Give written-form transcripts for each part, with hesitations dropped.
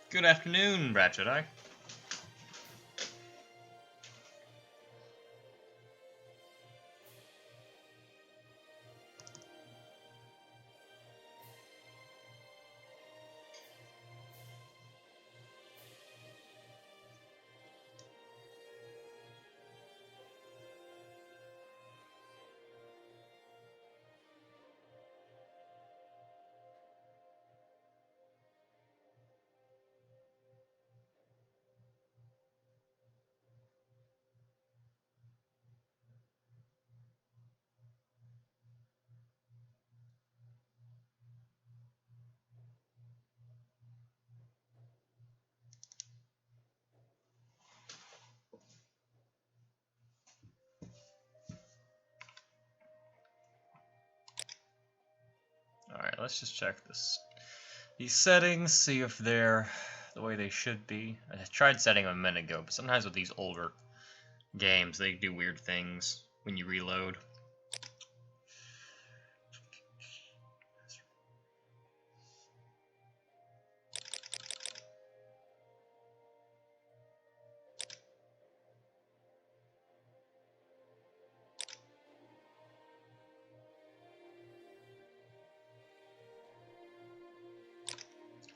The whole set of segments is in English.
Good afternoon, Ratchet. Alright, let's just check these settings, see if they're the way they should be. I tried setting them a minute ago, but sometimes with these older games, they do weird things when you reload.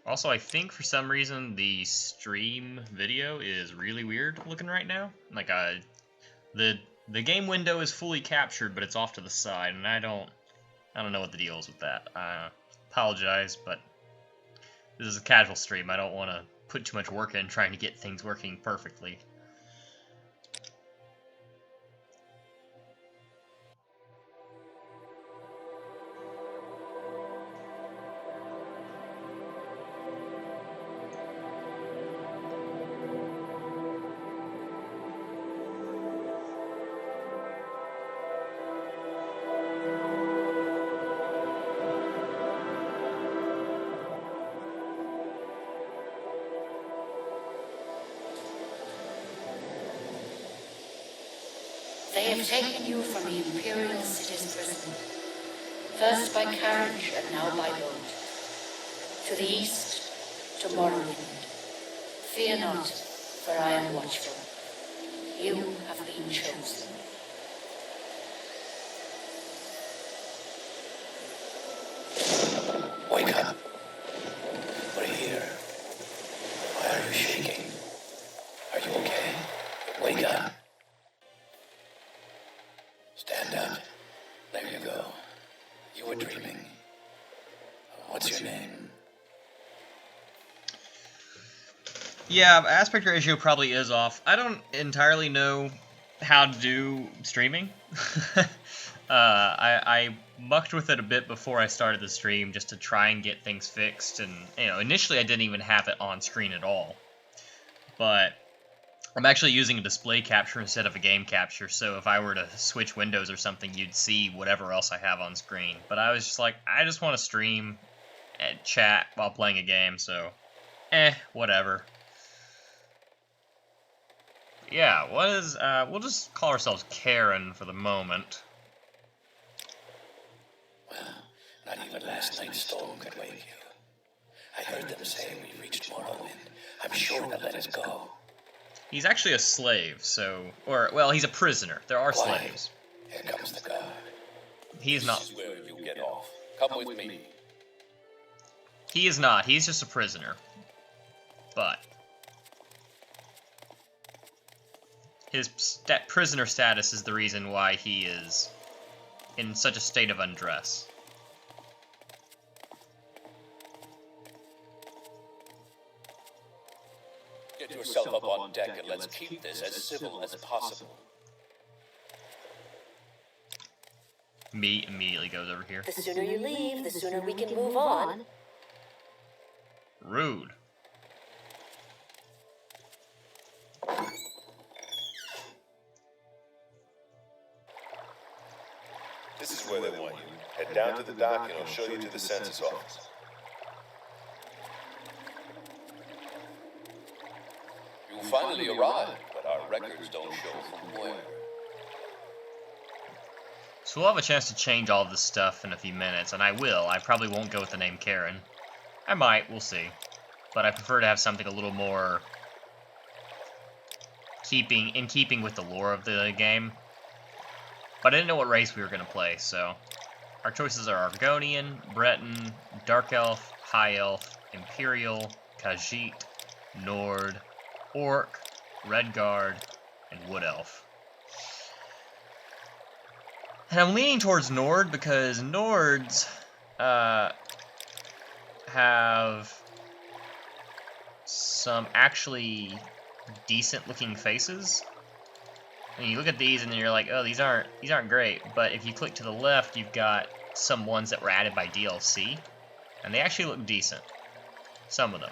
Also, I think for some reason the stream video is really weird looking right now. Like, the game window is fully captured, but it's off to the side, and I don't know what the deal is with that. I apologize, but this is a casual stream. I don't want to put too much work in trying to get things working perfectly. They have taken you from the Imperial City's prison, first by carriage and now by boat. To the east, to Morrowind. Fear not, for I am watchful. You have been chosen. Wake up. We're here. Why are you shaking? Are you okay? Wake up. Stand up. There you go. You were dreaming. What's your name? Yeah, aspect ratio probably is off. I don't entirely know how to do streaming. I mucked with it a bit before I started the stream just to try and get things fixed, and initially I didn't even have it on screen at all. But I'm actually using a display capture instead of a game capture, so if I were to switch windows or something, you'd see whatever else I have on screen. But I was just like, I just want to stream and chat while playing a game, so whatever. Yeah, we'll just call ourselves Karen for the moment. Well, not even last night's storm could wake you. I heard them say we reached Morrowind. I'm sure they'll let us go. He's actually a slave, well, he's a prisoner. There are slaves. Here comes the guard. He is not. This is where you get off. Come with me. He is not. He's just a prisoner. But his prisoner status is the reason why he is in such a state of undress. Get yourself up on deck and let's keep this as civil as possible. Me immediately goes over here. The sooner you leave, the sooner we can move on. Rude. This is where they want you. Head down to the dock and I'll show you to the census office. You finally arrived, but our records don't show from where. So we'll have a chance to change all this stuff in a few minutes, and I will. I probably won't go with the name Karen. I might, we'll see. but I prefer to have something a little more in keeping with the lore of the game. But I didn't know what race we were going to play, so our choices are Argonian, Breton, Dark Elf, High Elf, Imperial, Khajiit, Nord, Orc, Red Guard, and Wood Elf. And I'm leaning towards Nord because Nords have some actually decent looking faces. And you look at these and you're like, oh, these aren't great. But if you click to the left, you've got some ones that were added by DLC, and they actually look decent. Some of them.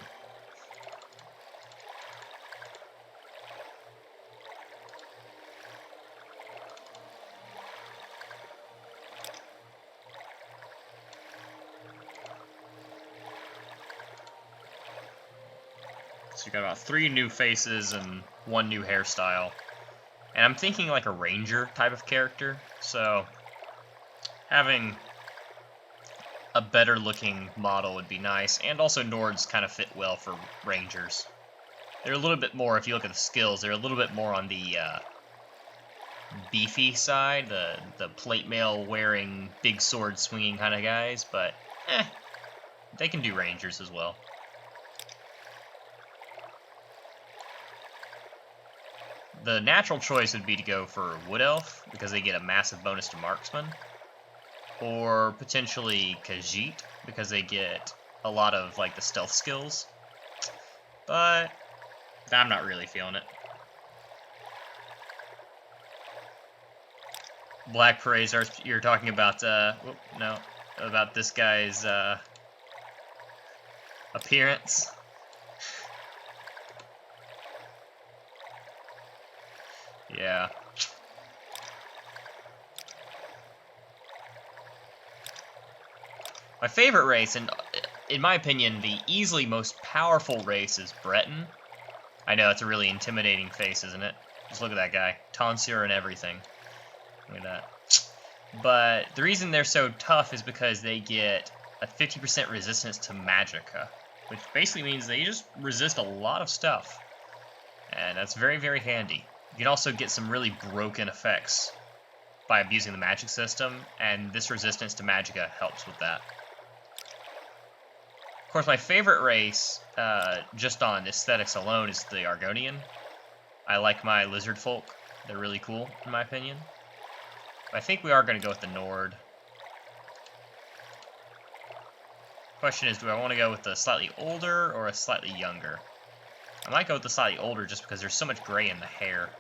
So you got about 3 new faces and 1 new hairstyle. And I'm thinking like a ranger type of character, so having a better looking model would be nice. And also Nords kind of fit well for rangers. They're a little bit more, if you look at the skills, they're a little bit more on the beefy side, the plate mail wearing, big sword swinging kind of guys, but they can do rangers as well. The natural choice would be to go for Wood Elf, because they get a massive bonus to Marksman. Or potentially Khajiit, because they get a lot of like the stealth skills. But I'm not really feeling it. Black Parades, you're talking about, about this guy's appearance. Yeah. My favorite race, and in my opinion, the easily most powerful race is Breton. I know, it's a really intimidating face, isn't it? Just look at that guy. Tonsure and everything. Look at that. But the reason they're so tough is because they get a 50% resistance to magicka, which basically means they just resist a lot of stuff. And that's very, very handy. You can also get some really broken effects by abusing the magic system, and this resistance to magicka helps with that. Of course, my favorite race, just on aesthetics alone, is the Argonian. I like my lizard folk. They're really cool, in my opinion. But I think we are going to go with the Nord. Question is, do I want to go with a slightly older or a slightly younger? I might go with the slightly older just because there's so much gray in the hair.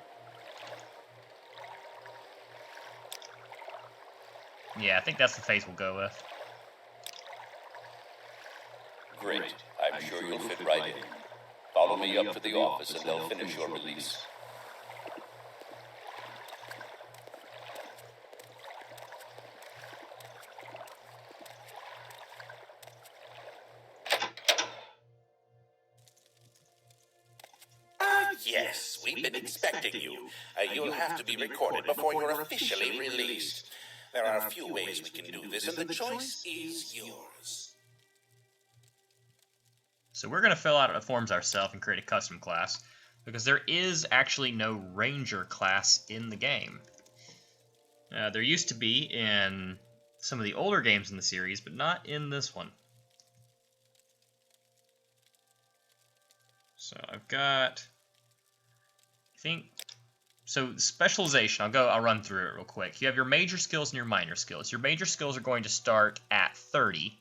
Yeah, I think that's the face we'll go with. Great. I'm sure you'll fit right in. Follow me up to the office and they'll finish your release. Yes, we've been expecting you. You'll have to be recorded before you're officially released. There are a few ways we can do this, and the choice is yours. So we're going to fill out the forms ourselves and create a custom class, because there is actually no ranger class in the game. There used to be in some of the older games in the series, but not in this one. So I've got, I think, so specialization, I'll run through it real quick. You have your major skills and your minor skills. Your major skills are going to start at 30.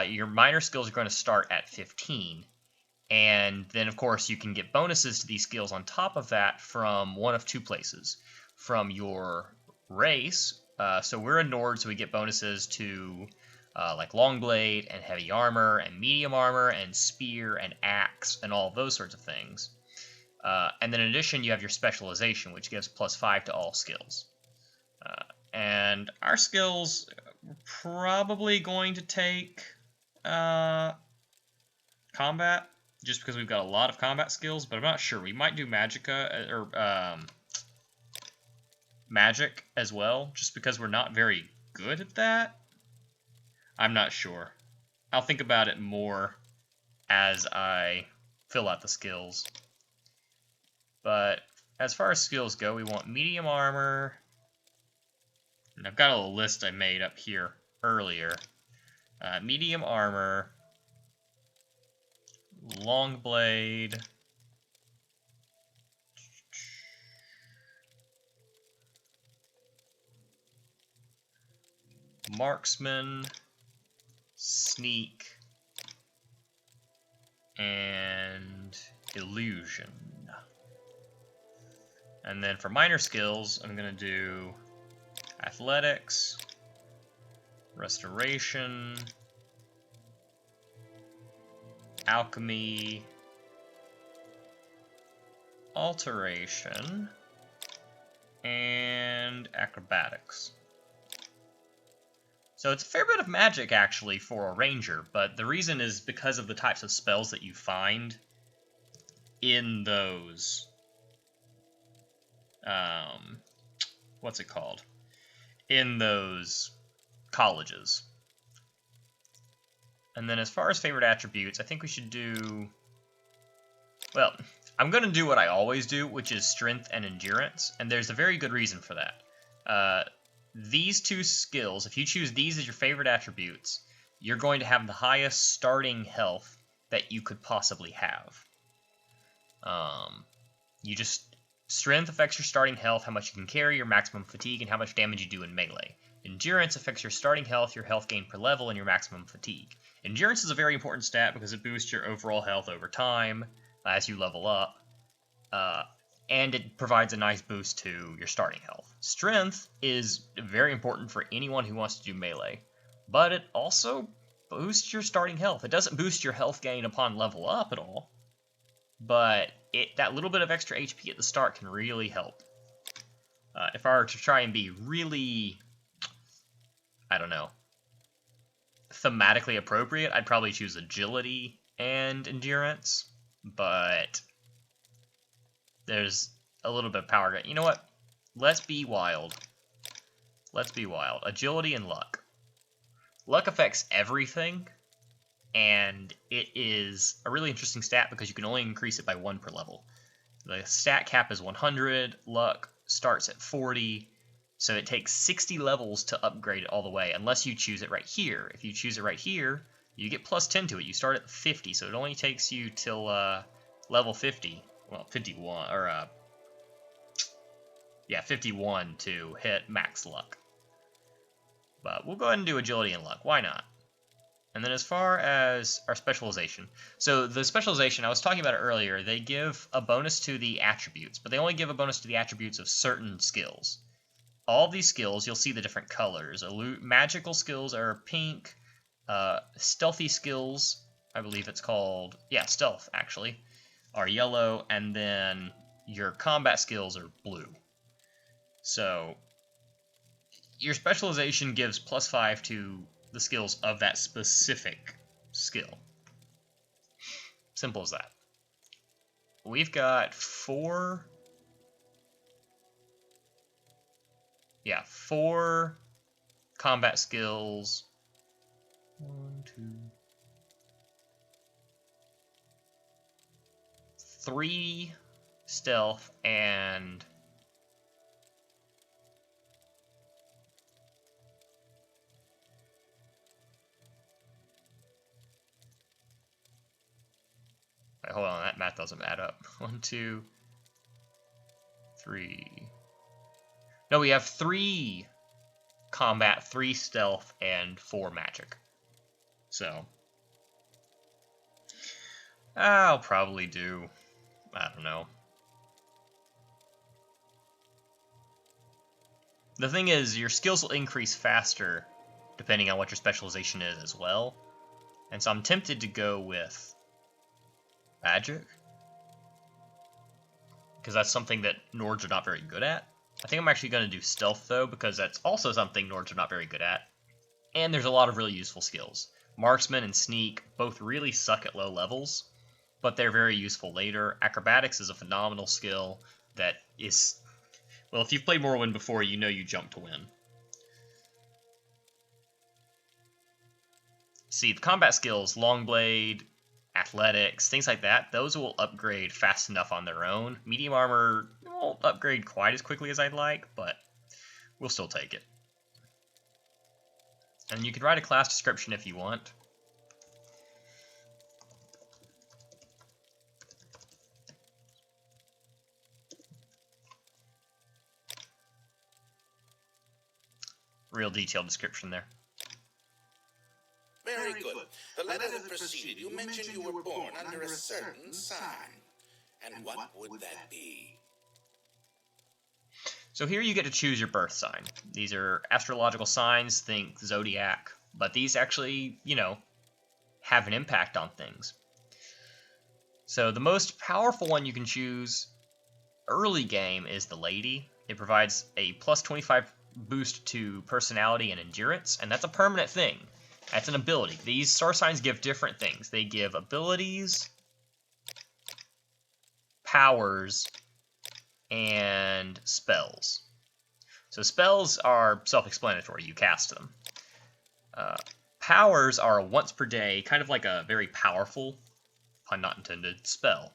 Your minor skills are going to start at 15. And then, of course, you can get bonuses to these skills on top of that from one of 2 places. From your race, so we're a Nord, so we get bonuses to like long blade and heavy armor and medium armor and spear and axe and all those sorts of things. And then in addition, you have your specialization, which gives +5 to all skills. And our skills are probably going to take combat, just because we've got a lot of combat skills, but I'm not sure. We might do magicka, or magic as well, just because we're not very good at that. I'm not sure. I'll think about it more as I fill out the skills. But as far as skills go, we want medium armor. And I've got a little list I made up here earlier. Medium armor, long blade, marksman, sneak, and illusion. And then for minor skills, I'm going to do athletics, restoration, alchemy, alteration, and acrobatics. So it's a fair bit of magic, actually, for a ranger, but the reason is because of the types of spells that you find in those, what's it called? In those colleges. And then as far as favorite attributes, I think we should do, well, I'm going to do what I always do, which is strength and endurance, and there's a very good reason for that. These two skills, if you choose these as your favorite attributes, you're going to have the highest starting health that you could possibly have. Strength affects your starting health, how much you can carry, your maximum fatigue, and how much damage you do in melee. Endurance affects your starting health, your health gain per level, and your maximum fatigue. Endurance is a very important stat because it boosts your overall health over time as you level up, and it provides a nice boost to your starting health. Strength is very important for anyone who wants to do melee, but it also boosts your starting health. It doesn't boost your health gain upon level up at all, but that little bit of extra HP at the start can really help. If I were to try and be really, I don't know, thematically appropriate, I'd probably choose agility and endurance, but there's a little bit of power. You know what? Let's be wild. Let's be wild. Agility and luck. Luck affects everything, and it is a really interesting stat because you can only increase it by 1 per level. The stat cap is 100, luck starts at 40, so it takes 60 levels to upgrade it all the way, unless you choose it right here. If you choose it right here, you get plus 10 to it. You start at 50, so it only takes you till level 50. Well, 51, or, 51 to hit max luck. But we'll go ahead and do agility and luck. Why not? And then as far as our specialization, so the specialization, I was talking about it earlier, they give a bonus to the attributes, but they only give a bonus to the attributes of certain skills. All these skills, you'll see the different colors. Magical skills are pink, stealthy skills, I believe it's called, yeah, stealth, actually, are yellow, and then your combat skills are blue. So your specialization gives +5 to the skills of that specific skill. Simple as that. We've got 4 combat skills. 1, 2, 3 stealth, and wait, hold on, that math doesn't add up. 1, 2, 3. No, we have 3 combat, 3 stealth, and 4 magic. So I'll probably do, I don't know. The thing is, your skills will increase faster depending on what your specialization is as well. And so I'm tempted to go with magic, because that's something that Nords are not very good at. I think I'm actually going to do stealth, though, because that's also something Nords are not very good at. And there's a lot of really useful skills. Marksman and sneak both really suck at low levels, but they're very useful later. Acrobatics is a phenomenal skill that is, well, if you've played Morrowind before, you know you jump to win. See, the combat skills, long blade, athletics, things like that, those will upgrade fast enough on their own. Medium armor won't upgrade quite as quickly as I'd like, but we'll still take it. And you can write a class description if you want. Real detailed description there. Very good. The letter that preceded you mentioned you were born under a certain sign. And what would that be? So here you get to choose your birth sign. These are astrological signs, think zodiac, but these actually, you know, have an impact on things. So the most powerful one you can choose early game is the Lady. It provides a plus 25 boost to personality and endurance, and that's a permanent thing. That's an ability. These star signs give different things. They give abilities, powers, and spells. So spells are self-explanatory. You cast them. Powers are a once per day, kind of like a very powerful, pun not intended, spell.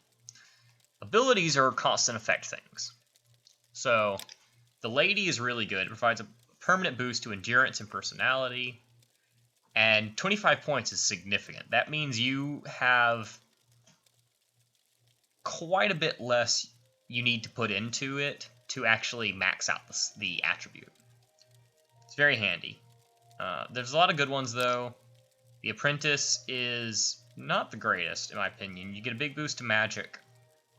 Abilities are constant effect things. So the Lady is really good. It provides a permanent boost to endurance and personality. And 25 points is significant. That means you have quite a bit less you need to put into it to actually max out the attribute. It's very handy. There's a lot of good ones, though. The Apprentice is not the greatest, in my opinion. You get a big boost to magic,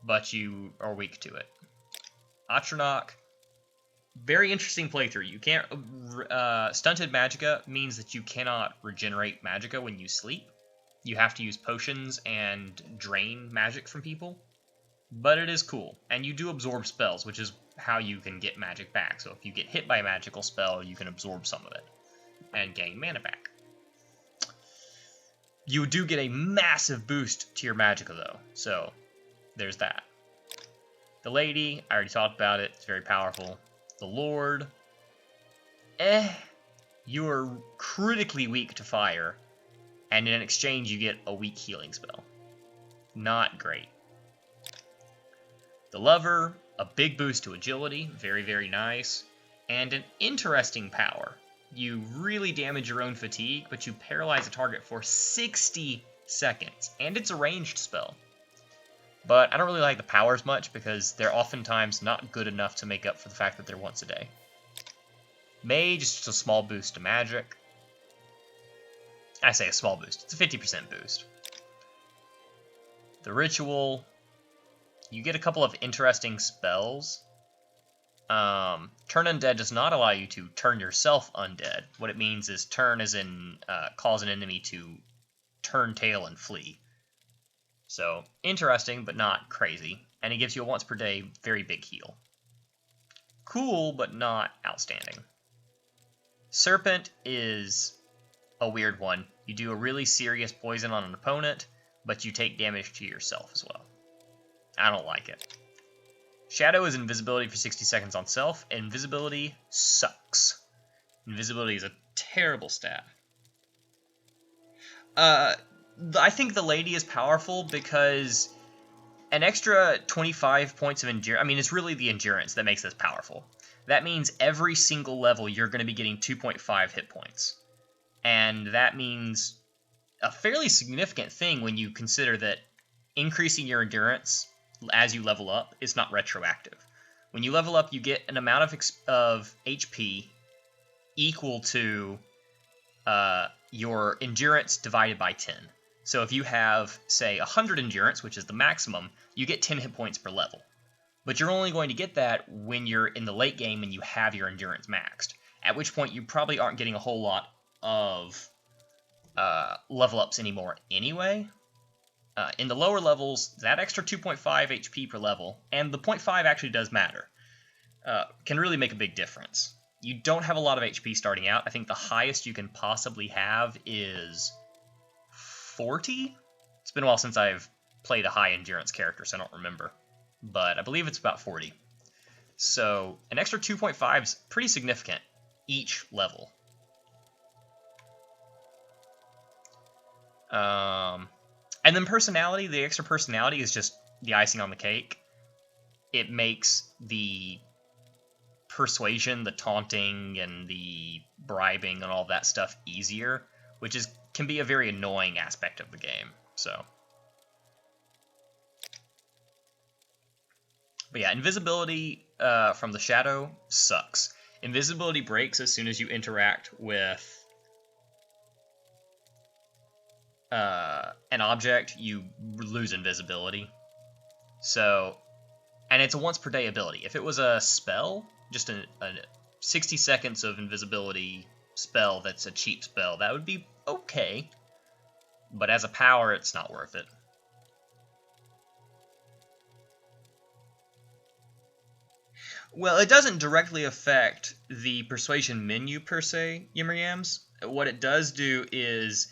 but you are weak to it. Atronach, very interesting playthrough. You can't... stunted magicka means that you cannot regenerate magicka when you sleep. You have to use potions and drain magic from people. But it is cool. And you do absorb spells, which is how you can get magic back. So if you get hit by a magical spell, you can absorb some of it and gain mana back. You do get a massive boost to your magicka, though. So there's that. The Lady, I already talked about it. It's very powerful. The Lord, you are critically weak to fire, and in exchange you get a weak healing spell. Not great. The Lover, a big boost to agility, very, very nice, and an interesting power. You really damage your own fatigue, but you paralyze a target for 60 seconds, and it's a ranged spell. But I don't really like the powers much because they're oftentimes not good enough to make up for the fact that they're once a day. Mage is just a small boost to magic. I say a small boost. It's a 50% boost. The Ritual, you get a couple of interesting spells. Turn Undead does not allow you to turn yourself undead. What it means is turn as in cause an enemy to turn tail and flee. So, interesting, but not crazy. And it gives you a once per day very big heal. Cool, but not outstanding. Serpent is a weird one. You do a really serious poison on an opponent, but you take damage to yourself as well. I don't like it. Shadow is invisibility for 60 seconds on self. Invisibility sucks. Invisibility is a terrible stat. I think the Lady is powerful because an extra 25 points of endurance... I mean, it's really the endurance that makes this powerful. That means every single level you're going to be getting 2.5 hit points. And that means a fairly significant thing when you consider that increasing your endurance as you level up is not retroactive. When you level up, you get an amount of HP equal to your endurance divided by 10. So if you have, say, 100 endurance, which is the maximum, you get 10 hit points per level. But you're only going to get that when you're in the late game and you have your endurance maxed, at which point you probably aren't getting a whole lot of level ups anymore anyway. In the lower levels, that extra 2.5 HP per level, and the 0.5 actually does matter, can really make a big difference. You don't have a lot of HP starting out. I think the highest you can possibly have is 40? It's been a while since I've played a high endurance character, so I don't remember. But I believe it's about 40. So an extra 2.5 is pretty significant each level. And then personality, the extra personality is just the icing on the cake. It makes the persuasion, the taunting, and the bribing and all that stuff easier, which can be a very annoying aspect of the game. So, but yeah, invisibility from the shadow sucks. Invisibility breaks as soon as you interact with an object. You lose invisibility. So, and it's a once per day ability. If it was a spell, just a 60 seconds of invisibility spell that's a cheap spell, that would be okay. But as a power, it's not worth it. Well, it doesn't directly affect the persuasion menu per se, Yams. What it does do is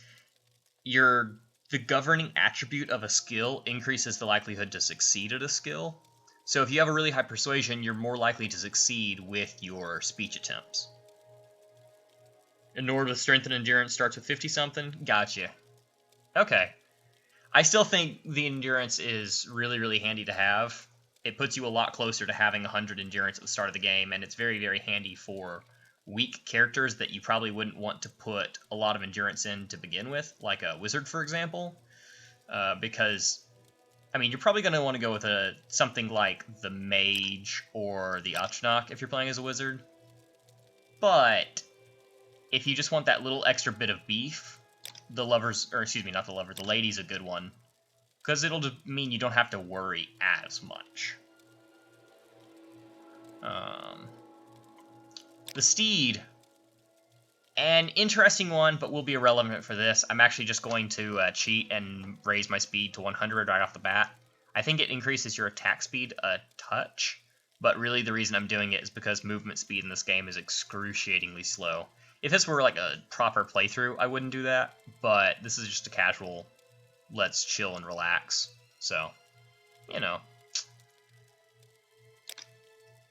the governing attribute of a skill increases the likelihood to succeed at a skill. So if you have a really high persuasion, you're more likely to succeed with your speech attempts. In order to strengthen endurance starts with 50-something? Gotcha. Okay. I still think the endurance is really, really handy to have. It puts you a lot closer to having 100 endurance at the start of the game, and it's very, very handy for weak characters that you probably wouldn't want to put a lot of endurance in to begin with, like a wizard, for example, because, I mean, you're probably going to want to go with something like the mage or the Achnok if you're playing as a wizard, but if you just want that little extra bit of beef, the lady's a good one, because it'll mean you don't have to worry as much. The steed, an interesting one, but will be irrelevant for this. I'm actually just going to cheat and raise my speed to 100 right off the bat. I think it increases your attack speed a touch, but really the reason I'm doing it is because movement speed in this game is excruciatingly slow. If this were like a proper playthrough, I wouldn't do that, but this is just a casual, let's chill and relax. So, you know.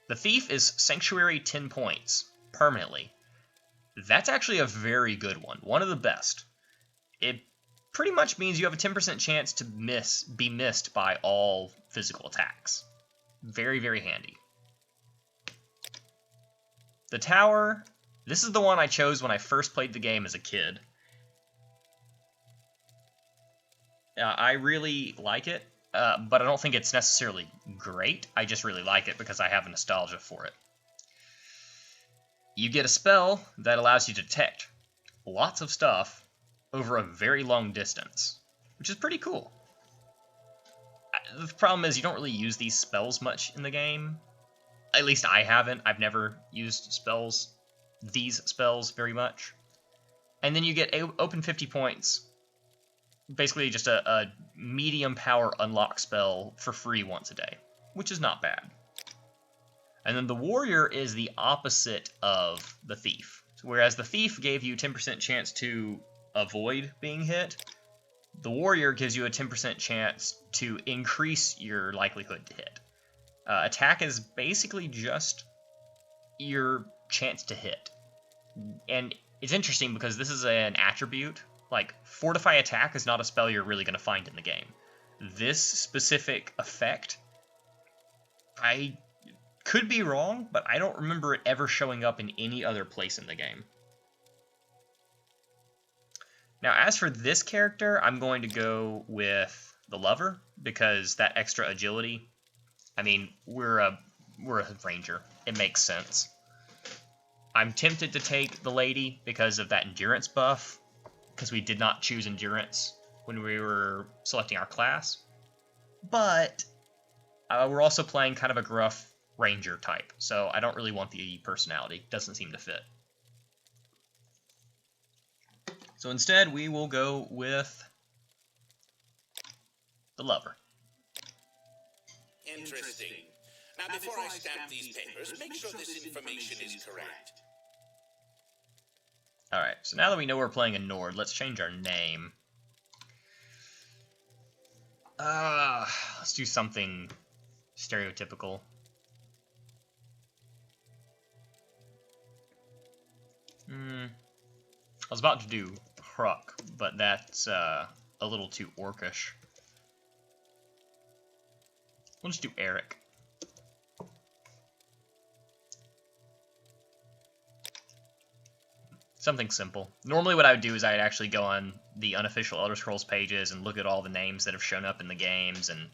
The thief is Sanctuary 10 points, permanently. That's actually a very good one of the best. It pretty much means you have a 10% chance to be missed by all physical attacks. Very, very handy. The tower, this is the one I chose when I first played the game as a kid. I really like it, but I don't think it's necessarily great. I just really like it because I have a nostalgia for it. You get a spell that allows you to detect lots of stuff over a very long distance, which is pretty cool. The problem is you don't really use these spells much in the game. At least I haven't. I've never used these spells very much. And then you get open 50 points. Basically just a medium power unlock spell for free once a day, which is not bad. And then the warrior is the opposite of the thief. Whereas the thief gave you 10% chance to avoid being hit, the warrior gives you a 10% chance to increase your likelihood to hit. Attack is basically just your chance to hit. And it's interesting because this is an attribute. Like, Fortify Attack is not a spell you're really going to find in the game. This specific effect, I could be wrong, but I don't remember it ever showing up in any other place in the game. Now, as for this character, I'm going to go with the Lover, because that extra agility, I mean, we're a ranger. It makes sense. I'm tempted to take the Lady because of that endurance buff, because we did not choose endurance when we were selecting our class. But we're also playing kind of a gruff ranger type, so I don't really want the personality. Doesn't seem to fit. So instead, we will go with the Lover. Interesting. Now, before I stamp these papers, make sure this information is correct. Alright, so now that we know we're playing a Nord, let's change our name. Let's do something stereotypical. I was about to do Hruk, but that's a little too orcish. We'll just do Eric. Something simple. Normally what I would do is I'd actually go on the unofficial Elder Scrolls pages and look at all the names that have shown up in the games and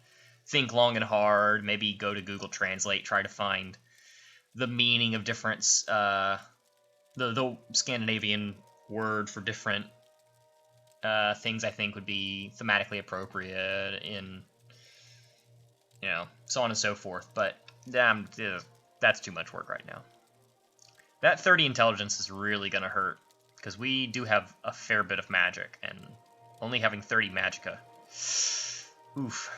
think long and hard, maybe go to Google Translate, try to find the meaning of different, the Scandinavian word for different things I think would be thematically appropriate in, you know, so on and so forth. But damn, that's too much work right now. That 30 intelligence is really going to hurt, because we do have a fair bit of magic, and only having 30 magicka. Oof.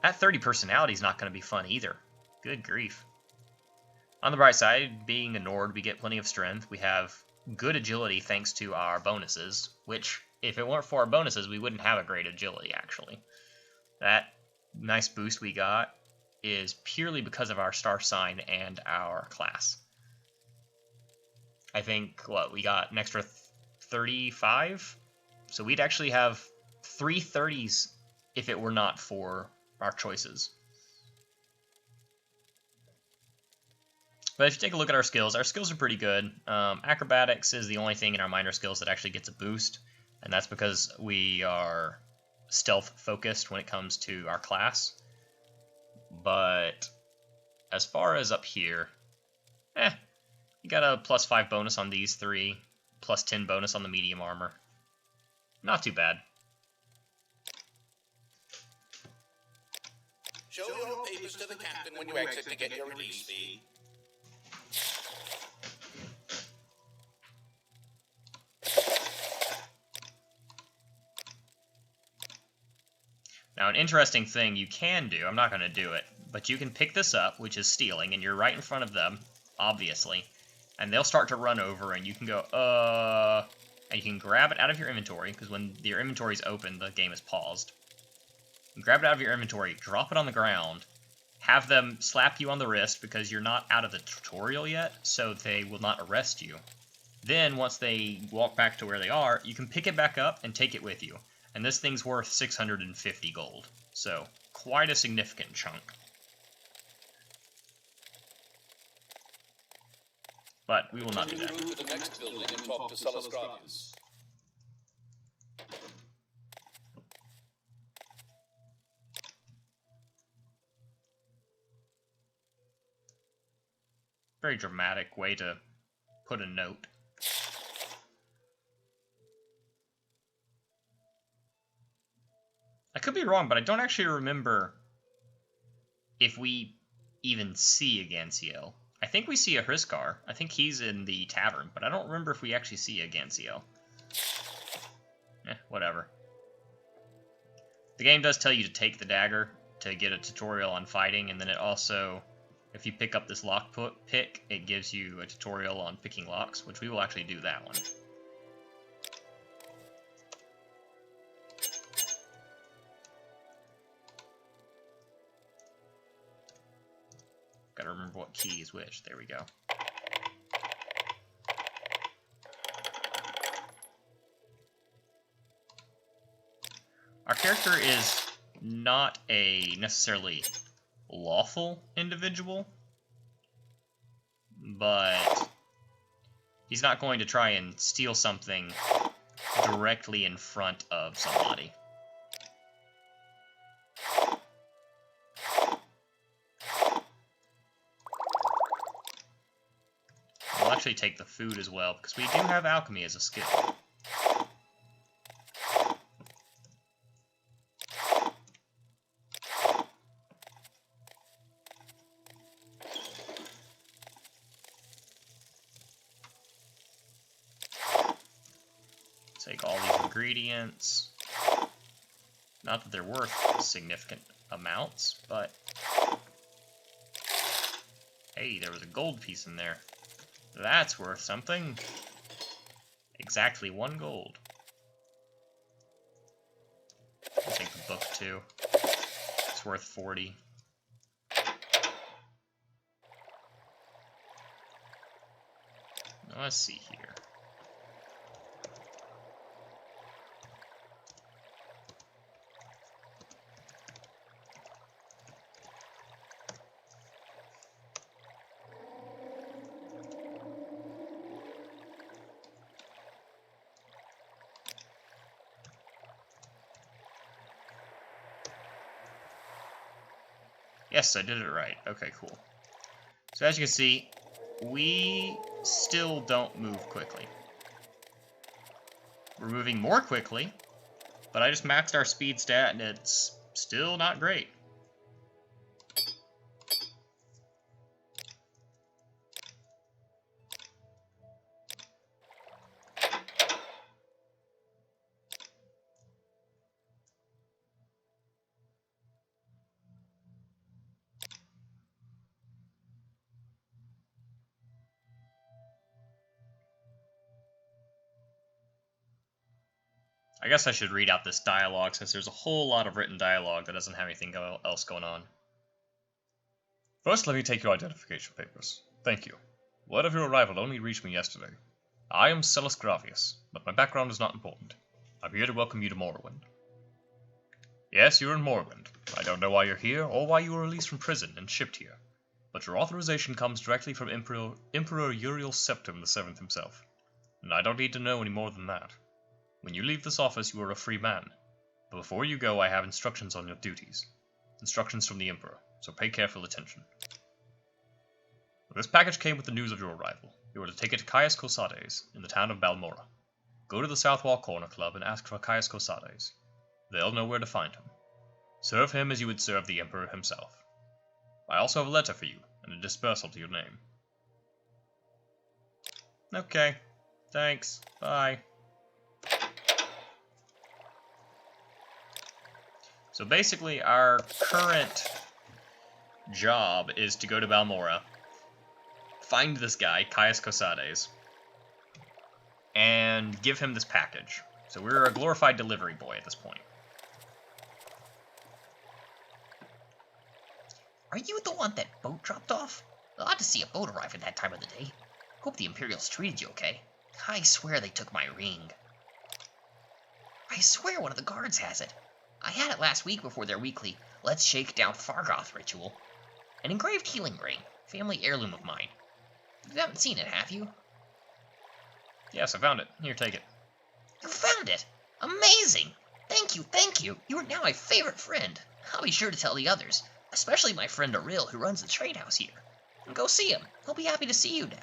That 30 personality is not going to be fun either. Good grief. On the bright side, being a Nord, we get plenty of strength. We have good agility thanks to our bonuses, which, if it weren't for our bonuses, we wouldn't have a great agility, actually. That nice boost we got is purely because of our star sign and our class. I think, what, we got an extra 35? So we'd actually have 3 30s if it were not for our choices. But if you take a look at our skills are pretty good. Acrobatics is the only thing in our minor skills that actually gets a boost, and that's because we are stealth-focused when it comes to our class. But as far as up here, you got a +5 bonus on these 3, +10 bonus on the medium armor. Not too bad. Show your papers to the captain when you exit to get your release fee. Now, an interesting thing you can do, I'm not going to do it, but you can pick this up, which is stealing, and you're right in front of them, obviously. And they'll start to run over, and you can go, and you can grab it out of your inventory, because when your inventory is open, the game is paused. You grab it out of your inventory, drop it on the ground, have them slap you on the wrist, because you're not out of the tutorial yet, so they will not arrest you. Then, once they walk back to where they are, you can pick it back up and take it with you. And this thing's worth 650 gold, so quite a significant chunk. But we will not do that. To the next building and talk to Salasgravius. Very dramatic way to put a note. I could be wrong, but I don't actually remember if we even see a Gansiel. I think we see a Hriskar. I think he's in the tavern, but I don't remember if we actually see a Gansiel. Whatever. The game does tell you to take the dagger to get a tutorial on fighting, and then it also, if you pick up this lock pick, it gives you a tutorial on picking locks, which we will actually do that one. Gotta remember what key is which. There we go. Our character is not a necessarily lawful individual, but he's not going to try and steal something directly in front of somebody. We'll actually take the food as well, because we do have alchemy as a skill. Take all these ingredients. Not that they're worth significant amounts, but hey, there was a gold piece in there. That's worth something. Exactly 1 gold. I'll take the book too. It's worth 40. Now, let's see here. Yes, I did it right. Okay, cool. So as you can see, we still don't move quickly. We're moving more quickly, but I just maxed our speed stat and it's still not great. I guess I should read out this dialogue since there's a whole lot of written dialogue that doesn't have anything else going on. First, let me take your identification papers. Thank you. Word of your arrival only reached me yesterday. I am Celis Gravius, but my background is not important. I'm here to welcome you to Morrowind. Yes, you're in Morrowind. I don't know why you're here, or why you were released from prison and shipped here. But your authorization comes directly from Emperor Uriel Septim VII himself. And I don't need to know any more than that. When you leave this office, you are a free man. But before you go, I have instructions on your duties. Instructions from the Emperor, so pay careful attention. This package came with the news of your arrival. You are to take it to Caius Cosades, in the town of Balmora. Go to the South Wall Corner Club and ask for Caius Cosades. They'll know where to find him. Serve him as you would serve the Emperor himself. I also have a letter for you, and a dispersal to your name. Okay. Thanks. Bye. So basically, our current job is to go to Balmora, find this guy, Caius Cosades, and give him this package. So we're a glorified delivery boy at this point. Are you the one that boat dropped off? Odd to see a boat arrive at that time of the day. Hope the Imperials treated you okay. I swear they took my ring. I swear one of the guards has it. I had it last week before their weekly Let's Shake Down Fargoth ritual. An engraved healing ring, family heirloom of mine. You haven't seen it, have you? Yes, I found it. Here, take it. You found it! Amazing! Thank you, thank you. You are now my favorite friend. I'll be sure to tell the others, especially my friend Auril, who runs the trade house here. And go see him. He'll be happy to see you now.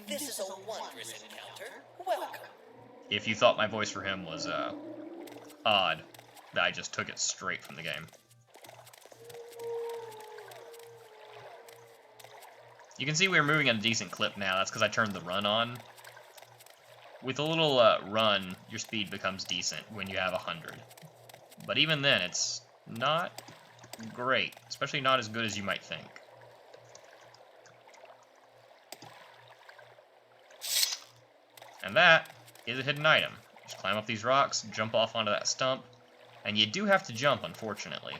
This is a wondrous encounter. Welcome. If you thought my voice for him was, odd, I just took it straight from the game. You can see we're moving at a decent clip now. That's because I turned the run on. With a little run, your speed becomes decent when you have 100. But even then, it's not great. Especially not as good as you might think. And that is a hidden item. Just climb up these rocks, jump off onto that stump, and you do have to jump, unfortunately.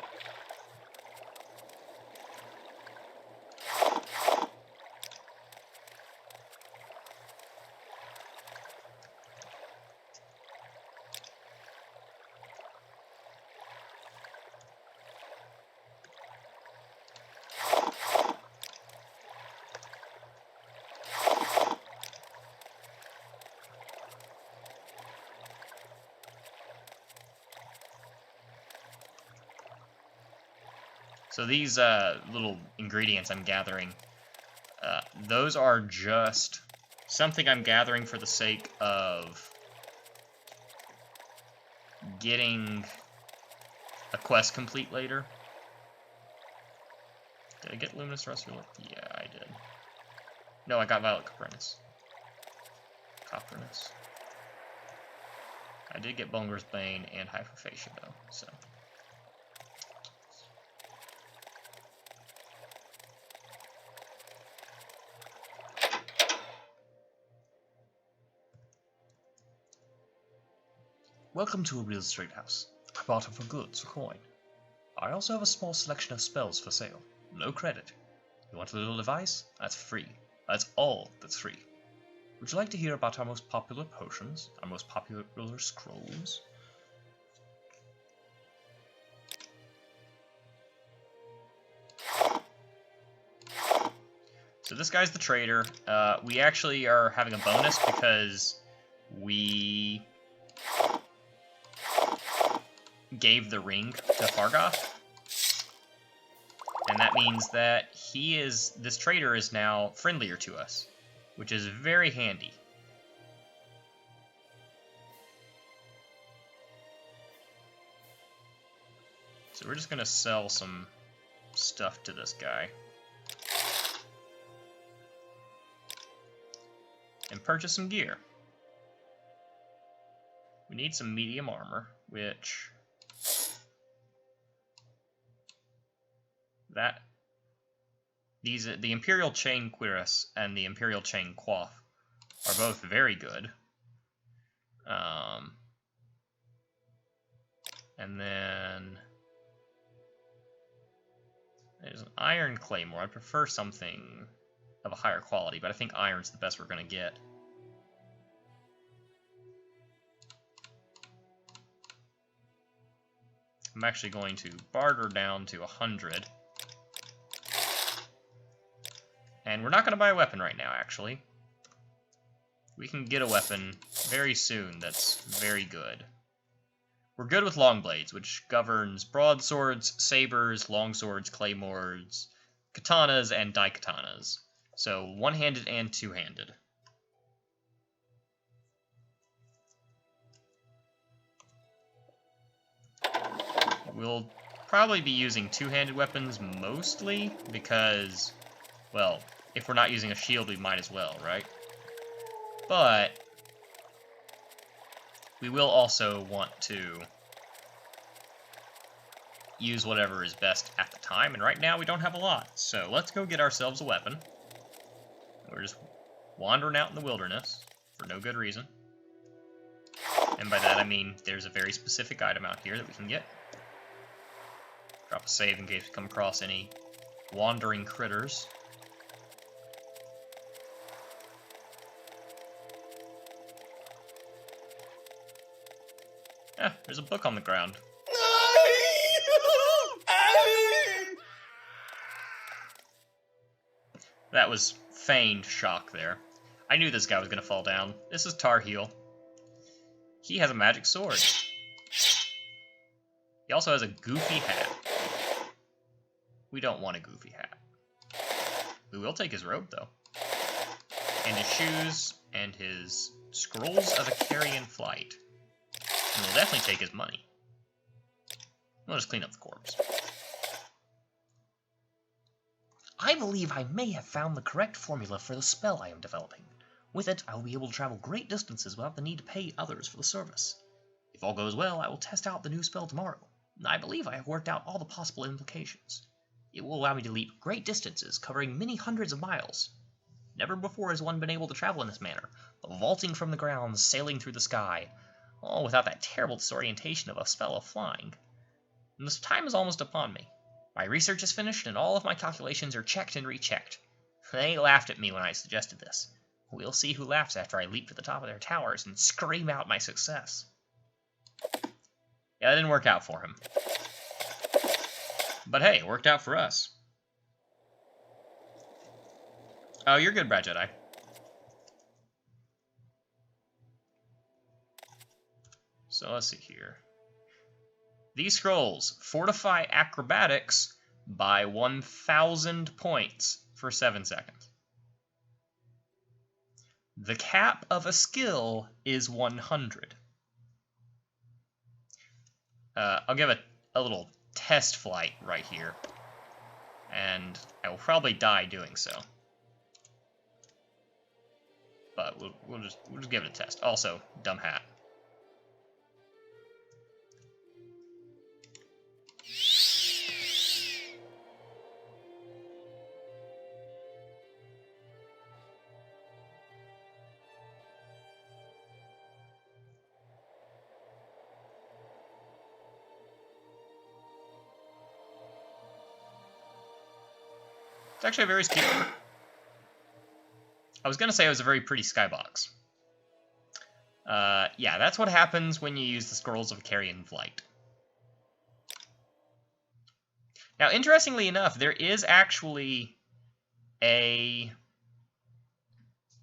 So these little ingredients I'm gathering, those are just something I'm gathering for the sake of getting a quest complete later. Did I get Luminous Restoration? Yeah, I did. No, I got Violet Copernus. I did get Bunger's Bane and Hyperphagia, though, so... Welcome to Aurel's trade house. I bought him for goods, for coin. I also have a small selection of spells for sale. No credit. You want a little advice? That's free. That's all that's free. Would you like to hear about our most popular potions? Our most popular scrolls? So this guy's the trader. We actually are having a bonus because we gave the ring to Fargoth. And that means that this trader is now friendlier to us, which is very handy. So we're just going to sell some stuff to this guy. And purchase some gear. We need some medium armor, which... the Imperial Chain Cuirass and the Imperial Chain Coif are both very good. And then there's an Iron Claymore. I prefer something of a higher quality, but I think iron's the best we're going to get. I'm actually going to barter down to 100. And we're not going to buy a weapon right now, actually. We can get a weapon very soon that's very good. We're good with long blades, which governs broadswords, sabers, longswords, claymores, katanas, and daikatanas. So one-handed and two-handed. We'll probably be using two-handed weapons mostly because, well, if we're not using a shield, we might as well, right? But we will also want to use whatever is best at the time, and right now we don't have a lot. So let's go get ourselves a weapon. We're just wandering out in the wilderness for no good reason. And by that I mean there's a very specific item out here that we can get. Drop a save in case we come across any wandering critters. Ah, there's a book on the ground. That was feigned shock there. I knew this guy was going to fall down. This is Tar Heel. He has a magic sword. He also has a goofy hat. We don't want a goofy hat. We will take his robe, though. And his shoes, and his scrolls of a carrion flight. And we'll definitely take his money. We'll just clean up the corpse. I believe I may have found the correct formula for the spell I am developing. With it, I will be able to travel great distances without the need to pay others for the service. If all goes well, I will test out the new spell tomorrow. I believe I have worked out all the possible implications. It will allow me to leap great distances, covering many hundreds of miles. Never before has one been able to travel in this manner, vaulting from the ground, sailing through the sky, all without that terrible disorientation of a spell of flying. And this time is almost upon me. My research is finished, and all of my calculations are checked and rechecked. They laughed at me when I suggested this. We'll see who laughs after I leap to the top of their towers and scream out my success. Yeah, that didn't work out for him. But hey, it worked out for us. Oh, you're good, Brad Jedi. So let's see here. These scrolls fortify acrobatics by 1,000 points for 7 seconds. The cap of a skill is 100. I'll give a little test flight right here, and I will probably die doing so. But we'll just give it a test. Also, dumb hat. It's actually a very I was going to say it was a very pretty skybox. Yeah, that's what happens when you use the Scrolls of Carrion Flight. Now, interestingly enough, there is actually a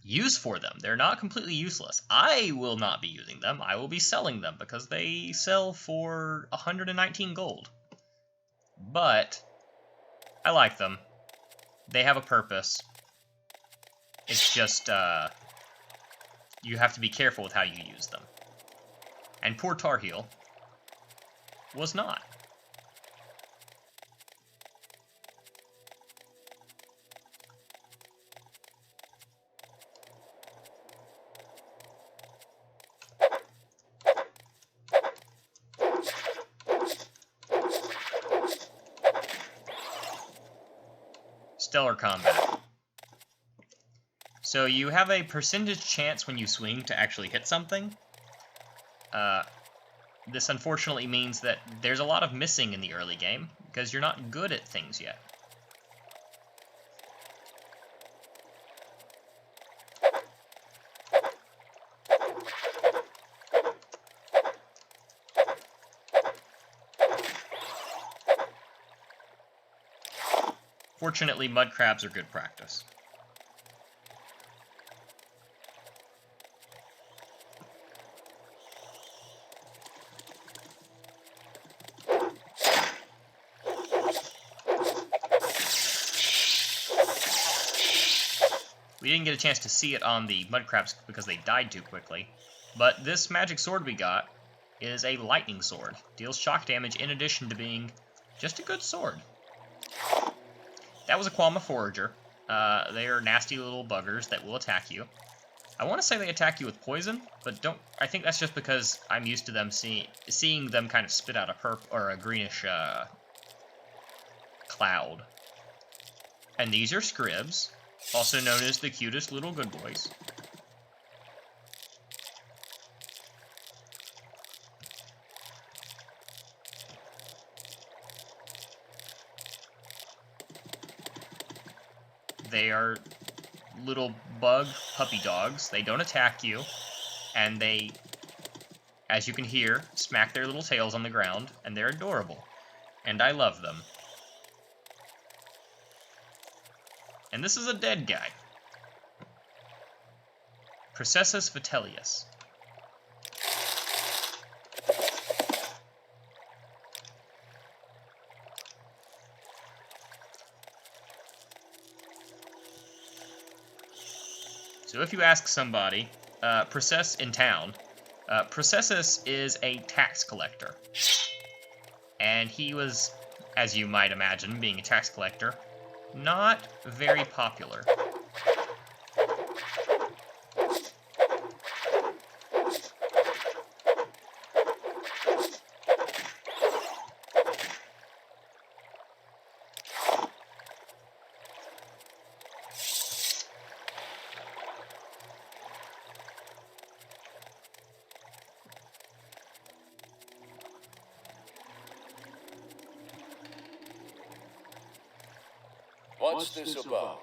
use for them. They're not completely useless. I will not be using them. I will be selling them because they sell for 119 gold. But I like them. They have a purpose. It's just you have to be careful with how you use them. And poor Tar Heel was not. Stellar combat. So you have a percentage chance when you swing to actually hit something. This unfortunately means that there's a lot of missing in the early game because you're not good at things yet. Fortunately, mud crabs are good practice. We didn't get a chance to see it on the mud crabs because they died too quickly, but this magic sword we got is a lightning sword. Deals shock damage in addition to being just a good sword. That was a Qualma Forager. They are nasty little buggers that will attack you. I want to say they attack you with poison, but don't. I think that's just because I'm used to them seeing them kind of spit out a greenish cloud. And these are Scribs, also known as the cutest little good boys. They are little bug puppy dogs. They don't attack you, and they, as you can hear, smack their little tails on the ground, and they're adorable. And I love them. And this is a dead guy. Processus Vitellius. So if you ask somebody, Process in town, Processus is a tax collector. And he was, as you might imagine, being a tax collector, not very popular. What's this about?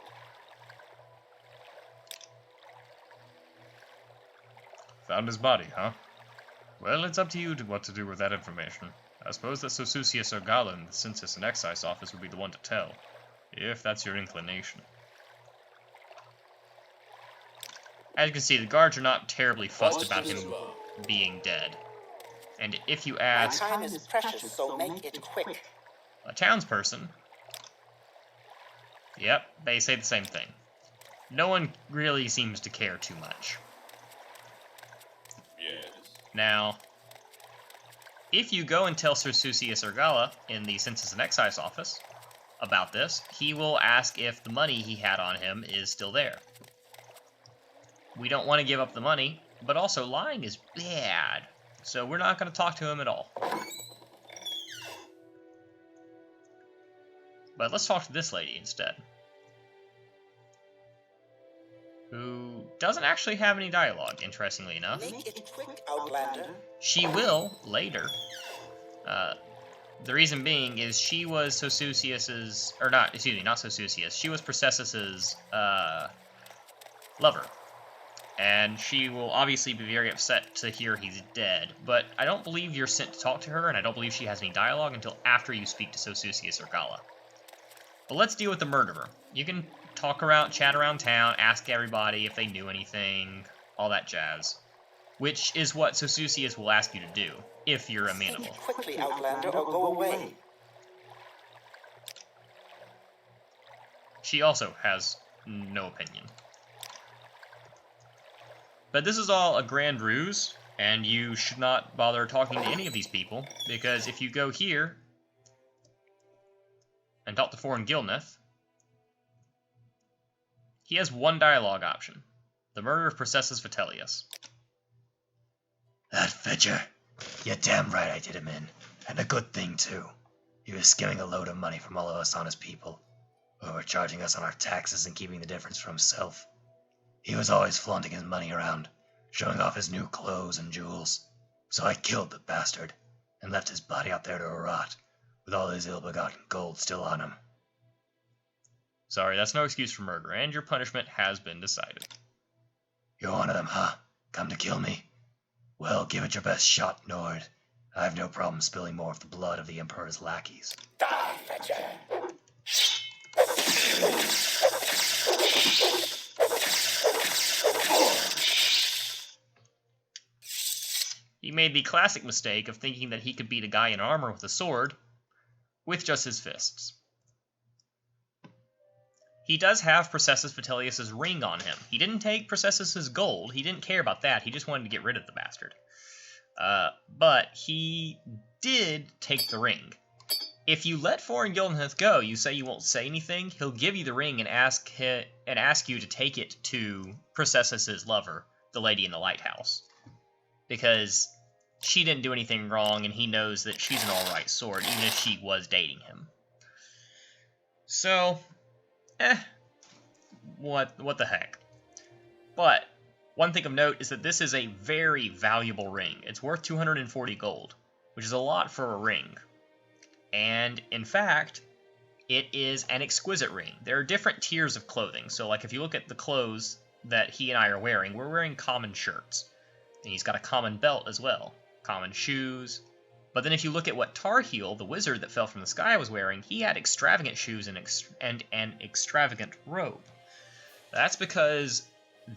Found his body, huh? Well, it's up to you what to do with that information. I suppose that Sosusius Argala in the Census and Excise office would be the one to tell, if that's your inclination. As you can see, the guards are not terribly fussed about him being dead. And if you ask My time is precious, so make it quick. a townsperson, yep, they say the same thing. No one really seems to care too much. Yes. Now, if you go and tell Sir Susius Argala in the Census and Excise office about this, he will ask if the money he had on him is still there. We don't want to give up the money, but also lying is bad, so we're not going to talk to him at all. But let's talk to this lady instead, who doesn't actually have any dialogue, interestingly enough. Make it quick, Outlander. She will, later. The reason being is she was Sosusius's, or not, excuse me, not Sosusius. She was Processus's lover. And she will obviously be very upset to hear he's dead. But I don't believe you're sent to talk to her, and I don't believe she has any dialogue until after you speak to Sosusius Argala. But let's deal with the murderer. You can chat around town, ask everybody if they knew anything, all that jazz. Which is what Sosusius will ask you to do, if you're amenable. Speak quickly, Outlander, or go away. She also has no opinion. But this is all a grand ruse, and you should not bother talking to any of these people, because if you go here and talk to Foreign Gilneth, he has one dialogue option: the murder of Processus Vitellius. That fetcher. You're damn right I did him in. And a good thing, too. He was skimming a load of money from all of us honest people, overcharging us on our taxes and keeping the difference for himself. He was always flaunting his money around, showing off his new clothes and jewels. So I killed the bastard, and left his body out there to rot, with all his ill-begotten gold still on him. Sorry, that's no excuse for murder, and your punishment has been decided. You're one of them, huh? Come to kill me? Well, give it your best shot, Nord. I have no problem spilling more of the blood of the Emperor's lackeys. Die, fetcher. He made the classic mistake of thinking that he could beat a guy in armor with a sword with just his fists. He does have Processus Vitellius' ring on him. He didn't take Processus' gold. He didn't care about that. He just wanted to get rid of the bastard. But he did take the ring. If you let Foreign Gilneth go, you say you won't say anything, he'll give you the ring and ask you to take it to Processus' lover, the lady in the lighthouse. Because she didn't do anything wrong, and he knows that she's an alright sword, even if she was dating him. So, what the heck. But one thing of note is that this is a very valuable ring. It's worth 240 gold, which is a lot for a ring. And in fact, it is an exquisite ring. There are different tiers of clothing. So like if you look at the clothes that he and I are wearing, we're wearing common shirts. And he's got a common belt as well, common shoes. But then if you look at what Tarheel, the wizard that fell from the sky, was wearing, he had extravagant shoes and an extravagant robe. That's because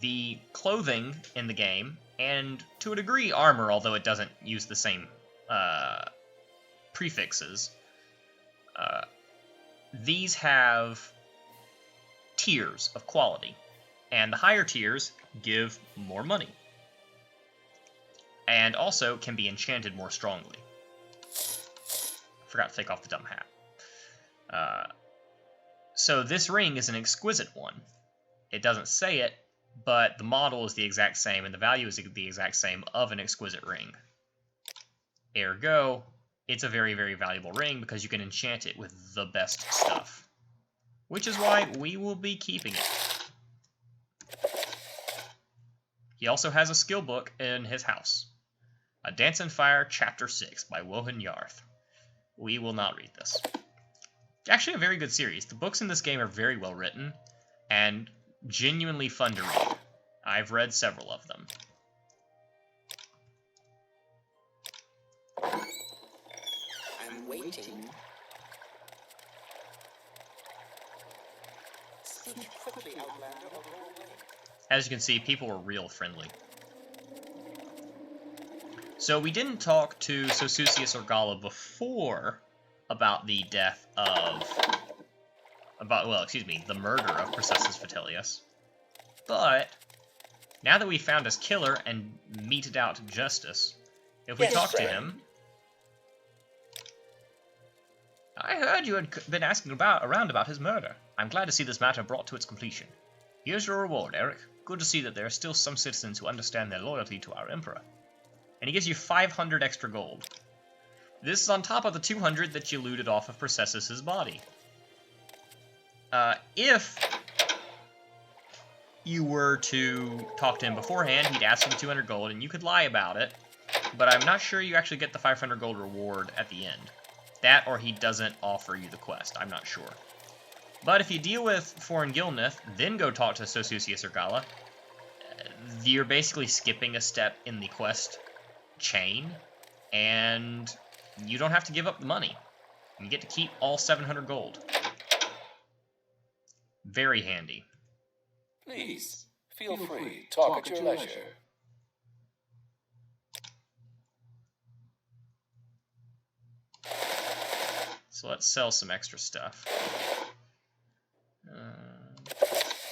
the clothing in the game, and to a degree armor, although it doesn't use the same prefixes, these have tiers of quality. And the higher tiers give more money. And also can be enchanted more strongly. Forgot to take off the dumb hat. So this ring is an exquisite one. It doesn't say it, but the model is the exact same, and the value is the exact same of an exquisite ring. Ergo, it's a very, very valuable ring because you can enchant it with the best stuff. Which is why we will be keeping it. He also has a skill book in his house. A Dance and Fire Chapter 6 by Wohan Yarth. We will not read this. Actually a very good series. The books in this game are very well written and genuinely fun to read. I've read several of them. I'm waiting. Speak quickly, Outlander, or go away. As you can see, people were real friendly. So we didn't talk to Sosusius Orgala before about the death of... the murder of Processus Vitellius. But, now that we found his killer and meted out justice, if we talk to him... I heard you had been asking around about his murder. I'm glad to see this matter brought to its completion. Here's your reward, Eric. Good to see that there are still some citizens who understand their loyalty to our Emperor. And he gives you 500 extra gold. This is on top of the 200 that you looted off of Processus' body. If you were to talk to him beforehand, he'd ask for the 200 gold, and you could lie about it, but I'm not sure you actually get the 500 gold reward at the end. That, or he doesn't offer you the quest, I'm not sure. But if you deal with Foreign Gilneth, then go talk to Sosusius Orgala, you're basically skipping a step in the quest chain, and you don't have to give up the money. You get to keep all 700 gold. Very handy. Please, feel free. Talk at your leisure. So let's sell some extra stuff.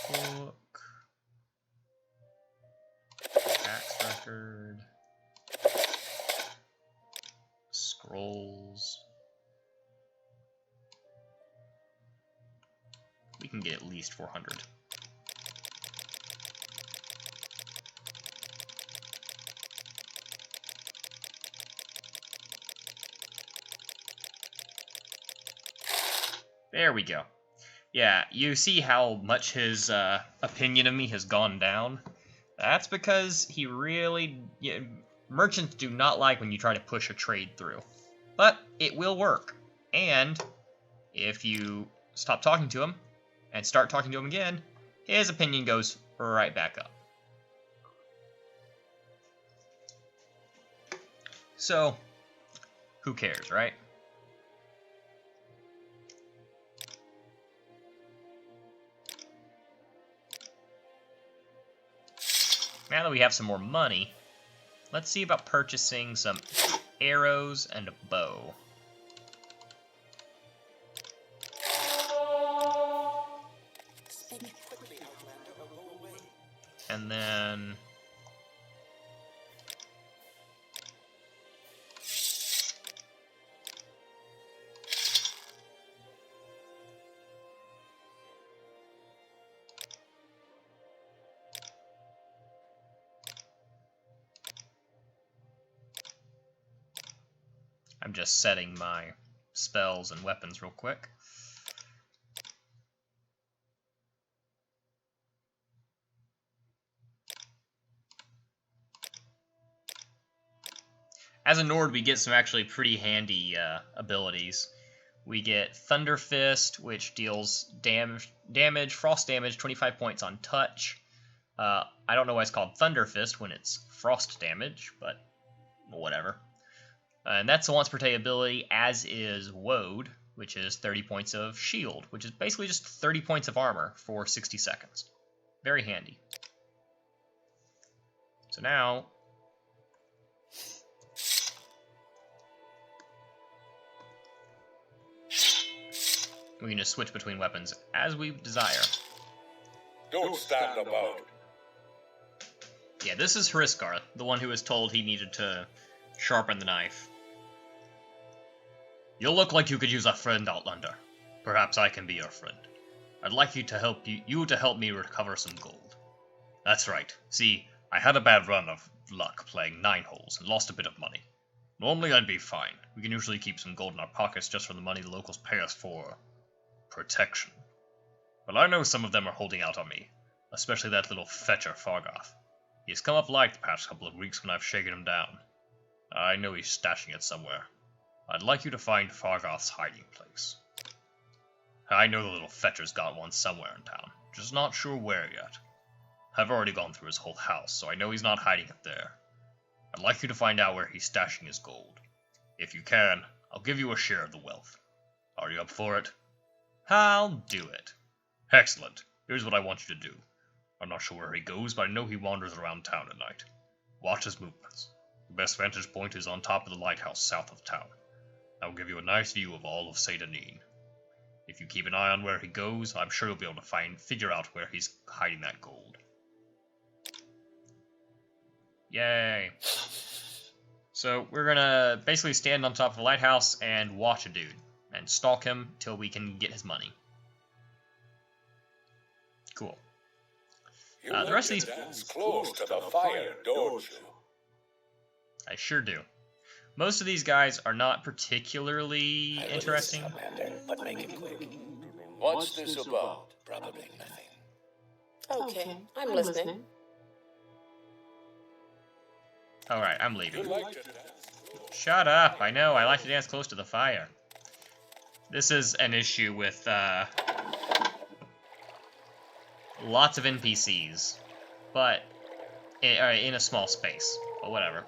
Book. Tax record. Scrolls. We can get at least 400. There we go. Yeah, you see how much his opinion of me has gone down? That's because he really... Yeah, merchants do not like when you try to push a trade through. But it will work. And if you stop talking to him and start talking to him again, his opinion goes right back up. So, who cares, right? Now that we have some more money, let's see about purchasing some arrows and a bow. And then... I'm just setting my spells and weapons real quick. As a Nord, we get some actually pretty handy abilities. We get Thunder Fist, which deals frost damage, 25 points on touch. I don't know why it's called Thunder Fist when it's frost damage, but whatever. And that's a once per day ability, as is Woad, which is 30 points of shield, which is basically just 30 points of armor for 60 seconds. Very handy. So now... we can just switch between weapons as we desire. Don't stand about. Yeah, this is Hriskar, the one who was told he needed to sharpen the knife. You look like you could use a friend, Outlander. Perhaps I can be your friend. I'd like you to help me recover some gold. That's right. See, I had a bad run of luck playing 9 holes and lost a bit of money. Normally I'd be fine. We can usually keep some gold in our pockets just for the money the locals pay us for protection. But I know some of them are holding out on me, especially that little fetcher Fargoth. He's come up light the past couple of weeks when I've shaken him down. I know he's stashing it somewhere. I'd like you to find Fargoth's hiding place. I know the little fetcher's got one somewhere in town, just not sure where yet. I've already gone through his whole house, so I know he's not hiding it there. I'd like you to find out where he's stashing his gold. If you can, I'll give you a share of the wealth. Are you up for it? I'll do it. Excellent. Here's what I want you to do. I'm not sure where he goes, but I know he wanders around town at night. Watch his movements. The best vantage point is on top of the lighthouse south of town. That will give you a nice view of all of Seydanine. If you keep an eye on where he goes, I'm sure you'll be able to figure out where he's hiding that gold. Yay. So we're gonna basically stand on top of the lighthouse and watch a dude, and stalk him till we can get his money. Cool. The rest of these... Dance close to the fire, don't you? I sure do. Most of these guys are not particularly interesting. But make it quick. What's this about? Probably nothing. Okay, I'm listening. Alright, I'm leaving. You like to dance? Shut up! I know, I like to dance close to the fire. This is an issue with, lots of NPCs, but in a small space, but whatever.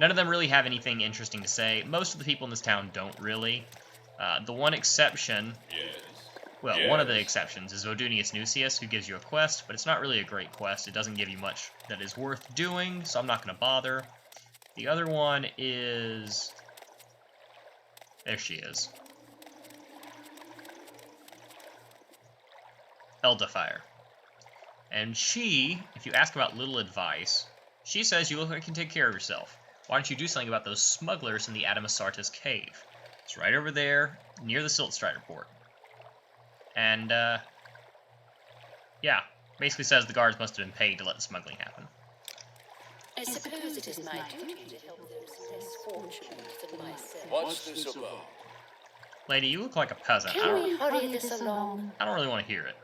None of them really have anything interesting to say. Most of the people in this town don't really. The one exception Well, one of the exceptions is Vodunius Nucius, who gives you a quest, but it's not really a great quest. It doesn't give you much that is worth doing, so I'm not going to bother. The other one is... There she is. Eldifier. And she, if you ask about little advice, she says you look like you can take care of yourself. Why don't you do something about those smugglers in the Adamasarta's cave? It's right over there, near the Silt Strider port. And, yeah, basically says the guards must have been paid to let the smuggling happen. I suppose it is my duty to help those less fortunate than myself. What's this about? Lady, you look like a peasant. Can we hurry this along? I don't really want to hear it.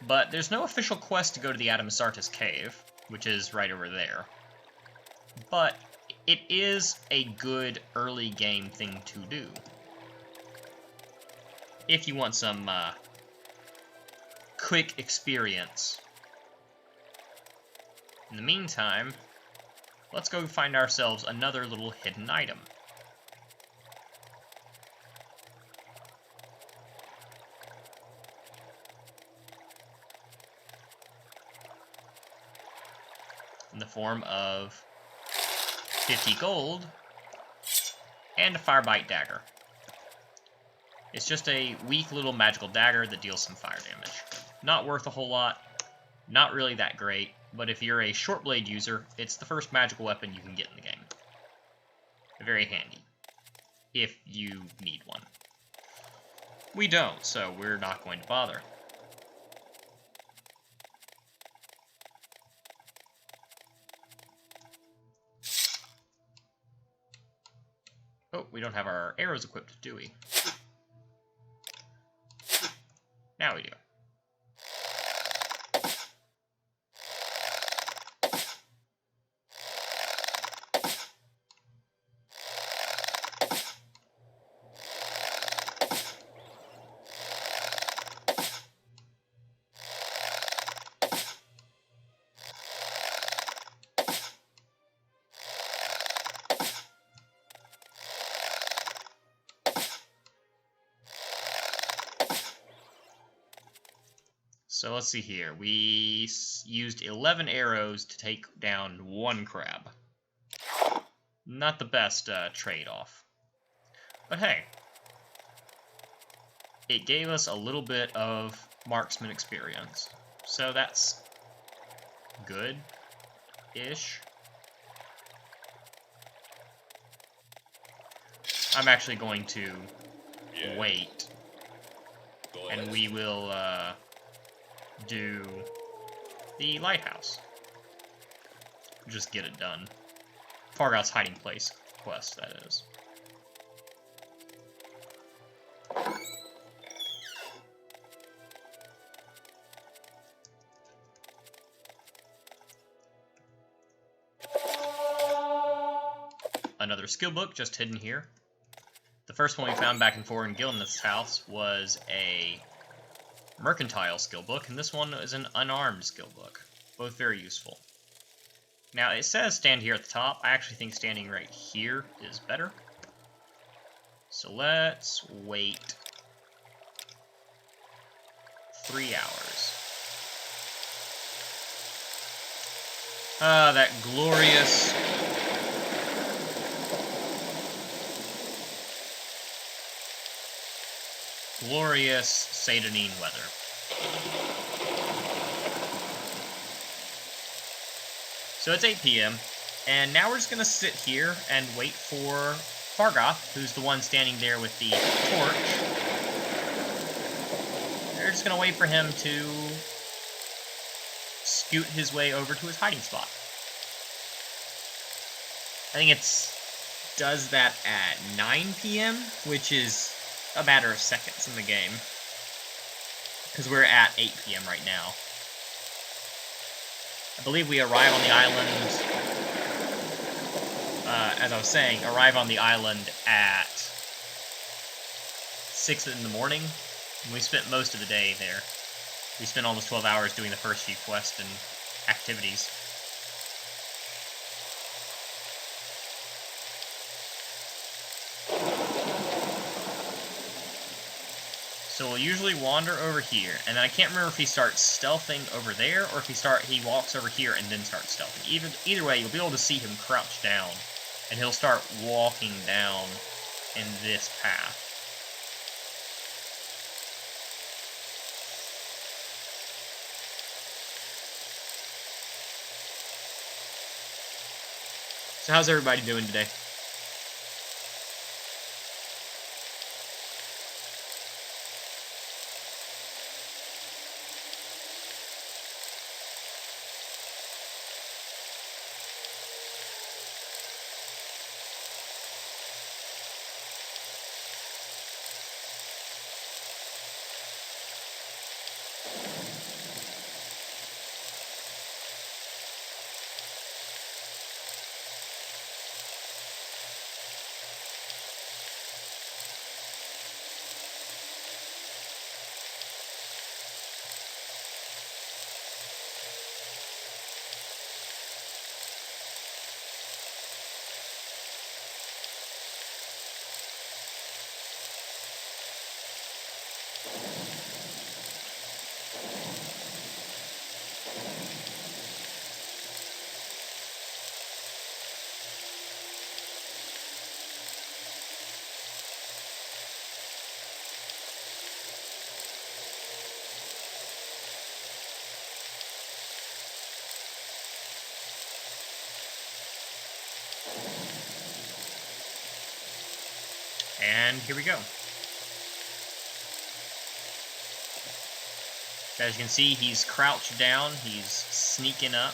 But there's no official quest to go to the Adamasarta's cave, which is right over there. But it is a good early game thing to do. If you want some quick experience. In the meantime, let's go find ourselves another little hidden item. In the form of 50 gold and a Firebite dagger. It's just a weak little magical dagger that deals some fire damage. Not worth a whole lot, not really that great, but if you're a short blade user, it's the first magical weapon you can get in the game. Very handy, if you need one. We don't, so we're not going to bother. Oh, we don't have our arrows equipped, do we? Now we do. So let's see here. We used 11 arrows to take down one crab. Not the best trade-off. But hey, it gave us a little bit of marksman experience. So that's good-ish. I'm actually going to wait, and we will do the lighthouse. Just get it done. Fargoth's hiding place quest, that is. Another skill book just hidden here. The first one we found back in Foreign Gilneth's house was a mercantile skill book, and this one is an unarmed skill book. Both very useful. Now, it says stand here at the top. I actually think standing right here is better. So let's wait 3 hours. Ah, that glorious Satanine weather. So it's 8 p.m., and now we're just going to sit here and wait for Fargoth, who's the one standing there with the torch. We're just going to wait for him to scoot his way over to his hiding spot. I think does that at 9 p.m., which is a matter of seconds in the game, because we're at 8 p.m. right now. I believe we arrive on the island, as I was saying, arrive on the island at 6 in the morning, and we spent most of the day there. We spent almost 12 hours doing the first few quests and activities. So we'll usually wander over here, and then I can't remember if he starts stealthing over there, or if he walks over here and then starts stealthing. Either way, you'll be able to see him crouch down, and he'll start walking down in this path. So how's everybody doing today? And here we go. As you can see, he's crouched down, he's sneaking up.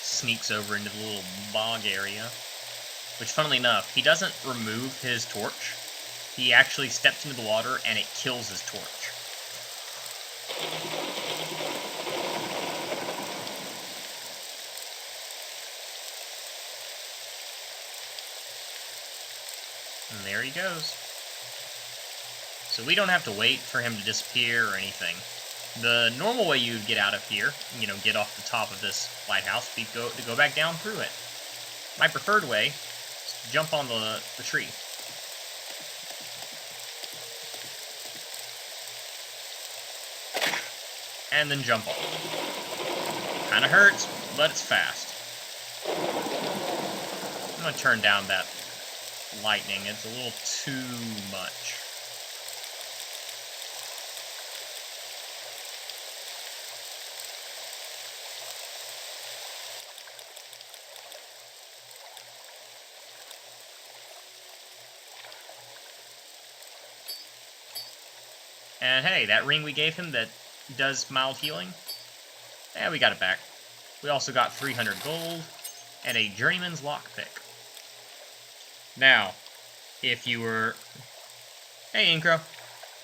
Sneaks over into the little bog area, which, funnily enough, he doesn't remove his torch. He actually steps into the water and it kills his torch. And there he goes. So we don't have to wait for him to disappear or anything. The normal way you'd get out of here, you know, get off the top of this lighthouse, would be to go back down through it. My preferred way is to jump on the tree. And then jump off. Kinda hurts, but it's fast. I'm gonna turn down that lightning. It's a little too much. And hey, that ring we gave him that does mild healing, yeah, we got it back. We also got 300 gold and a journeyman's lockpick. Now, if you were... Hey, Incro.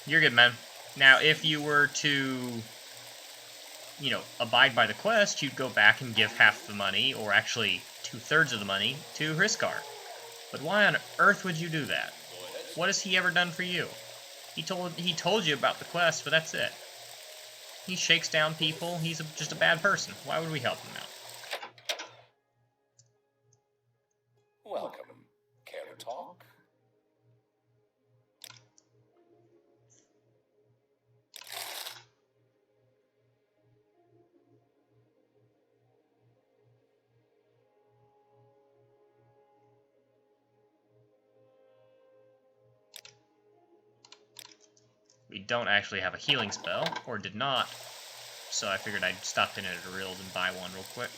You're good, man. Now, if you were to, you know, abide by the quest, you'd go back and give half the money, or actually 2/3 of the money, to Hriskar. But why on earth would you do that? What has he ever done for you? He told you about the quest, but that's it. He shakes down people. He's just a bad person. Why would we help him out? Welcome. Care to talk? We don't actually have a healing spell, or did not, so I figured I'd stop in at a Rills and buy one real quick.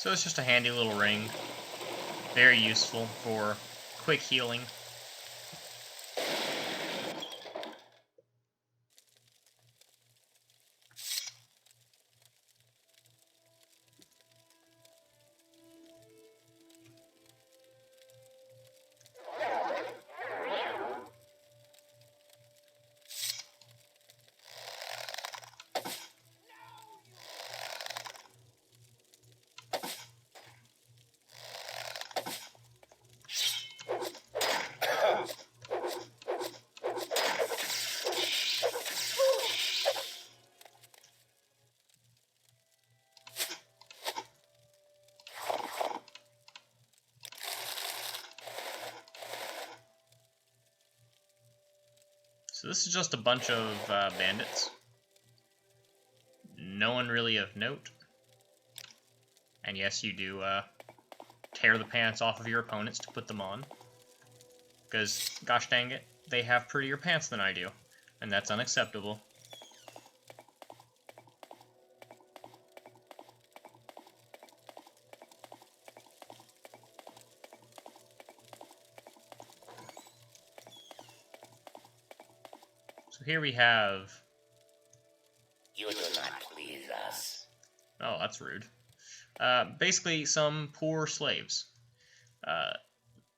So it's just a handy little ring. Very useful for quick healing. So this is just a bunch of bandits. No one really of note. And yes, you do tear the pants off of your opponents to put them on. Because, gosh dang it, they have prettier pants than I do. And that's unacceptable. So here we have... You do not please us. Oh, that's rude. Basically, some poor slaves.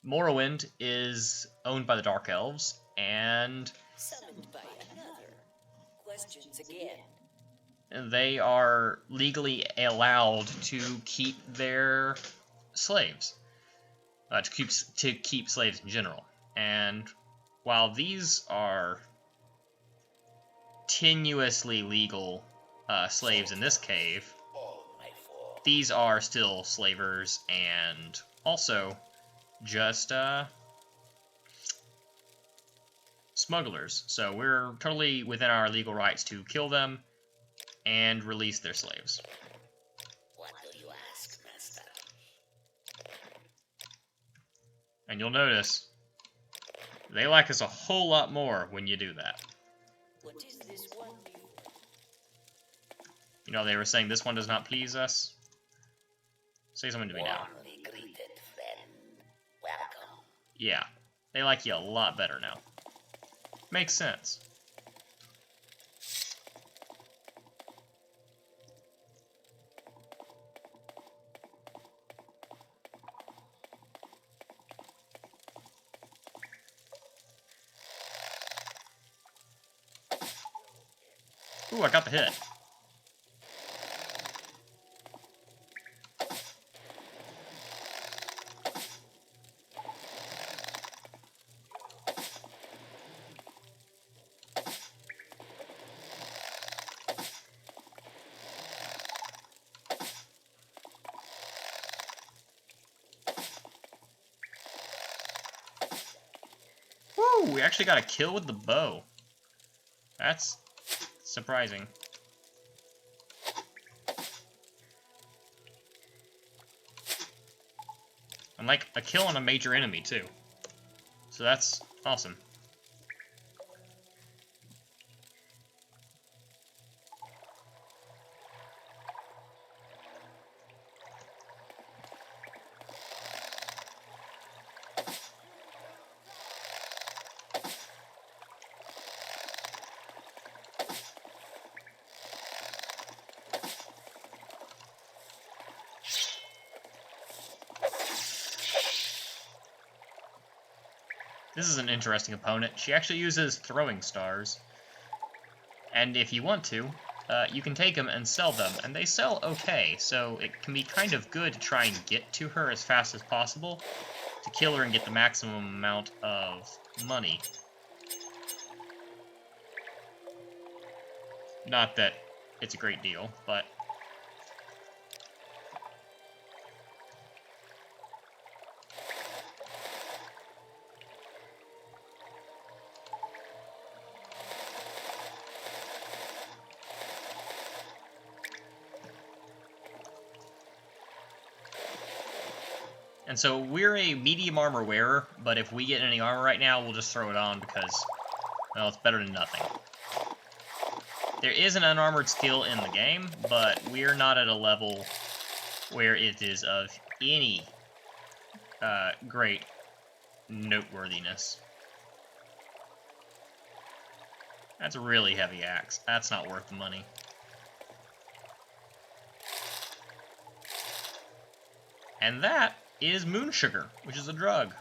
Morrowind is owned by the Dark Elves, and Summoned by another. Questions again. they are legally allowed to keep their slaves. To keep slaves in general. And while these are tenuously legal slaves in this cave, these are still slavers and also just smugglers. So we're totally within our legal rights to kill them and release their slaves. What do you ask, master? And you'll notice they like us a whole lot more when you do that. What is this one before? You know, they were saying this one does not please us. Say something to me now. Warmly greeted, friend. Welcome. Yeah, they like you a lot better now. Makes sense. Ooh, I got the hit. Woo! We actually got a kill with the bow. That's surprising. And like a kill on a major enemy too. So that's awesome. This is an interesting opponent. She actually uses throwing stars. And if you want to, you can take them and sell them. And they sell okay, so it can be kind of good to try and get to her as fast as possible to kill her and get the maximum amount of money. Not that it's a great deal, but... And so we're a medium armor wearer, but if we get any armor right now, we'll just throw it on because, well, it's better than nothing. There is an unarmored skill in the game, but we're not at a level where it is of any great noteworthiness. That's a really heavy axe. That's not worth the money. And that is moon sugar, which is a drug.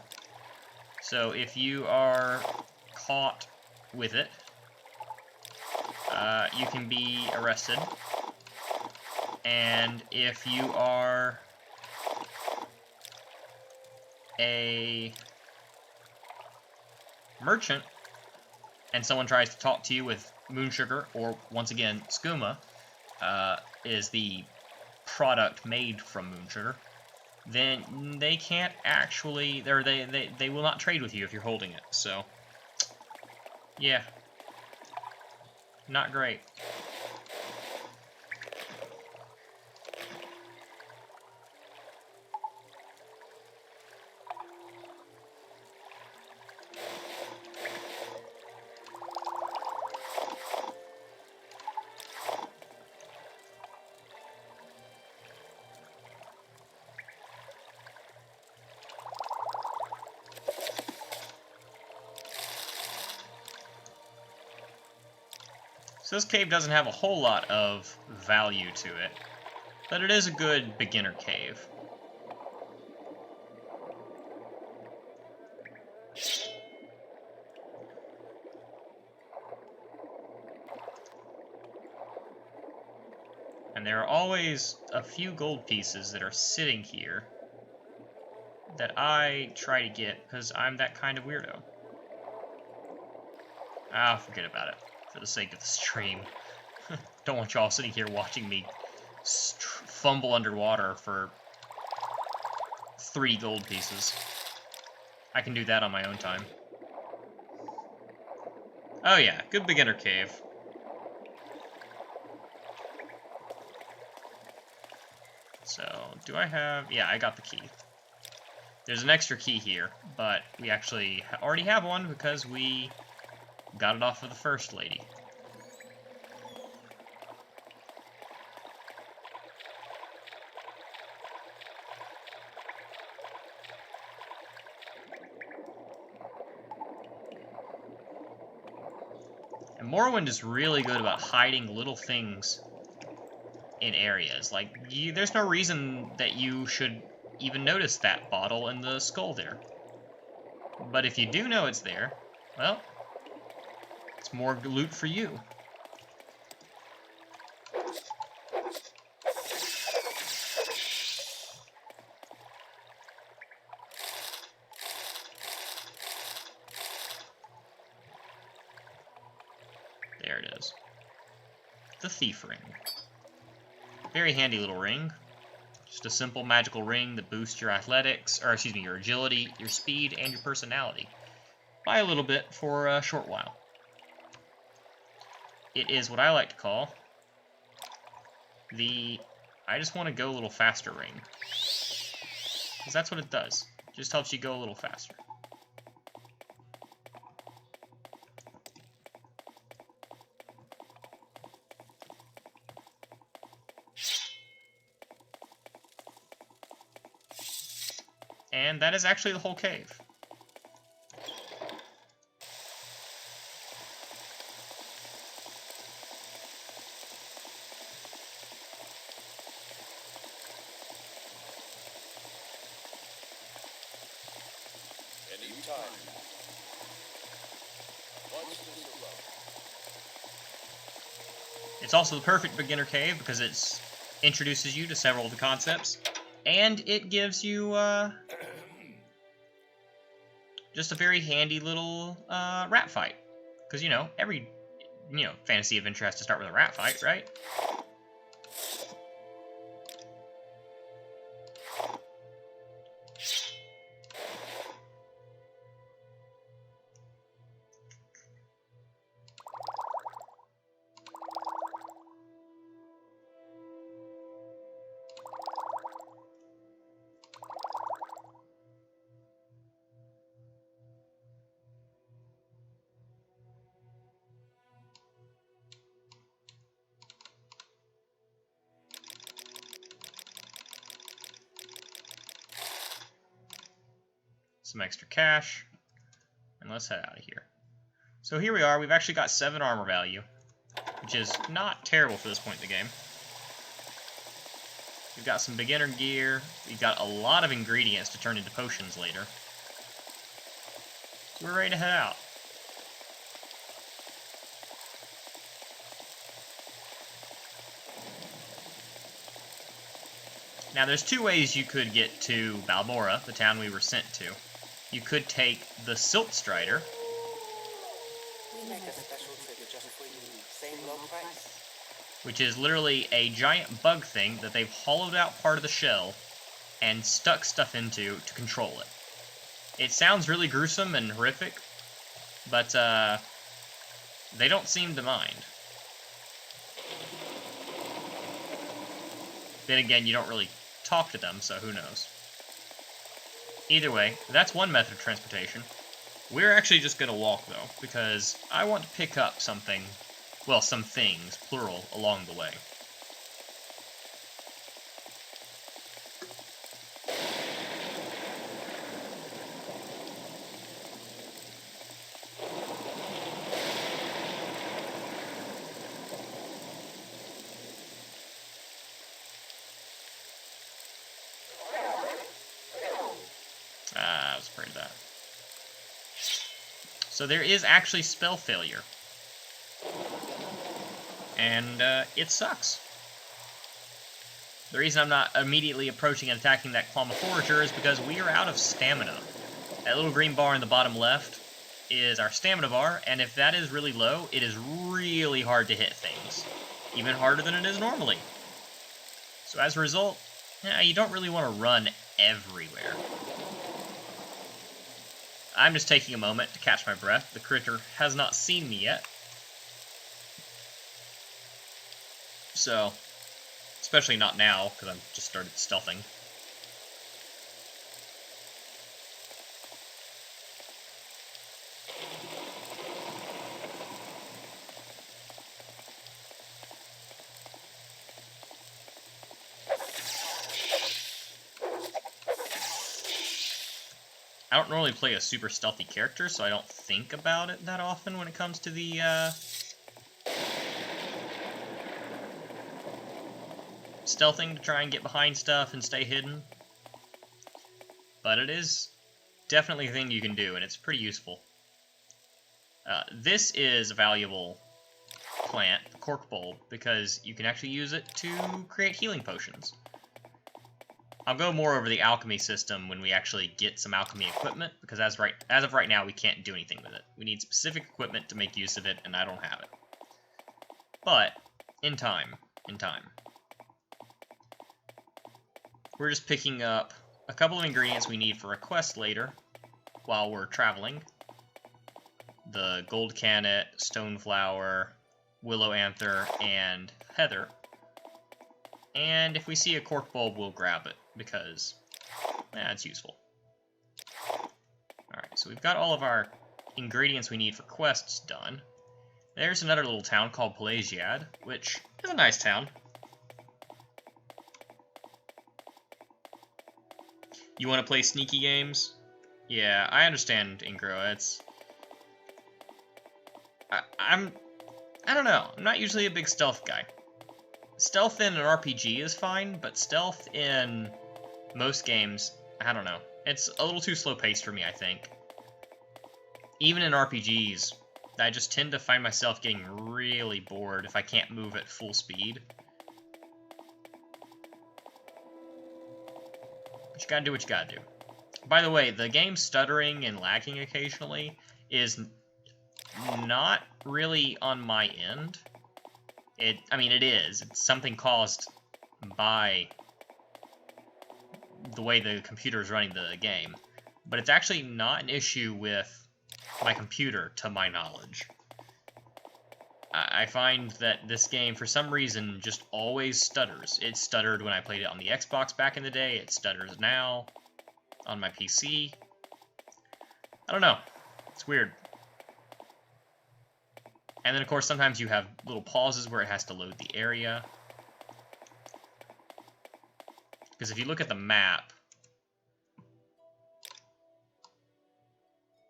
So if you are caught with it, you can be arrested. And if you are a merchant and someone tries to talk to you with moon sugar, or once again, skooma, is the product made from moon sugar, then they can't actually, they will not trade with you if you're holding it. So, yeah, not great. So this cave doesn't have a whole lot of value to it, but it is a good beginner cave. And there are always a few gold pieces that are sitting here that I try to get because I'm that kind of weirdo. Ah, forget about it. For the sake of the stream. Don't want y'all sitting here watching me fumble underwater for 3 gold pieces. I can do that on my own time. Oh yeah, good beginner cave. So, do I have... Yeah, I got the key. There's an extra key here, but we actually already have one because we got it off of the first lady. And Morrowind is really good about hiding little things in areas. Like, there's no reason that you should even notice that bottle in the skull there. But if you do know it's there, well, it's more loot for you. There it is. The Thief Ring. Very handy little ring. Just a simple magical ring that boosts your athletics, or excuse me, your agility, your speed, and your personality by a little bit for a short while. It is what I like to call the I just want to go a little faster ring. Because that's what it does. It just helps you go a little faster. And that is actually the whole cave. Anytime. Once this alone. It's also the perfect beginner cave because it introduces you to several of the concepts, and it gives you just a very handy little rat fight. Because, you know, every fantasy adventure has to start with a rat fight, right? some extra cash, and let's head out of here. So here we are. We've actually got 7 armor value, which is not terrible for this point in the game. We've got some beginner gear. We've got a lot of ingredients to turn into potions later. So we're ready to head out. Now there's 2 ways you could get to Balmora, the town we were sent to. You could take the Silt Strider. We make a special trigger just for you. Same low price. Which is literally a giant bug thing that they've hollowed out part of the shell and stuck stuff into to control it. It sounds really gruesome and horrific, but they don't seem to mind. Then again, you don't really talk to them, so who knows. Either way, that's one method of transportation. We're actually just going to walk, though, because I want to pick up something, well, some things, plural, along the way. I was afraid of that. So there is actually spell failure. And it sucks. The reason I'm not immediately approaching and attacking that Clama Forager is because we are out of stamina. That little green bar in the bottom left is our stamina bar, and if that is really low, it is really hard to hit things. Even harder than it is normally. So as a result, you don't really want to run everywhere. I'm just taking a moment to catch my breath. The critter has not seen me yet. So, especially not now, because I've just started stealthing. I don't normally play a super stealthy character, so I don't think about it that often when it comes to the, stealthing to try and get behind stuff and stay hidden. But it is definitely a thing you can do, and it's pretty useful. This is a valuable plant, the cork bulb, because you can actually use it to create healing potions. I'll go more over the alchemy system when we actually get some alchemy equipment, because as of right now, we can't do anything with it. We need specific equipment to make use of it, and I don't have it. But, in time. We're just picking up a couple of ingredients we need for a quest later, while we're traveling. The gold cannet, stoneflower, willow anther, and heather. And if we see a cork bulb, we'll grab it, because it's useful. Alright, so we've got all of our ingredients we need for quests done. There's another little town called Pelagiad, which is a nice town. You want to play sneaky games? Yeah, I understand, Ingro. It's... I don't know. I'm not usually a big stealth guy. Stealth in an RPG is fine, but stealth in most games, I don't know. It's a little too slow-paced for me, I think. Even in RPGs, I just tend to find myself getting really bored if I can't move at full speed. But you gotta do what you gotta do. By the way, the game stuttering and lagging occasionally is not really on my end. I mean, it is. It's something caused by the way the computer is running the game. But it's actually not an issue with my computer, to my knowledge. I find that this game, for some reason, just always stutters. It stuttered when I played it on the Xbox back in the day. It stutters now on my PC. I don't know. It's weird. And then, of course, sometimes you have little pauses where it has to load the area. Because if you look at the map,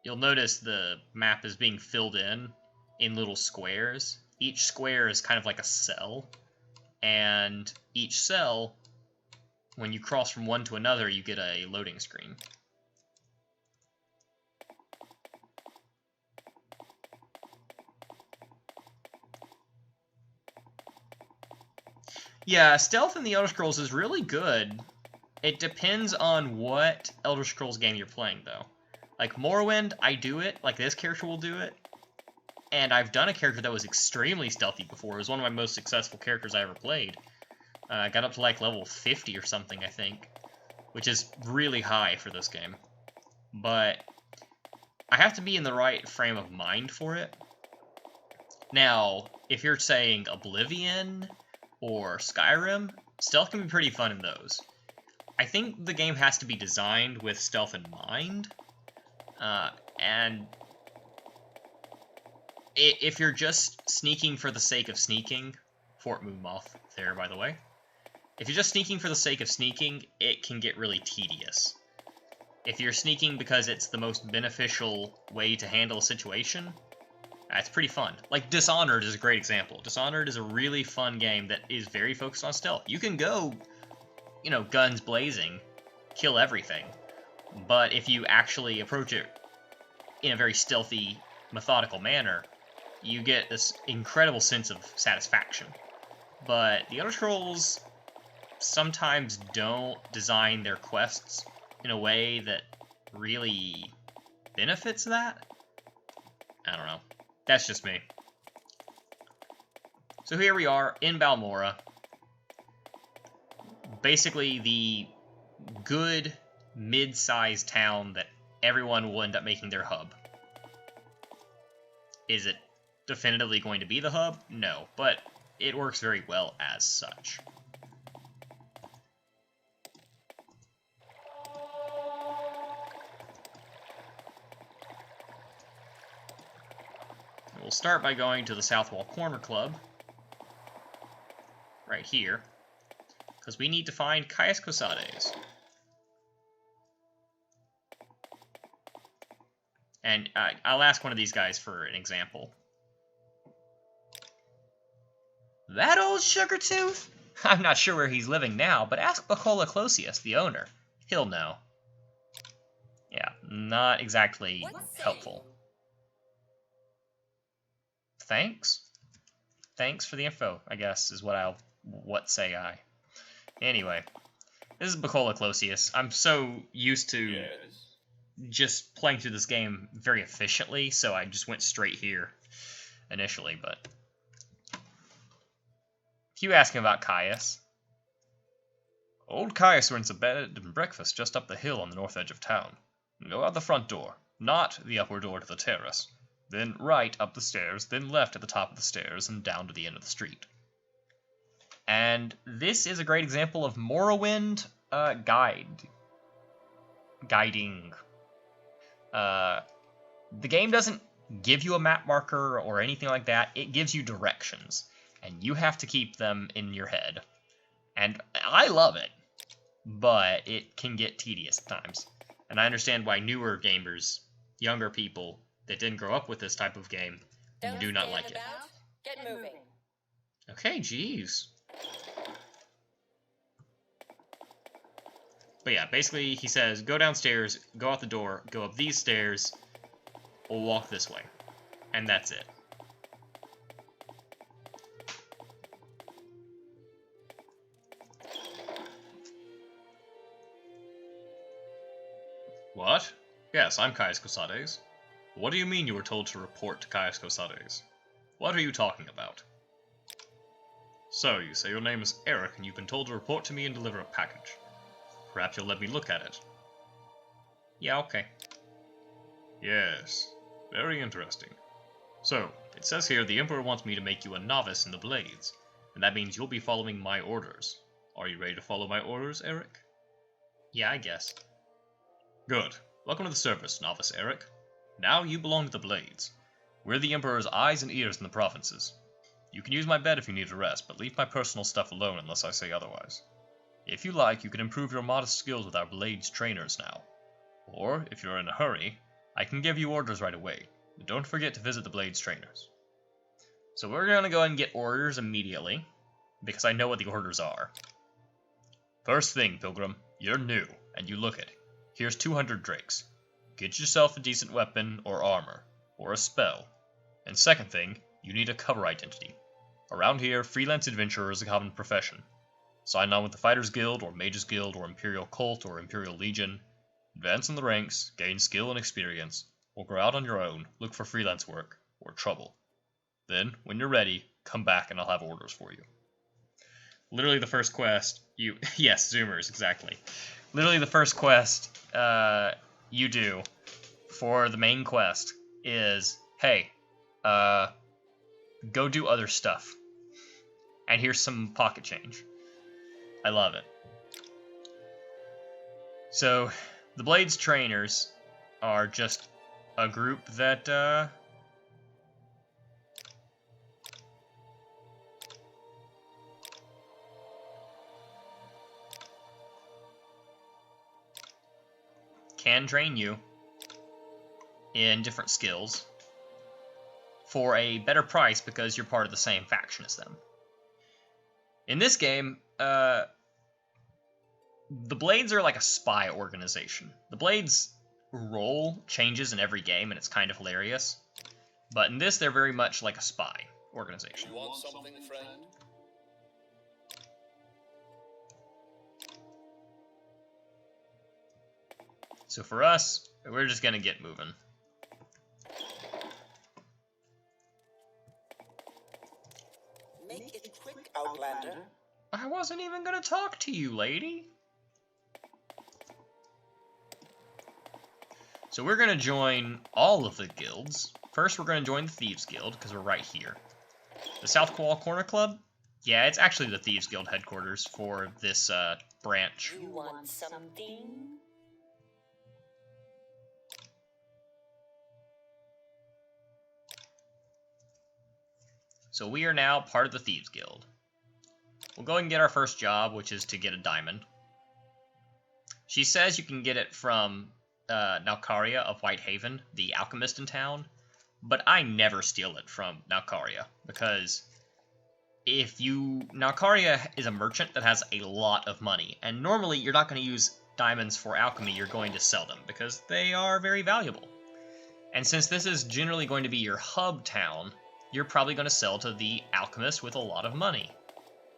you'll notice the map is being filled in little squares. Each square is kind of like a cell, and each cell, when you cross from one to another, you get a loading screen. Yeah, stealth in the Elder Scrolls is really good. It depends on what Elder Scrolls game you're playing, though. Like Morrowind, I do it, like this character will do it. And I've done a character that was extremely stealthy before. It was one of my most successful characters I ever played. I got up to like level 50 or something, I think. Which is really high for this game. But I have to be in the right frame of mind for it. Now, if you're saying Oblivion or Skyrim, stealth can be pretty fun in those. I think the game has to be designed with stealth in mind. And if you're just sneaking for the sake of sneaking, Fort Moonmoth there, by the way. If you're just sneaking for the sake of sneaking, it can get really tedious. If you're sneaking because it's the most beneficial way to handle a situation, that's pretty fun. Like Dishonored is a great example. Dishonored is a really fun game that is very focused on stealth. You can go, you know, guns blazing, kill everything. But if you actually approach it in a very stealthy, methodical manner, you get this incredible sense of satisfaction. But the Elder Scrolls sometimes don't design their quests in a way that really benefits that. I don't know. That's just me. So here we are in Balmora. Basically the good mid-sized town that everyone will end up making their hub. Is it definitively going to be the hub? No, but it works very well as such. We'll start by going to the Southwall Corner Club, right here, because we need to find Caius Cosades. And I'll ask one of these guys for an example. That old sugar tooth? I'm not sure where he's living now, but ask Bacola Closius, the owner. He'll know. Yeah, not exactly helpful. Thanks? Thanks for the info, I guess, is what say I. Anyway, this is Bacola Closius. I'm so used to just playing through this game very efficiently, so I just went straight here initially, but if you ask him about Caius. Old Caius rents a bed and breakfast just up the hill on the north edge of town. Go out the front door, not the upper door to the terrace. Then right up the stairs, then left at the top of the stairs, and down to the end of the street. And this is a great example of Morrowind guiding. The game doesn't give you a map marker or anything like that. It gives you directions, and you have to keep them in your head. And I love it, but it can get tedious at times. And I understand why newer gamers, younger people that didn't grow up with this type of game, do not like it. Get moving. Okay, jeez. But yeah, basically he says, go downstairs, go out the door, go up these stairs, or walk this way. And that's it. What? Yes, I'm Caius Cosades. What do you mean you were told to report to Caius Cosades? What are you talking about? So, you say your name is Eric and you've been told to report to me and deliver a package. Perhaps you'll let me look at it. Yeah, okay. Yes, very interesting. So, it says here the Emperor wants me to make you a novice in the Blades, and that means you'll be following my orders. Are you ready to follow my orders, Eric? Yeah, I guess. Good. Welcome to the service, Novice Eric. Now you belong to the Blades. We're the Emperor's eyes and ears in the provinces. You can use my bed if you need a rest, but leave my personal stuff alone unless I say otherwise. If you like, you can improve your modest skills with our Blades trainers now. Or, if you're in a hurry, I can give you orders right away, but don't forget to visit the Blades trainers. So we're going to go ahead and get orders immediately, because I know what the orders are. First thing, Pilgrim, you're new, and you look it. Here's 200 drakes. Get yourself a decent weapon or armor, or a spell. And second thing, you need a cover identity. Around here, freelance adventurer is a common profession. Sign on with the Fighters Guild, or Mages Guild, or Imperial Cult, or Imperial Legion. Advance in the ranks, gain skill and experience, or go out on your own, look for freelance work, or trouble. Then, when you're ready, come back and I'll have orders for you. Literally the first quest, yes, Zoomers, exactly. Literally the first quest you do for the main quest is, hey, go do other stuff. And here's some pocket change. I love it. So, the Blades trainers are just a group that, can train you in different skills for a better price because you're part of the same faction as them. In this game, the Blades are like a spy organization. The Blades' role changes in every game, and it's kind of hilarious. But in this, they're very much like a spy organization. You want something, friend? So for us, we're just gonna get moving. Make it quick, Outlander. I wasn't even gonna talk to you, lady. So we're gonna join all of the guilds. First, we're gonna join the Thieves Guild, because we're right here. The South Wall Corner Club? Yeah, it's actually the Thieves Guild headquarters for this branch. You want something? So we are now part of the Thieves Guild. We'll go and get our first job, which is to get a diamond. She says you can get it from Nalcaria of Whitehaven, the alchemist in town, but I never steal it from Nalcaria, because Nalcaria is a merchant that has a lot of money, and normally you're not going to use diamonds for alchemy, you're going to sell them, because they are very valuable. And since this is generally going to be your hub town, you're probably going to sell to the alchemist with a lot of money,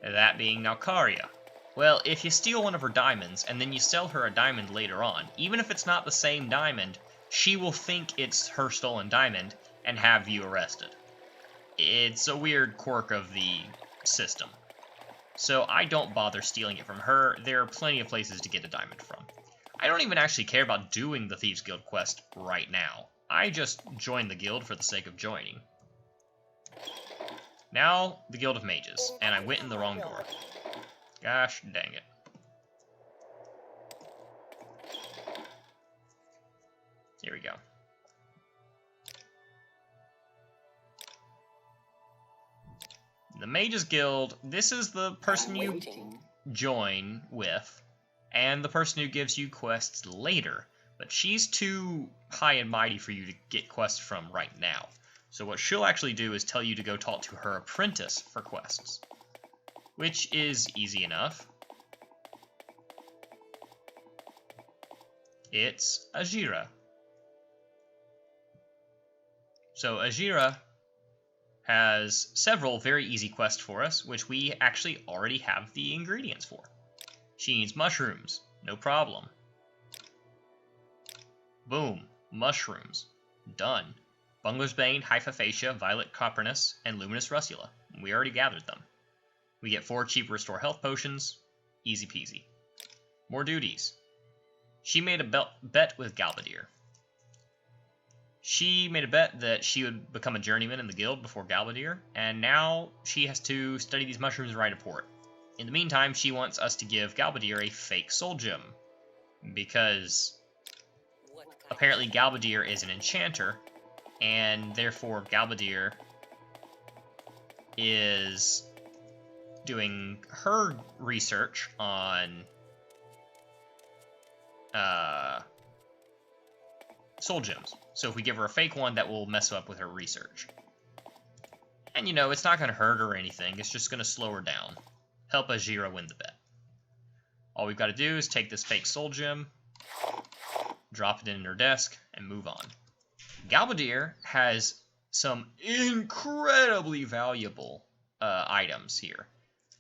that being Nalcaria. Well, if you steal one of her diamonds, and then you sell her a diamond later on, even if it's not the same diamond, she will think it's her stolen diamond and have you arrested. It's a weird quirk of the system. So I don't bother stealing it from her. There are plenty of places to get a diamond from. I don't even actually care about doing the Thieves Guild quest right now. I just joined the guild for the sake of joining. Now, the Guild of Mages, and I went in the wrong door. Gosh dang it. Here we go. The Mages Guild, this is the person you join with, and the person who gives you quests later, but she's too high and mighty for you to get quests from right now. So what she'll actually do is tell you to go talk to her apprentice for quests, which is easy enough. It's Ajira. So Ajira has several very easy quests for us, which we actually already have the ingredients for. She needs mushrooms, no problem. Boom, mushrooms, done. Bungler's Bane, Hypophacia, Violet Copernus, and Luminous Russula. We already gathered them. We get 4 cheap restore health potions. Easy peasy. More duties. She made a bet with Galbadir. She made a bet that she would become a journeyman in the guild before Galbadir, and now she has to study these mushrooms and write a report. In the meantime, she wants us to give Galbadir a fake soul gem, because apparently Galbadir is an enchanter, and therefore Galbadir is doing her research on soul gems. So if we give her a fake one, that will mess up with her research. And you know, it's not going to hurt her or anything. It's just going to slow her down. Help Ajira win the bet. All we've got to do is take this fake soul gem, drop it in her desk, and move on. Galbadir has some incredibly valuable items here.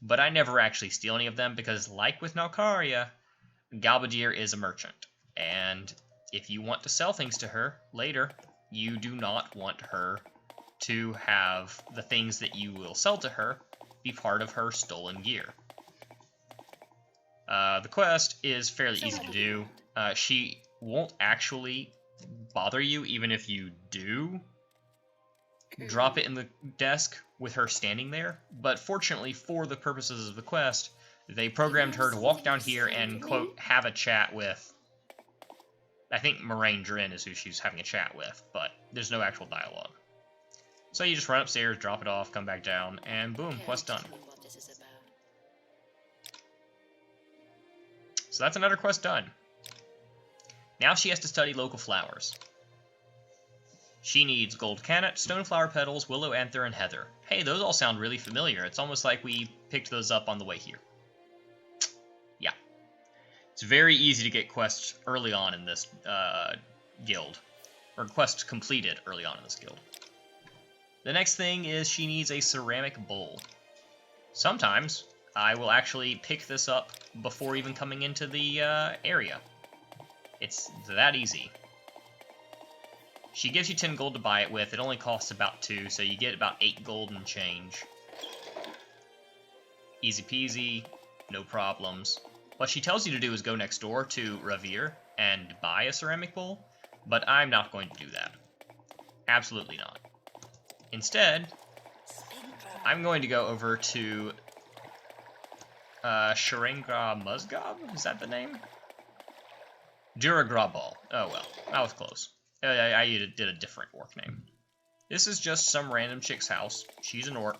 But I never actually steal any of them because, like with Nalkaria, Galbadir is a merchant. And if you want to sell things to her later, you do not want her to have the things that you will sell to her be part of her stolen gear. The quest is fairly easy to do. She won't actually bother you even if you do drop it in the desk with her standing there, but fortunately for the purposes of the quest, they programmed her to walk down here and, quote, have a chat with, I think Moraine Drin is who she's having a chat with, but there's no actual dialogue. So you just run upstairs, drop it off, come back down, and boom, quest done. So that's another quest done. Now she has to study local flowers. She needs gold cannet, stoneflower petals, willow anther, and heather. Hey, those all sound really familiar. It's almost like we picked those up on the way here. Yeah. It's very easy to get quests early on in this guild. Or quests completed early on in this guild. The next thing is she needs a ceramic bowl. Sometimes I will actually pick this up before even coming into the area. It's that easy. She gives you 10 gold to buy it with. It only costs about 2, so you get about 8 gold and change. Easy peasy, no problems. What she tells you to do is go next door to Ravir and buy a ceramic bowl, but I'm not going to do that. Absolutely not. Instead, I'm going to go over to Sharengra Musgob? Is that the name? Duragrabal. Oh well, that was close. I did a different orc name. This is just some random chick's house. She's an orc.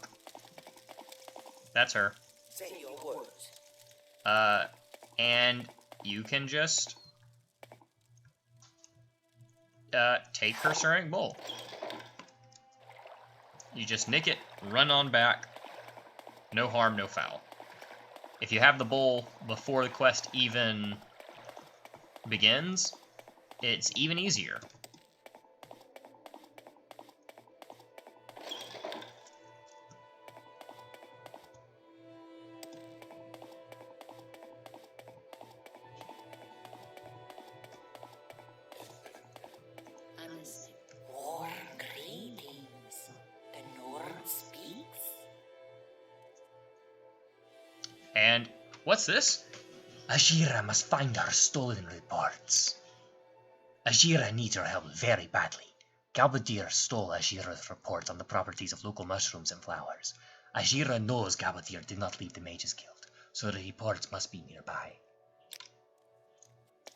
That's her. Say your words. And you can just take her ceramic bowl. You just nick it, run on back. No harm, no foul. If you have the bowl before the quest even begins, it's even easier. I'm listening. Warm greetings. The Nord speaks. And what's this? Ajira must find our stolen reports. Ajira needs our help very badly. Galbadir stole Ajira's reports on the properties of local mushrooms and flowers. Ajira knows Galbadir did not leave the Mages Guild, so the reports must be nearby.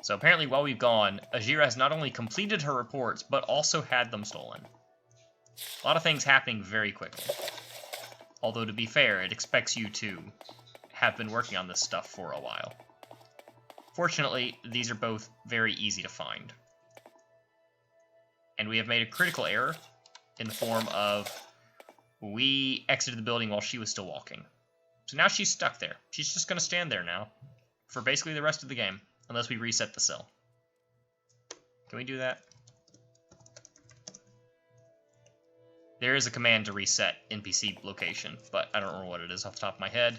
So apparently while we've gone, Ajira has not only completed her reports, but also had them stolen. A lot of things happening very quickly. Although to be fair, it expects you to have been working on this stuff for a while. Fortunately, these are both very easy to find. And we have made a critical error in the form of we exited the building while she was still walking. So now she's stuck there. She's just going to stand there now for basically the rest of the game, unless we reset the cell. Can we do that? There is a command to reset NPC location, but I don't remember what it is off the top of my head.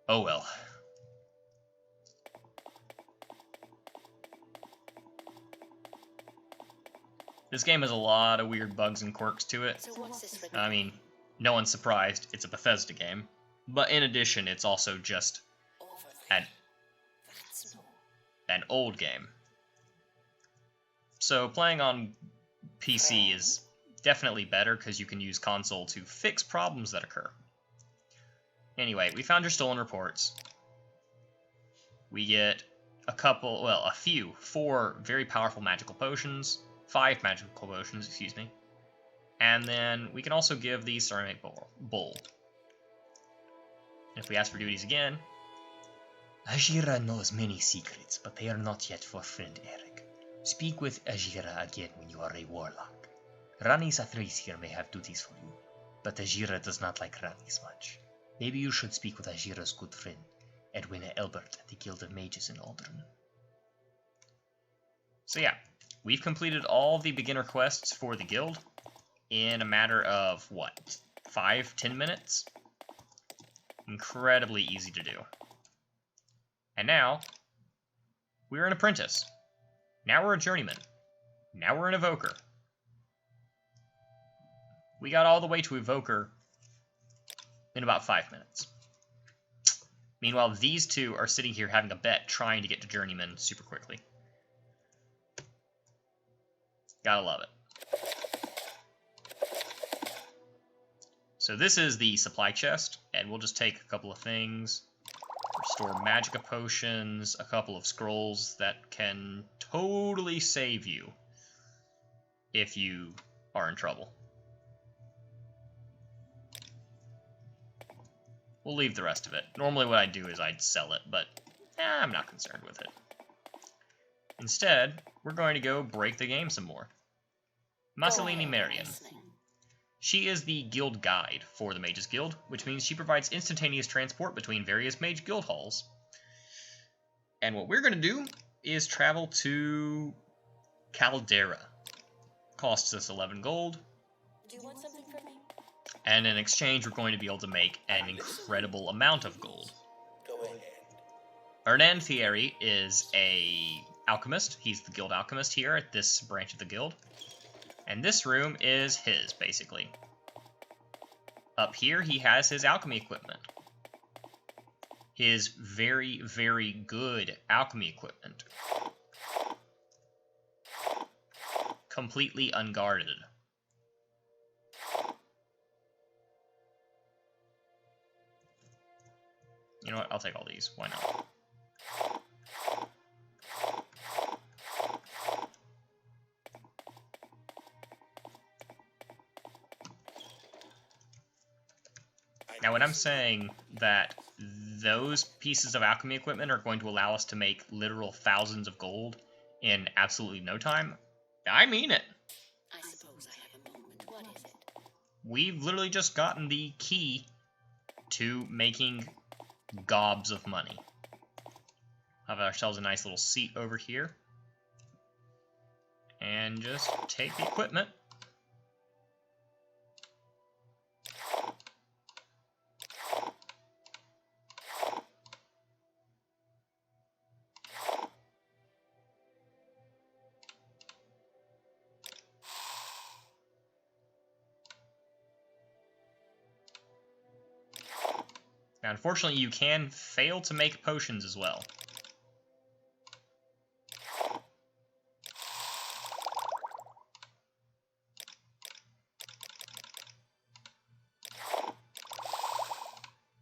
Oh well. This game has a lot of weird bugs and quirks to it. So what's this I mean, no one's surprised. It's a Bethesda game. But in addition, it's also just Over there. an, That's no. an old game. So playing on PC is definitely better because you can use console to fix problems that occur. Anyway, we found your stolen reports. We get a few, 4 very powerful magical potions, 5 magical potions, excuse me. And then we can also give the ceramic bowl. If we ask for duties again, Ajira knows many secrets, but they are not yet for friend Eric. Speak with Ajira again when you are a warlock. Rani Sathris here may have duties for you, but Ajira does not like Ranis much. Maybe you should speak with Ajira's good friend, Edwina Elbert at the Guild of Mages in Aldrin. So yeah, we've completed all the beginner quests for the guild in a matter of, what, 5-10 minutes? Incredibly easy to do. And now, we're an apprentice. Now we're a journeyman. Now we're an evoker. We got all the way to evoker in about 5 minutes. Meanwhile, these two are sitting here having a bet, trying to get to journeyman super quickly. Gotta love it. So this is the supply chest, and we'll just take a couple of things. Restore magica potions, a couple of scrolls that can totally save you if you are in trouble. We'll leave the rest of it. Normally what I'd do is I'd sell it, but I'm not concerned with it. Instead, we're going to go break the game some more. Mussolini Marion. She is the guild guide for the Mages Guild, which means she provides instantaneous transport between various mage guild halls. And what we're going to do is travel to Caldera. Costs us 11 gold. Do you want something from me? And in exchange, we're going to be able to make an incredible amount of gold. Go ahead. Hernan Thierry is a alchemist. He's the guild alchemist here at this branch of the guild. And this room is his, basically. Up here, he has his alchemy equipment. His very, very good alchemy equipment. Completely unguarded. You know what? I'll take all these. Why not? Now, when I'm saying that those pieces of alchemy equipment are going to allow us to make literal thousands of gold in absolutely no time, I mean it. I suppose I have a moment. What is it? We've literally just gotten the key to making gobs of money. Have ourselves a nice little seat over here. And just take the equipment. Now, unfortunately, you can fail to make potions as well.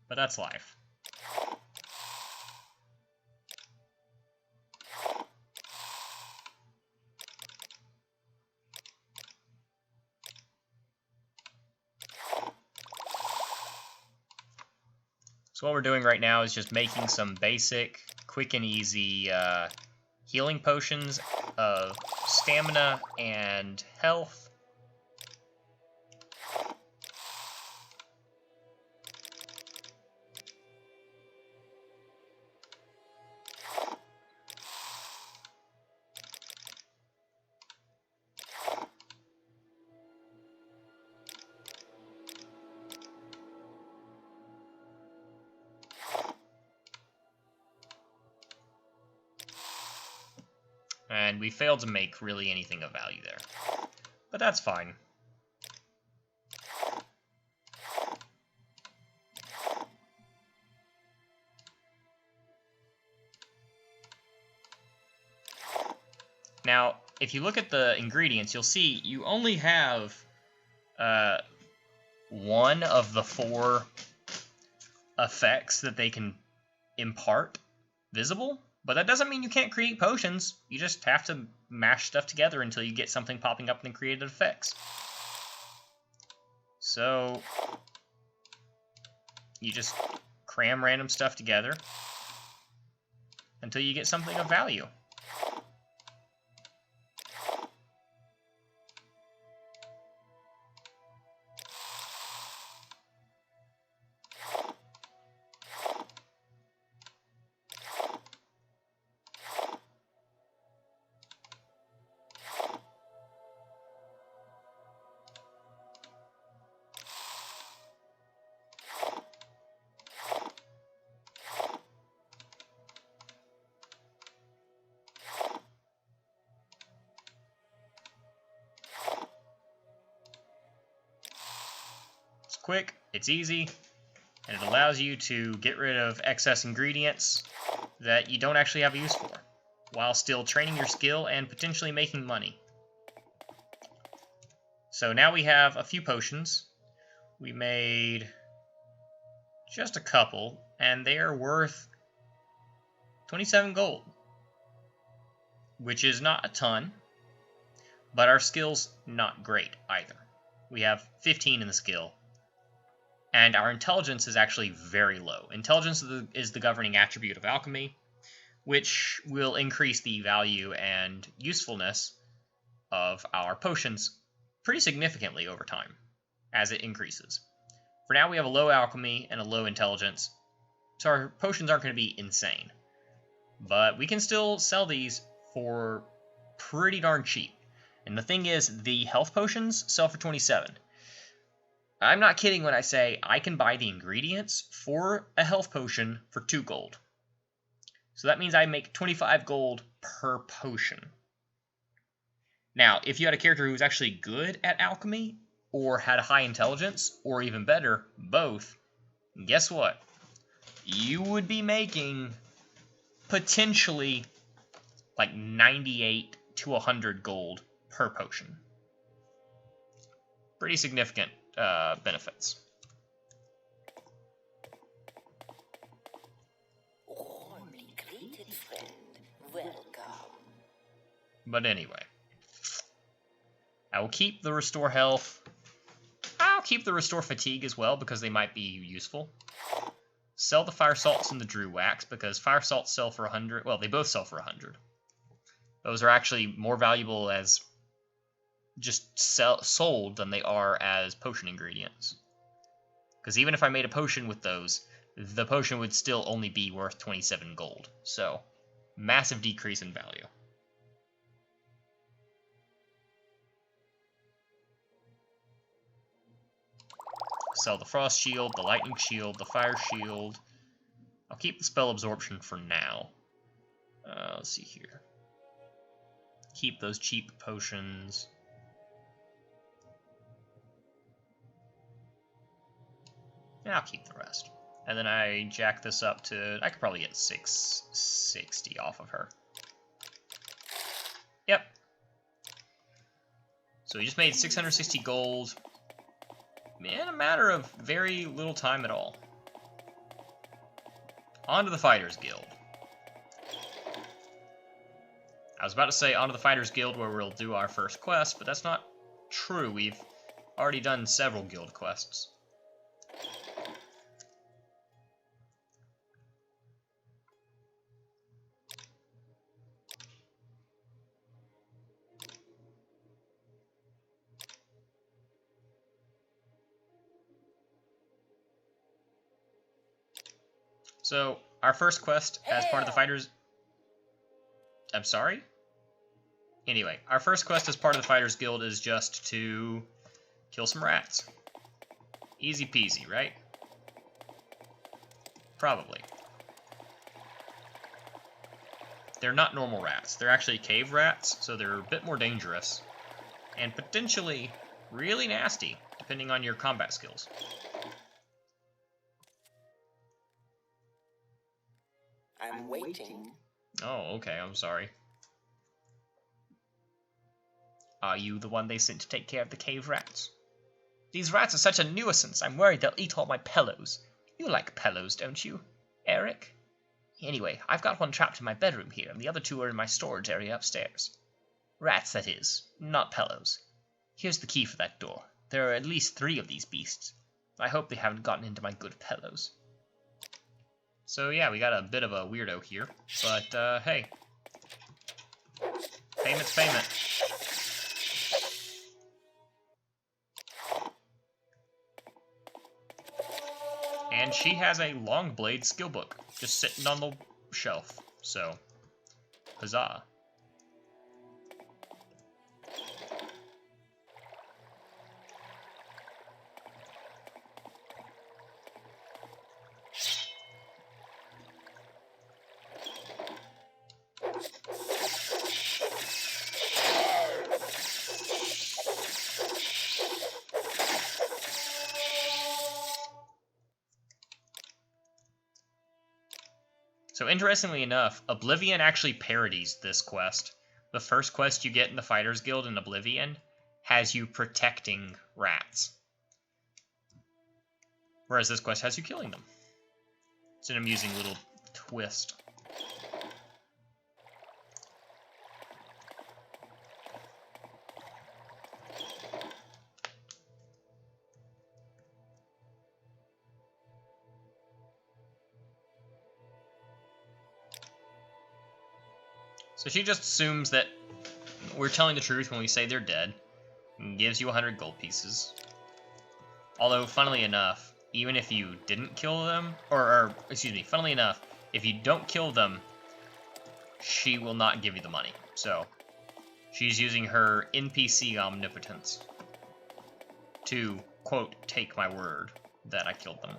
But that's life. So what we're doing right now is just making some basic, quick and easy healing potions of stamina and health. And we failed to make really anything of value there. But that's fine. Now, if you look at the ingredients, you'll see you only have one of the 4 effects that they can impart visible. But that doesn't mean you can't create potions. You just have to mash stuff together until you get something popping up in the created effects. So you just cram random stuff together until you get something of value. quick, it's easy, and it allows you to get rid of excess ingredients that you don't actually have a use for, while still training your skill and potentially making money. So now we have a few potions. We made just a couple, and they are worth 27 gold, which is not a ton, but our skill's not great either. We have 15 in the skill, and our intelligence is actually very low. Intelligence is the governing attribute of alchemy, which will increase the value and usefulness of our potions pretty significantly over time as it increases. For now, we have a low alchemy and a low intelligence, so our potions aren't going to be insane. But we can still sell these for pretty darn cheap. And the thing is, the health potions sell for 27. I'm not kidding when I say I can buy the ingredients for a health potion for 2 gold. So that means I make 25 gold per potion. Now, if you had a character who was actually good at alchemy, or had a high intelligence, or even better, both, guess what? You would be making potentially like 98 to 100 gold per potion. Pretty significant benefits. Warmly greeted, friend. Welcome. But anyway, I will keep the restore health. I'll keep the restore fatigue as well because they might be useful. Sell the fire salts and the drew wax because fire salts sell for 100. Well, they both sell for 100. Those are actually more valuable as just sold than they are as potion ingredients. Because even if I made a potion with those, the potion would still only be worth 27 gold. So, massive decrease in value. Sell the frost shield, the lightning shield, the fire shield. I'll keep the spell absorption for now. Let's see here. Keep those cheap potions. Yeah, I'll keep the rest. And then I jack this up to... I could probably get 660 off of her. Yep. So we just made 660 gold in a matter of very little time at all. On to the Fighters Guild. I was about to say on to the Fighters Guild where we'll do our first quest, but that's not true. We've already done several guild quests. So, our first quest as part of the Fighters... I'm sorry? Anyway, our first quest as part of the Fighters Guild is just to kill some rats. Easy peasy, right? Probably. They're not normal rats. They're actually cave rats, so they're a bit more dangerous. And potentially really nasty, depending on your combat skills. I'm waiting. Oh, okay, I'm sorry. Are you the one they sent to take care of the cave rats? These rats are such a nuisance, I'm worried they'll eat all my pillows. You like pillows, don't you, Eric? Anyway, I've got one trapped in my bedroom here, and the other 2 are in my storage area upstairs. Rats, that is, not pillows. Here's the key for that door. There are at least 3 of these beasts. I hope they haven't gotten into my good pillows. So yeah, we got a bit of a weirdo here, but hey, payment's payment. And she has a long blade skill book just sitting on the shelf, so huzzah. So interestingly enough, Oblivion actually parodies this quest. The first quest you get in the Fighters Guild in Oblivion has you protecting rats. Whereas this quest has you killing them. It's an amusing little twist. So she just assumes that we're telling the truth when we say they're dead, and gives you 100 gold pieces. Although, funnily enough, even if you didn't kill them, funnily enough, if you don't kill them, she will not give you the money. So, she's using her NPC omnipotence to, quote, take my word that I killed them.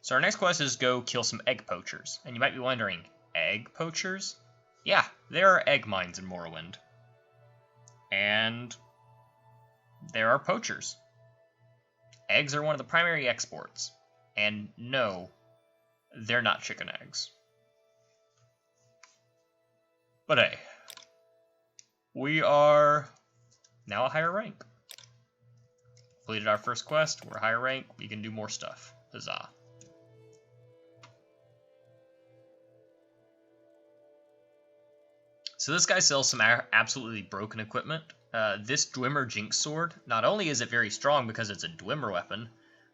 So our next quest is go kill some egg poachers. And you might be wondering, egg poachers? Yeah, there are egg mines in Morrowind. And there are poachers. Eggs are one of the primary exports. And no, they're not chicken eggs. But hey, we are now a higher rank. Completed our first quest, we're a higher rank, we can do more stuff. Huzzah. So this guy sells some absolutely broken equipment. This Dwemer Jinx sword, not only is it very strong because it's a Dwemer weapon,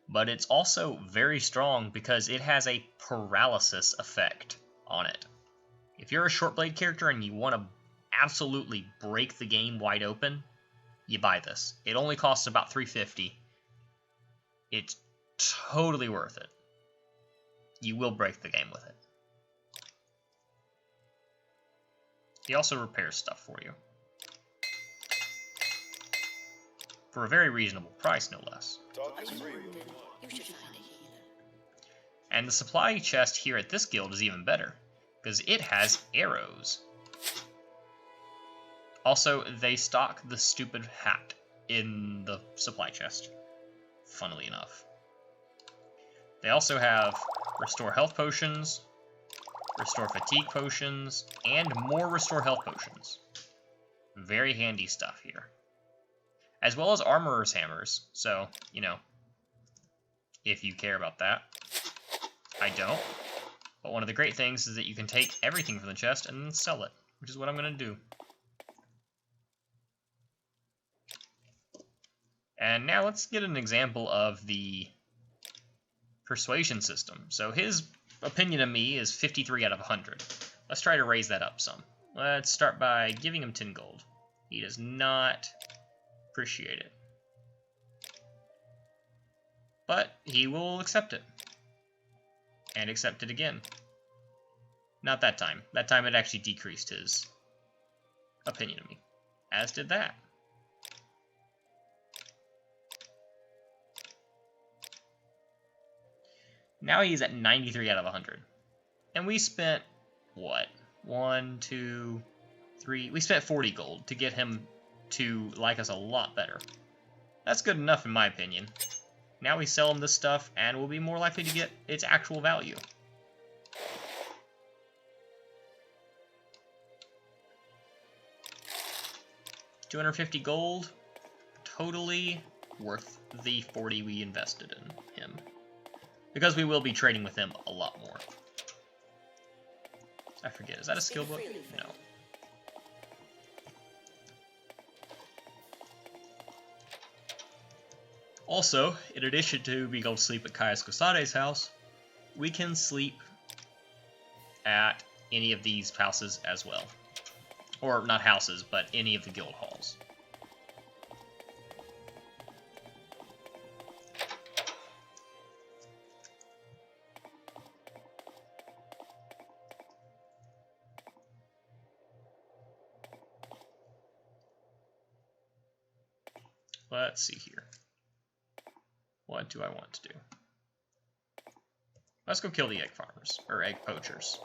but it's also very strong because it has a paralysis effect on it. If you're a short blade character and you want to absolutely break the game wide open, you buy this. It only costs about $350. It's totally worth it. You will break the game with it. He also repairs stuff for you. For a very reasonable price, no less. Talk is free. You should find a healer. And the supply chest here at this guild is even better, because it has arrows. Also, they stock the stupid hat in the supply chest, funnily enough. They also have restore health potions, restore fatigue potions, and more restore health potions. Very handy stuff here. As well as armorer's hammers, so, you know, if you care about that. I don't. But one of the great things is that you can take everything from the chest and then sell it, which is what I'm going to do. And now let's get an example of the persuasion system. So his opinion of me is 53 out of 100. Let's try to raise that up some. Let's start by giving him 10 gold. He does not appreciate it. But he will accept it. And accept it again. Not that time. That time it actually decreased his opinion of me. As did that. Now he's at 93 out of 100. And we spent, what? 1, 2, 3... We spent 40 gold to get him to like us a lot better. That's good enough in my opinion. Now we sell him this stuff, and we'll be more likely to get its actual value. $250 gold. Totally worth the 40 we invested in him. Because we will be trading with him a lot more. I forget, is that a skill book? No. Also, in addition to being able to sleep at Caius Cosade's house, we can sleep at any of these houses as well. Or not houses, but any of the guild halls. Let's see here. What do I want to do? Let's go kill the egg farmers, or egg poachers.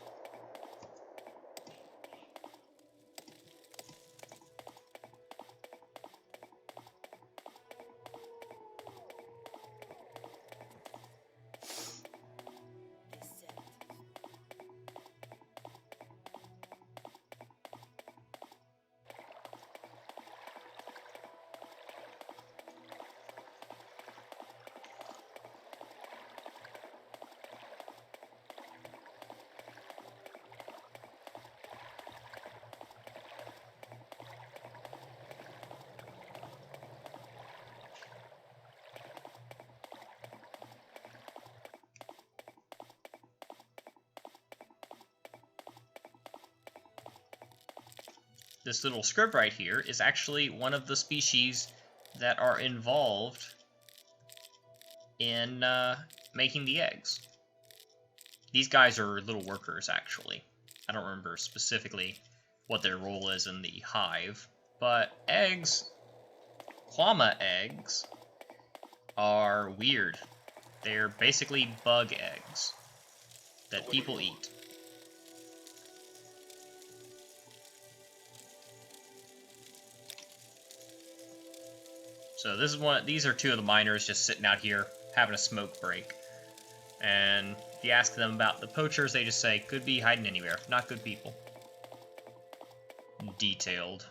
This little script right here is actually one of the species that are involved in making the eggs. These guys are little workers, actually. I don't remember specifically what their role is in the hive, but eggs, llama eggs, are weird. They're basically bug eggs that people eat. So this is these are two of the miners just sitting out here having a smoke break. And if you ask them about the poachers, they just say, could be hiding anywhere, not good people. Detailed.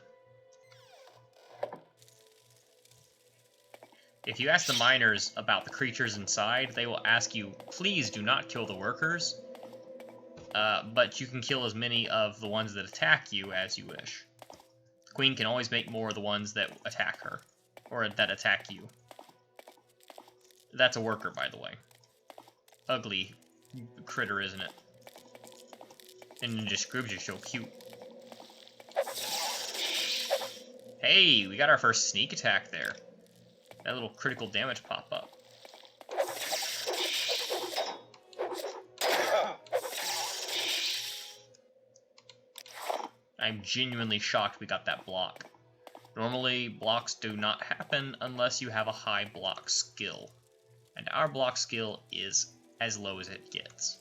If you ask the miners about the creatures inside, they will ask you, please do not kill the workers, but you can kill as many of the ones that attack you as you wish. The queen can always make more of the ones that attack her, or that attack you. That's a worker, by the way. Ugly critter, isn't it? And the description is so cute. Hey, we got our first sneak attack there. That little critical damage pop up. I'm genuinely shocked we got that block. Normally, blocks do not happen unless you have a high block skill. And our block skill is as low as it gets.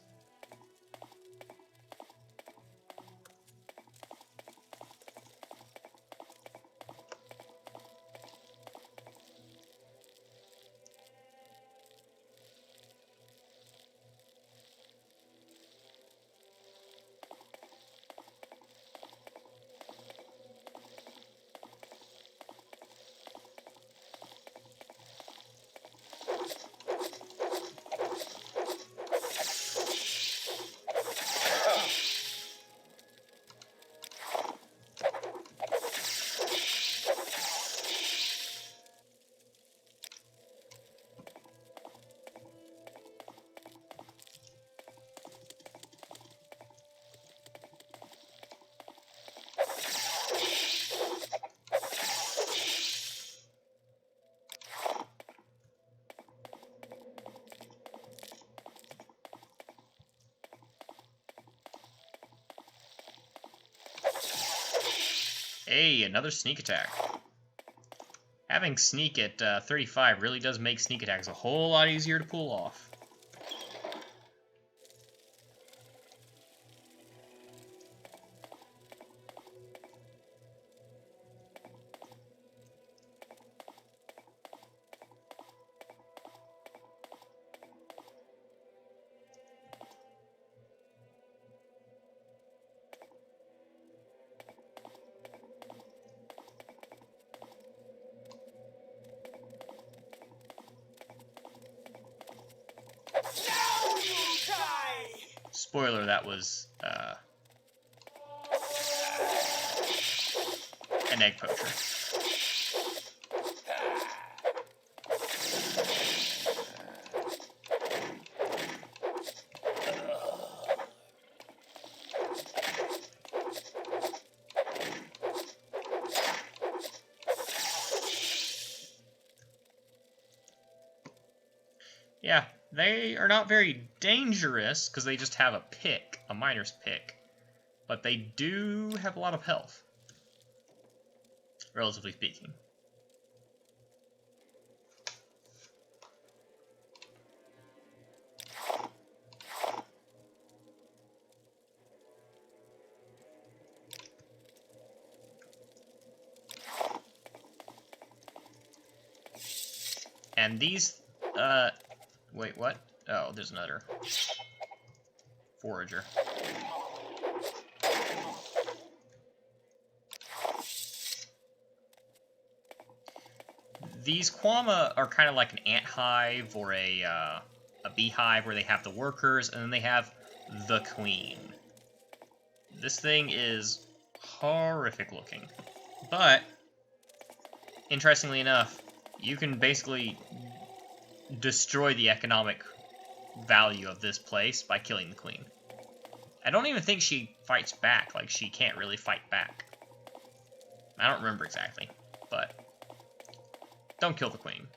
Hey, another sneak attack. Having sneak at 35 really does make sneak attacks a whole lot easier to pull off. Spoiler, that was an egg poacher. Yeah, they are not very dangerous because they just have a pick, a miner's pick. But they do have a lot of health, relatively speaking. And these, wait, what? Oh, there's another forager. These Quama are kind of like an ant hive or a beehive where they have the workers and then they have the queen. This thing is horrific looking. But, interestingly enough, you can basically destroy the economic value of this place by killing the queen. I don't even think she fights back. Like, she can't really fight back. I don't remember exactly, but don't kill the queen.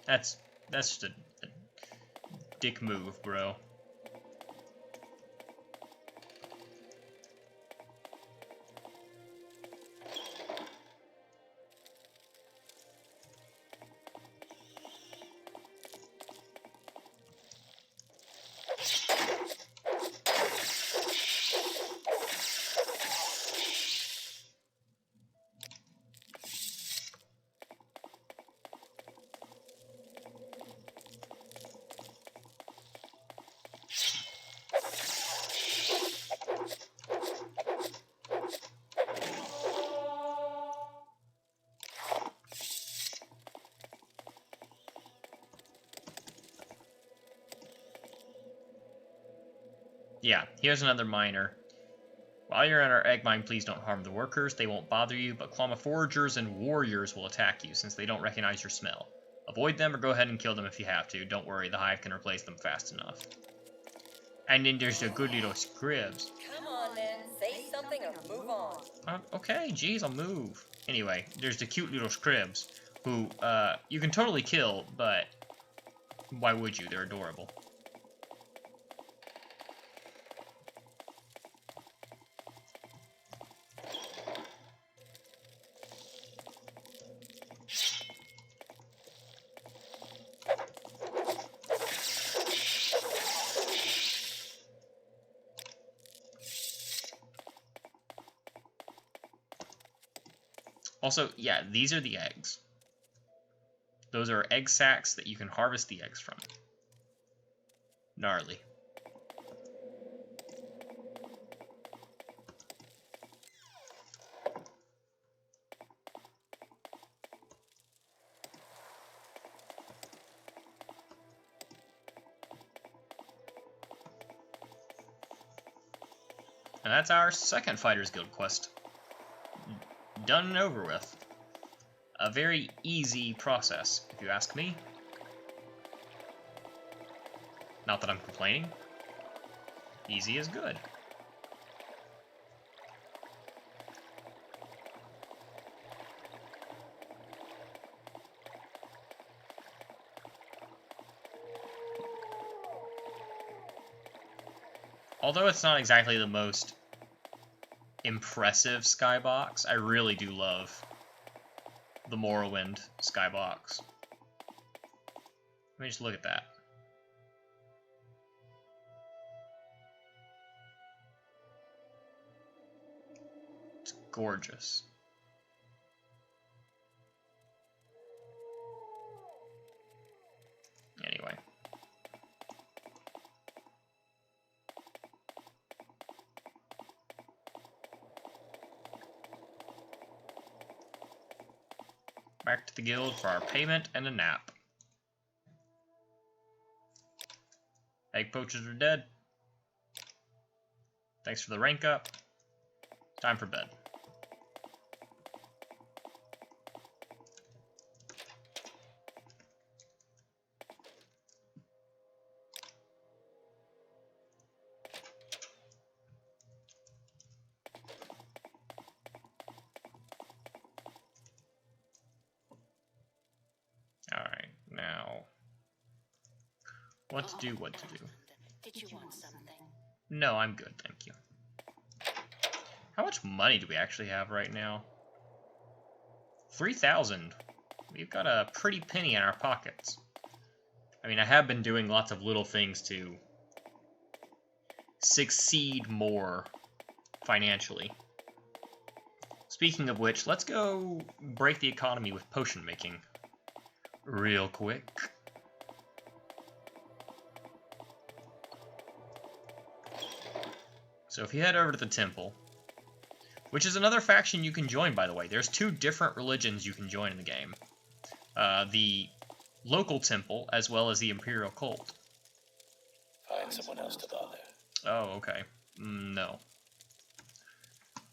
That's just a dick move, bro. Yeah, here's another miner. While you're at our egg mine, please don't harm the workers. They won't bother you, but Klama foragers and warriors will attack you since they don't recognize your smell. Avoid them or go ahead and kill them if you have to. Don't worry, the hive can replace them fast enough. And then there's the good little scribs. Come on, then. Say something or move on. Okay, geez, I'll move. Anyway, there's the cute little scribs, who, you can totally kill, but why would you? They're adorable. Also, yeah, these are the eggs. Those are egg sacs that you can harvest the eggs from. Gnarly. And that's our second Fighters Guild quest. Done and over with. A very easy process, if you ask me. Not that I'm complaining. Easy is good. Although it's not exactly the most impressive skybox, I really do love the Morrowind skybox. Let me just look at that. It's gorgeous. Anyway. Back to the guild for our payment and a nap. Egg poachers are dead. Thanks for the rank up. Time for bed. Alright, now what to do, what to do. Did you want something? No, I'm good, thank you. How much money do we actually have right now? 3,000. We've got a pretty penny in our pockets. I mean, I have been doing lots of little things to succeed more financially. Speaking of which, let's go break the economy with potion making. real quick. So if you head over to the temple, which is another faction you can join, by the way. There's 2 different religions you can join in the game. The local temple, as well as the Imperial cult. Find someone else to bother. Oh, okay. No.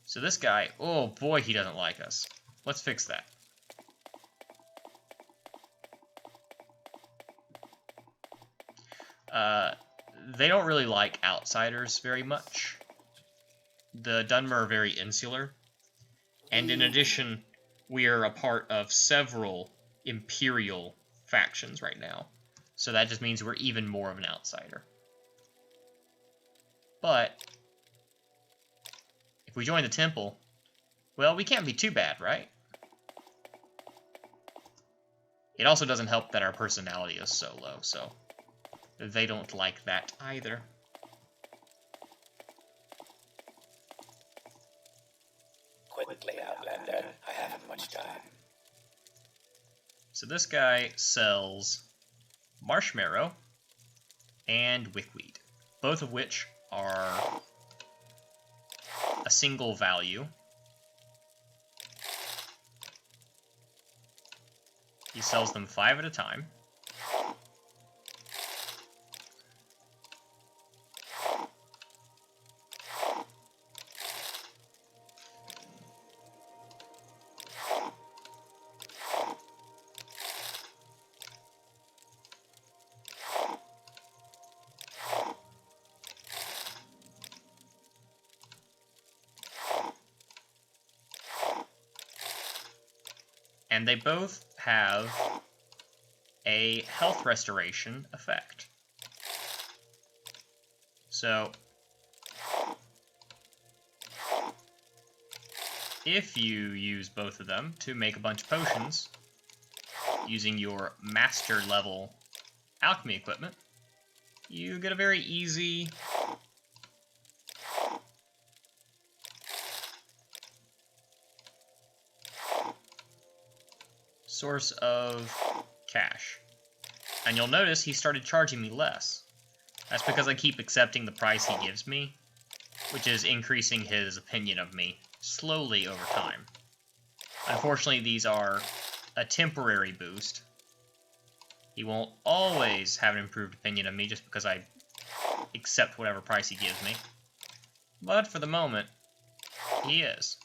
So this guy, oh boy, he doesn't like us. Let's fix that. They don't really like outsiders very much. The Dunmer are very insular. And in addition, we are a part of several Imperial factions right now. So that just means we're even more of an outsider. But if we join the temple, well, we can't be too bad, right? It also doesn't help that our personality is so low, so they don't like that either. Quickly, Outlander. I haven't much time. So this guy sells marshmallow and wickweed, both of which are a single value. He sells them 5 at a time. And they both have a health restoration effect. So, if you use both of them to make a bunch of potions using your master level alchemy equipment, you get a very easy source of cash. And you'll notice he started charging me less. That's because I keep accepting the price he gives me, which is increasing his opinion of me slowly over time. Unfortunately, these are a temporary boost. He won't always have an improved opinion of me just because I accept whatever price he gives me. But for the moment, he is.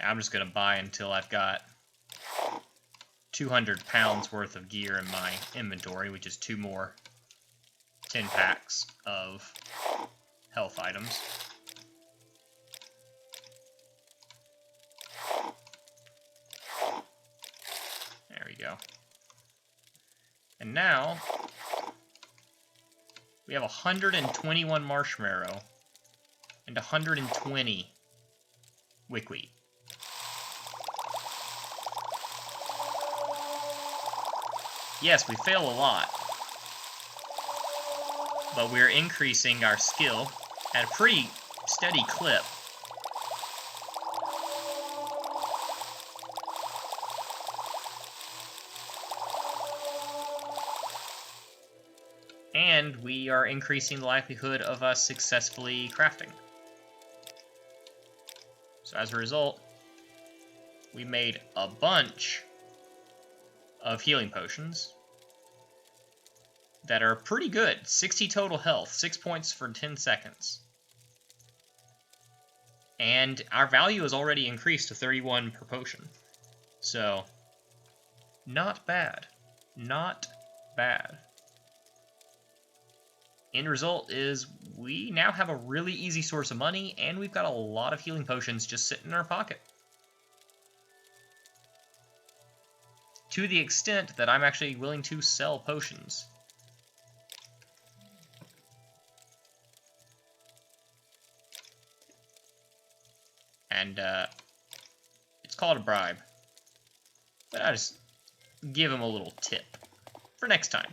I'm just going to buy until I've got 200 pounds worth of gear in my inventory, which is 2 more 10 packs of health items. There we go. And now we have 121 marshmallow and 120 wickweed. Yes, we fail a lot, but we're increasing our skill at a pretty steady clip. And we are increasing the likelihood of us successfully crafting. So as a result, we made a bunch of healing potions that are pretty good. 60 total health, 6 points for 10 seconds. And our value is already increased to 31 per potion. So, not bad. Not bad. End result is we now have a really easy source of money, and we've got a lot of healing potions just sitting in our pocket. To the extent that I'm actually willing to sell potions. And it's called a bribe. But I just give him a little tip for next time.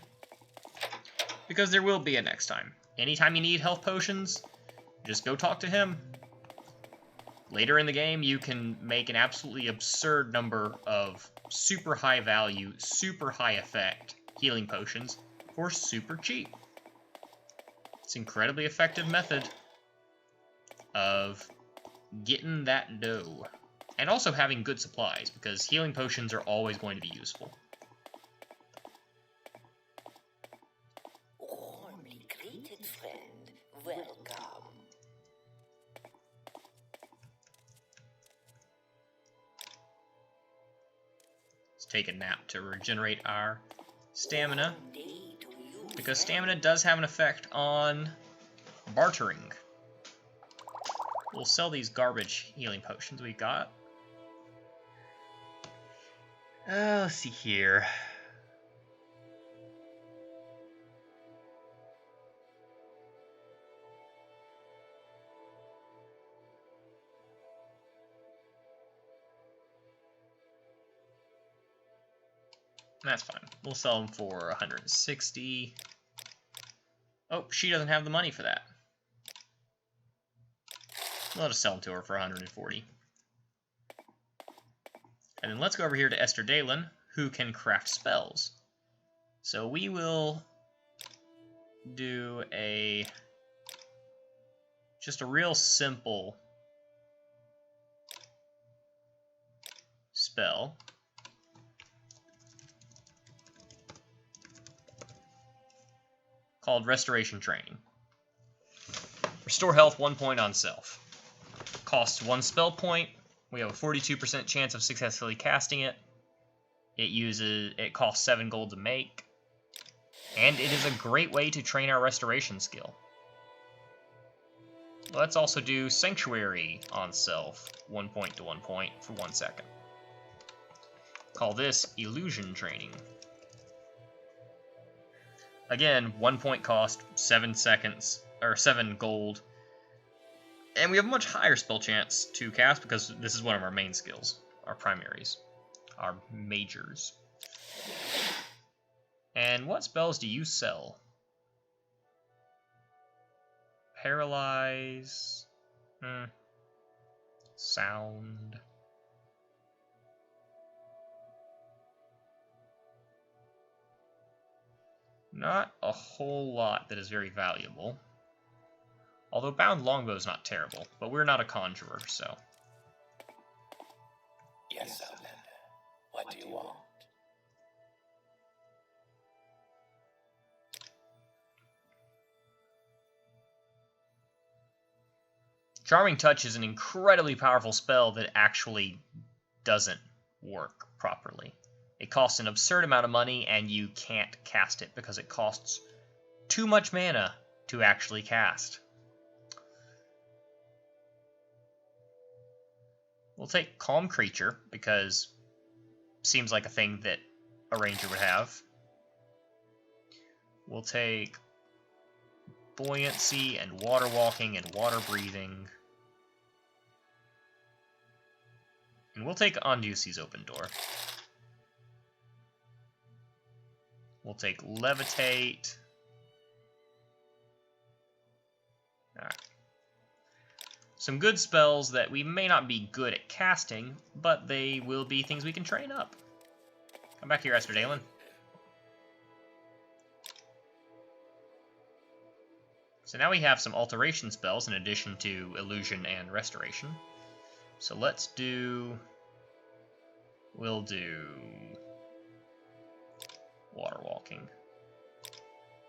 Because there will be a next time. Anytime you need health potions, just go talk to him. Later in the game, you can make an absolutely absurd number of super high value, super high effect healing potions for super cheap. It's an incredibly effective method of getting that dough. And also having good supplies, because healing potions are always going to be useful. Warmly greeted, friend. Welcome. Let's take a nap to regenerate our stamina, Day to you, because friend. stamina does have an effect on bartering. We'll sell these garbage healing potions we got. Let's see here. That's fine. We'll sell them for 160. Oh, she doesn't have the money for that. We'll just sell them to her for 140. And then let's go over here to Esther Dalen, who can craft spells. So we will do just a real simple spell. Called Restoration Training. Restore health 1 point on self. Costs 1 spell point. We have a 42% chance of successfully casting it. It costs 7 gold to make. And it is a great way to train our restoration skill. Let's also do Sanctuary on self. 1 point to 1 point for 1 second. Call this Illusion Training. Again, 1 point cost, 7 seconds, or 7 gold. And we have a much higher spell chance to cast because this is one of our main skills, our primaries, our majors. And what spells do you sell? Paralyze. Sound. Not a whole lot that is very valuable. Although Bound Longbow is not terrible, but we're not a conjurer, so. Yes, Outlander. What do you want? Charming Touch is an incredibly powerful spell that actually doesn't work properly. It costs an absurd amount of money, and you can't cast it because it costs too much mana to actually cast. We'll take Calm Creature, because it seems like a thing that a ranger would have. We'll take Buoyancy and Water Walking and Water Breathing. And we'll take Ondusi's Open Door. We'll take Levitate. Alright. Some good spells that we may not be good at casting, but they will be things we can train up. Come back here, Esther Dalen. So now we have some alteration spells in addition to illusion and restoration. So let's do... We'll do... Water Walking.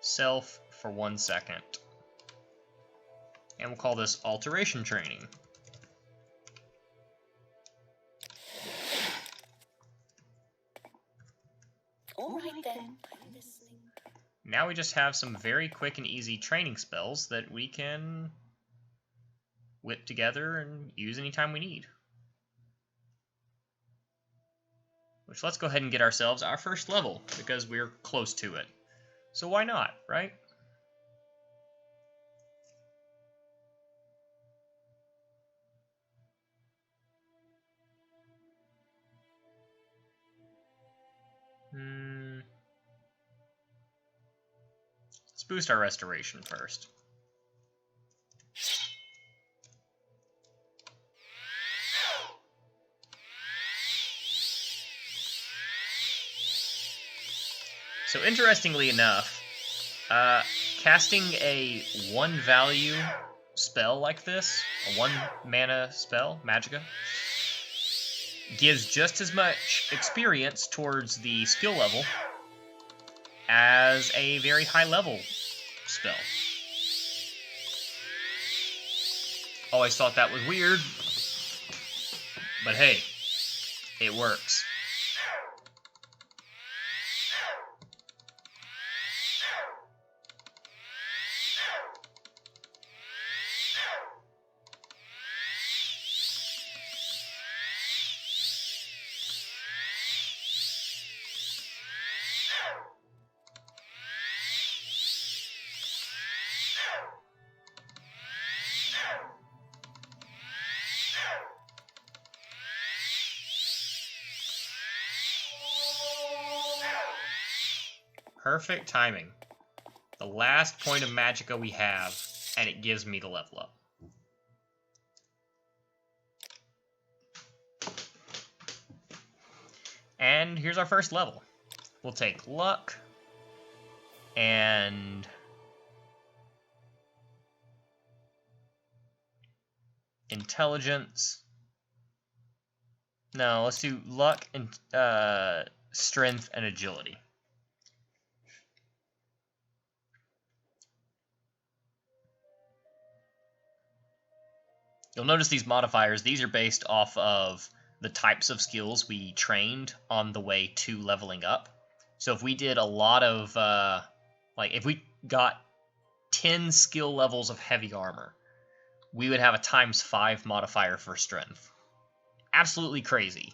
Self for 1 second. And we'll call this Alteration Training. All right then, I'm listening. Now we just have some very quick and easy training spells that we can whip together and use anytime we need. Which, let's go ahead and get ourselves our first level, because we're close to it. So why not, right? Let's boost our restoration first. So interestingly enough, casting a 1 value spell like this, a 1 mana spell, Magicka, gives just as much experience towards the skill level as a very high level spell. Always thought that was weird, but hey, it works. Perfect timing. The last point of Magicka we have, and it gives me the level up. And here's our first level. We'll take luck and intelligence. No, let's do luck and strength and agility. You'll notice these modifiers, these are based off of the types of skills we trained on the way to leveling up. So if we did a lot of, like if we got 10 skill levels of heavy armor, we would have a ×5 modifier for strength. Absolutely crazy.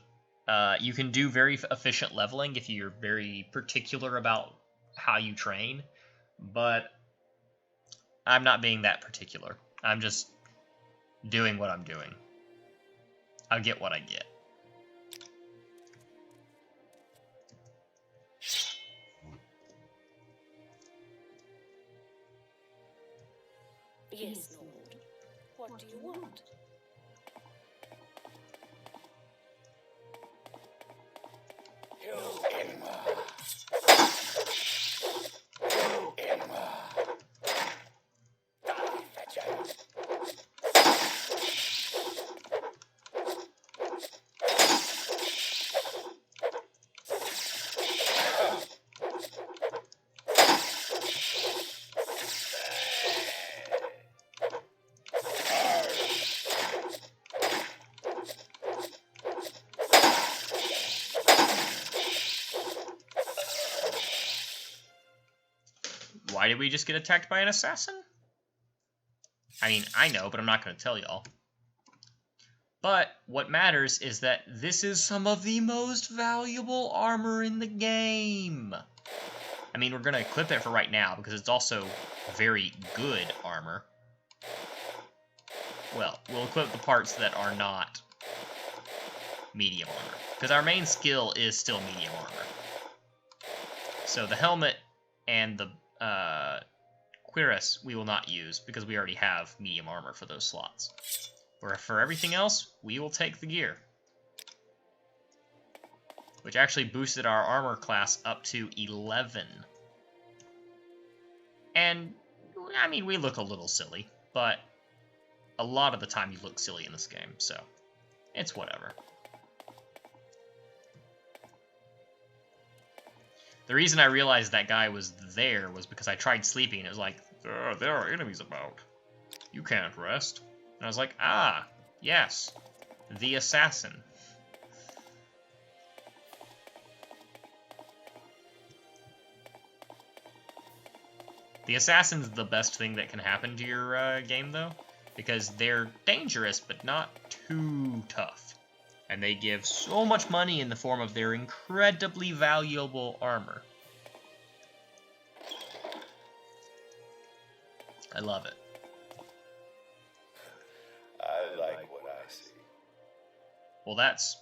You can do very efficient leveling if you're very particular about how you train, but I'm not being that particular. I'm just doing what I'm doing. I'll get what I get. Yes, Lord. What do you want? Why did we just get attacked by an assassin? I mean, I know, but I'm not going to tell y'all. But what matters is that this is some of the most valuable armor in the game. I mean, we're going to equip it for right now because it's also very good armor. Well, we'll equip the parts that are not medium armor, because our main skill is still medium armor. So the helmet and the cuirass we will not use because we already have medium armor for those slots. Or for everything else, we will take the gear, which actually boosted our armor class up to 11. And, I mean, we look a little silly, but a lot of the time you look silly in this game, so it's whatever. The reason I realized that guy was there was because I tried sleeping, and it was like, there are enemies about. You can't rest. And I was like, ah, yes, the assassin. The assassin's the best thing that can happen to your game, though, because they're dangerous, but not too tough. And they give so much money in the form of their incredibly valuable armor. I love it. I like what I see. Well, that's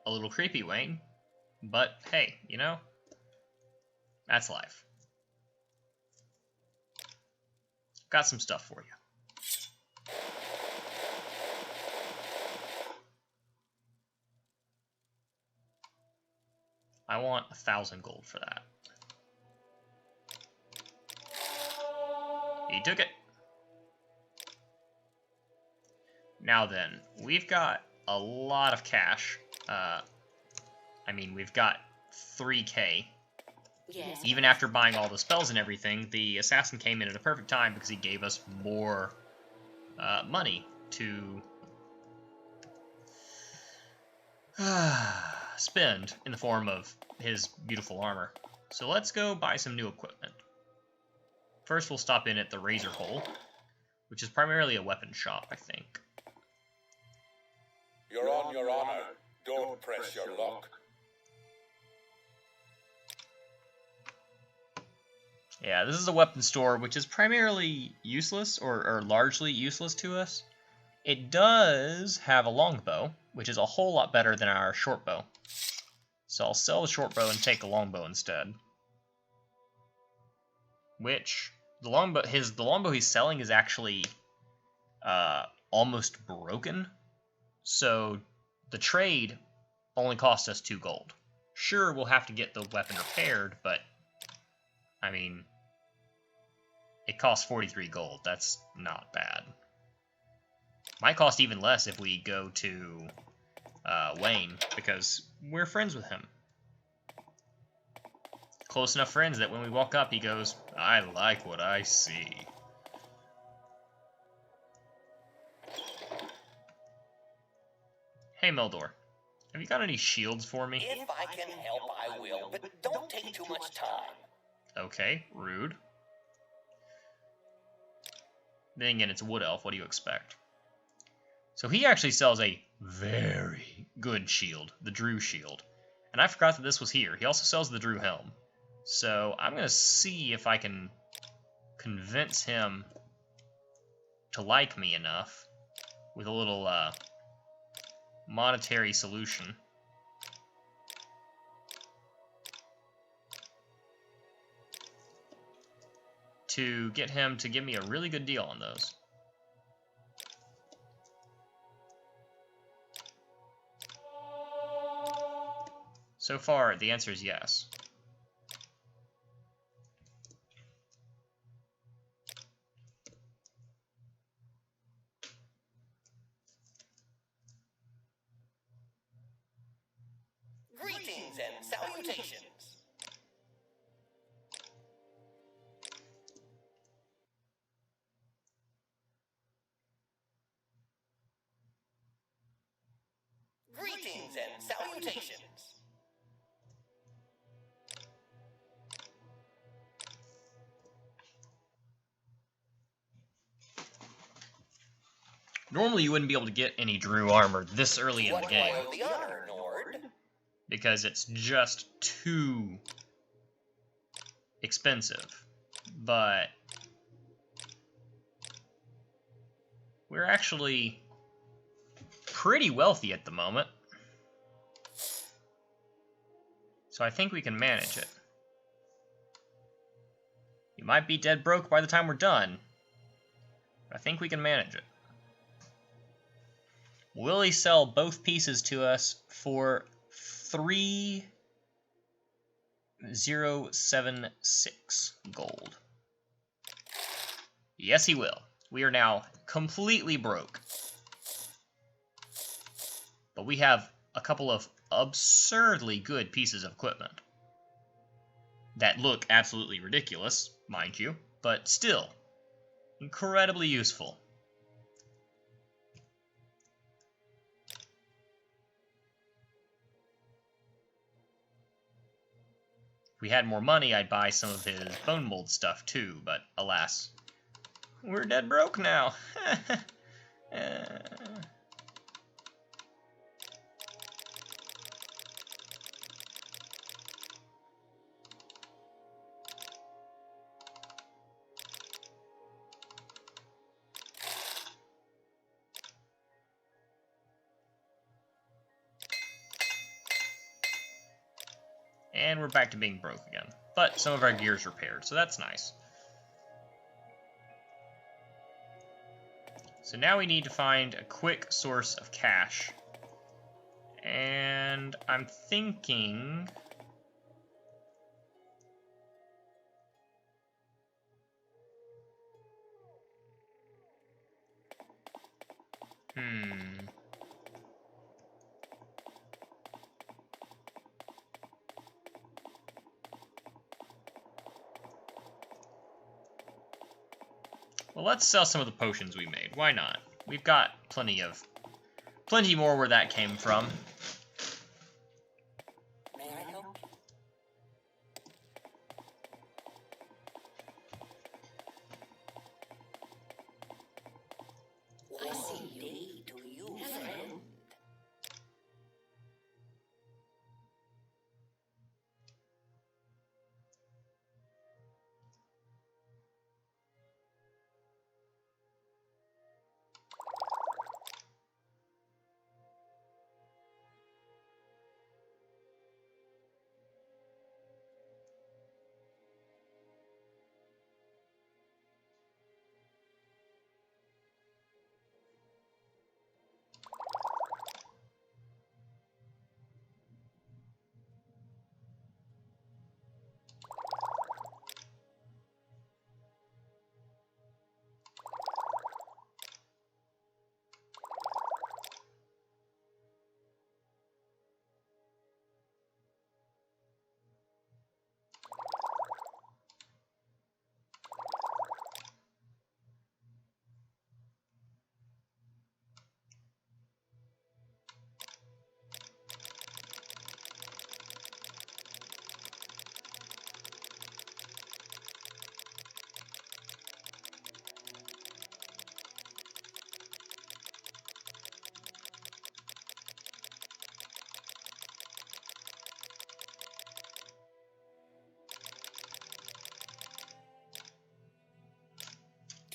a little creepy, Wayne. But hey, you know, that's life. Got some stuff for you. I want 1,000 gold for that. He took it. Now then, we've got a lot of cash. I mean, we've got 3K. Yes. Even after buying all the spells and everything, the assassin came in at a perfect time because he gave us more money to spend in the form of his beautiful armor. So let's go buy some new equipment. First, we'll stop in at the Razor Hole, which is primarily a weapon shop, I think. You're on your honor. Don't press your luck. Yeah, this is a weapon store, which is primarily useless, or largely useless to us. It does have a longbow, which is a whole lot better than our shortbow. So I'll sell the shortbow and take a longbow instead. Which, the longbow he's selling is actually almost broken. So the trade only cost us 2 gold. Sure, we'll have to get the weapon repaired, but I mean, it costs 43 gold. That's not bad. Might cost even less if we go to Wayne, because we're friends with him. Close enough friends that when we walk up, he goes, "I like what I see." Hey, Meldor, have you got any shields for me? If I can help, I will, but don't take too much time. Okay, rude. Then again, it's a wood elf. What do you expect? So he actually sells a very good shield, the Drew shield. And I forgot that this was here. He also sells the Drew helm. So I'm going to see if I can convince him to like me enough with a little monetary solution. To get him to give me a really good deal on those. So far, the answer is yes. Greetings and salutations. Greetings and salutations. Normally, you wouldn't be able to get any Drew armor this early in the What game, do I owe the honor, Nord? because it's just too expensive. But we're actually pretty wealthy at the moment, so I think we can manage it. You might be dead broke by the time we're done, but I think we can manage it. Will he sell both pieces to us for 3,076 gold? Yes, he will. We are now completely broke. But we have a couple of absurdly good pieces of equipment that look absolutely ridiculous, mind you, but still incredibly useful. we had more money, I'd buy some of his bone mold stuff too, but alas, we're dead broke now. And we're back to being broke again. But some of our gear's repaired, so that's nice. So now we need to find a quick source of cash. And I'm thinking... Well, let's sell some of the potions we made. Why not? We've got plenty more where that came from. May I help? I see day to you, friend.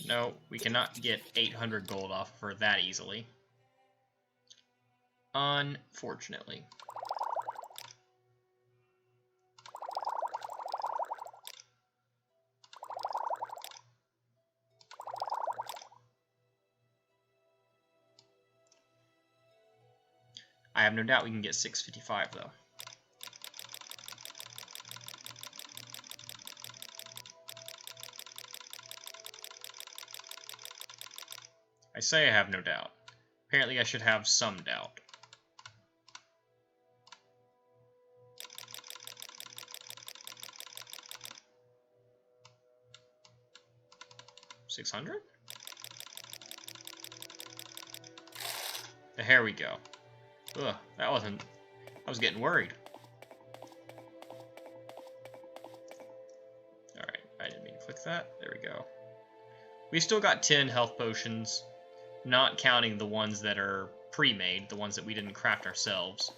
No, we cannot get 800 gold off of her that easily. Unfortunately. I have no doubt we can get 655 though. I say I have no doubt. Apparently I should have some doubt. $600? Here we go. Ugh, that wasn't... I was getting worried. Alright, I didn't mean to click that. There we go. We still got 10 health potions, not counting the ones that are pre-made, the ones that we didn't craft ourselves.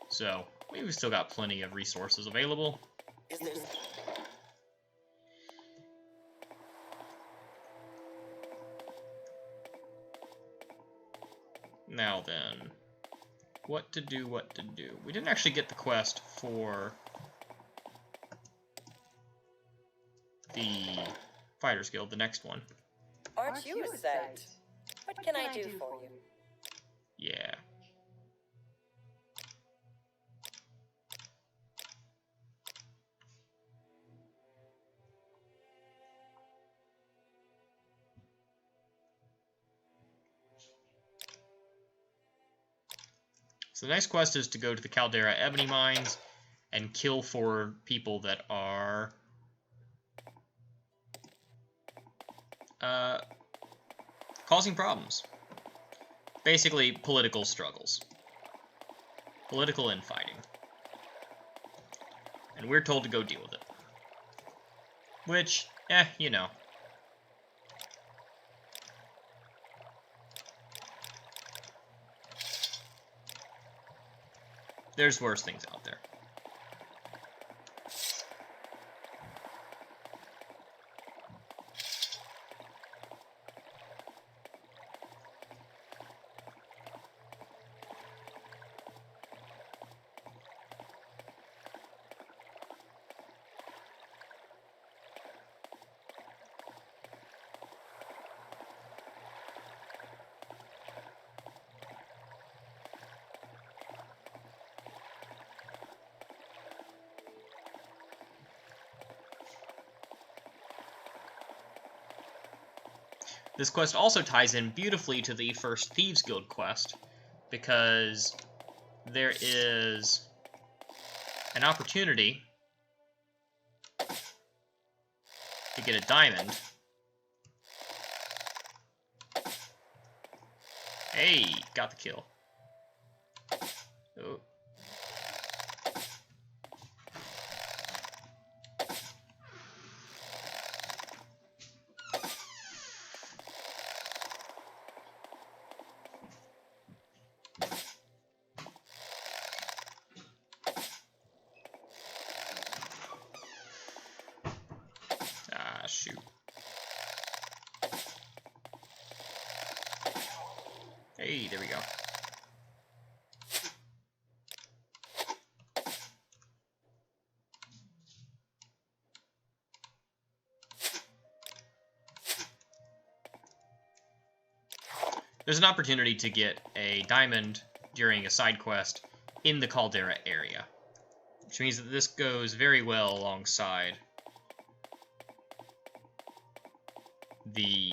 So, we've still got plenty of resources available. Is there... Now then, what to do, what to do. We didn't actually get the quest for the Fighters Guild, the next one. Aren't you a sight? What can I do for you? Yeah. So the next quest is to go to the Caldera Ebony Mines and kill for people that are causing problems. Basically, political struggles. Political infighting. And we're told to go deal with it. Which, you know. There's worse things out there. This quest also ties in beautifully to the first Thieves Guild quest, because there is an opportunity to get a diamond. Hey, got the kill. Oh. Ah, shoot. Hey, there we go. There's an opportunity to get a diamond during a side quest in the Caldera area, which means that this goes very well alongside the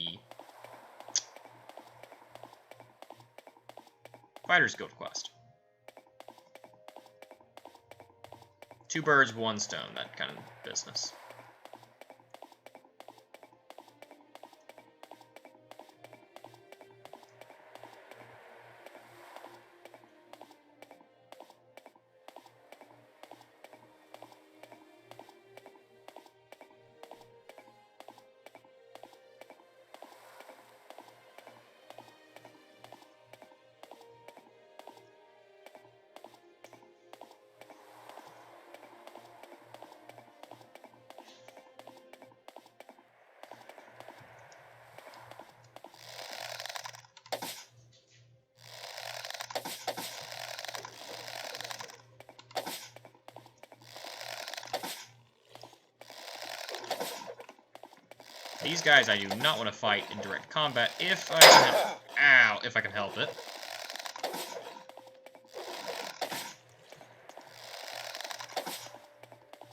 Fighters Guild quest. Two birds, one stone, that kind of business. These guys I do not want to fight in direct combat if I can help. Ow, if I can help it.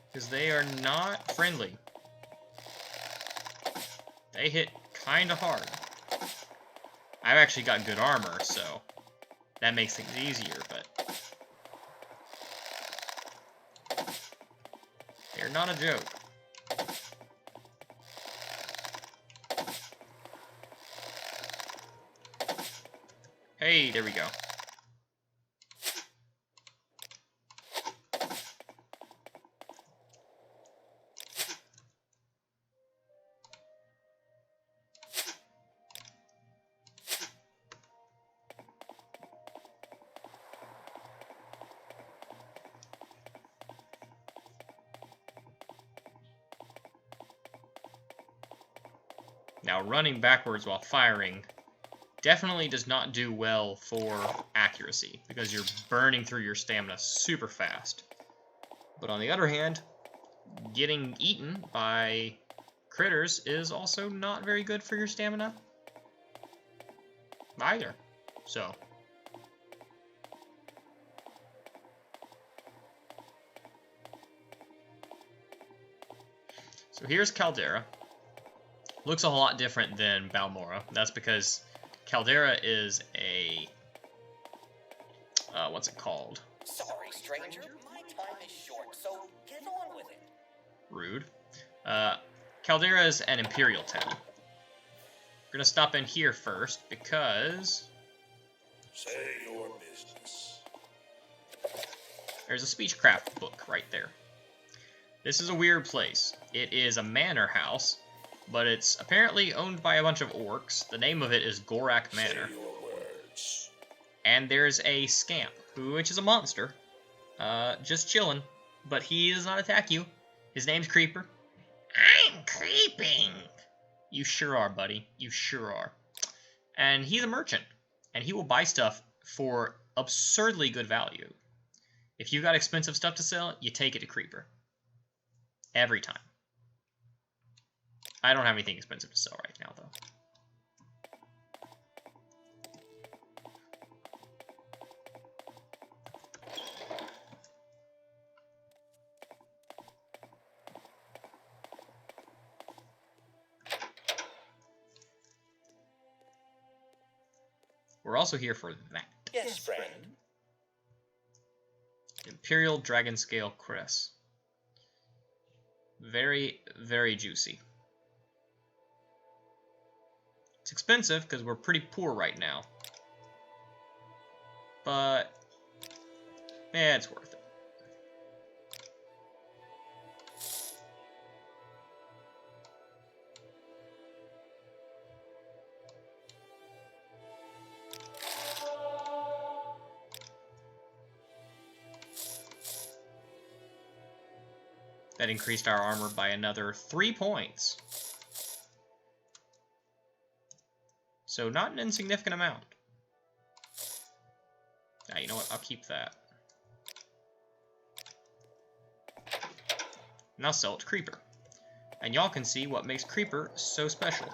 Because they are not friendly. They hit kinda hard. I've actually got good armor, so that makes things easier, but they're not a joke. Hey, there we go. Now, running backwards while firing definitely does not do well for accuracy, because you're burning through your stamina super fast. But on the other hand, getting eaten by critters is also not very good for your stamina either. So here's Caldera. Looks a lot different than Balmora. That's because Caldera is a what's it called? Sorry, stranger. My time is short, so get on with it. Rude. Caldera is an Imperial town. We're gonna stop in here first because Say your business. there's a speechcraft book right there. This is a weird place. It is a manor house, but it's apparently owned by a bunch of orcs. The name of it is Gorak Manor. And there's a scamp, which is a monster, just chilling, but he does not attack you. His name's Creeper. I'm creeping. You sure are, buddy. You sure are. And he's a merchant, and he will buy stuff for absurdly good value. If you've got expensive stuff to sell, you take it to Creeper. Every time. I don't have anything expensive to sell right now, though. We're also here for that. Yes, friend. Imperial Dragon Scale Cress. Very, very juicy. It's expensive because we're pretty poor right now. But, yeah, it's worth it. That increased our armor by another 3 points. So not an insignificant amount. Ah, you know what? I'll keep that. And I'll sell it to Creeper. And y'all can see what makes Creeper so special.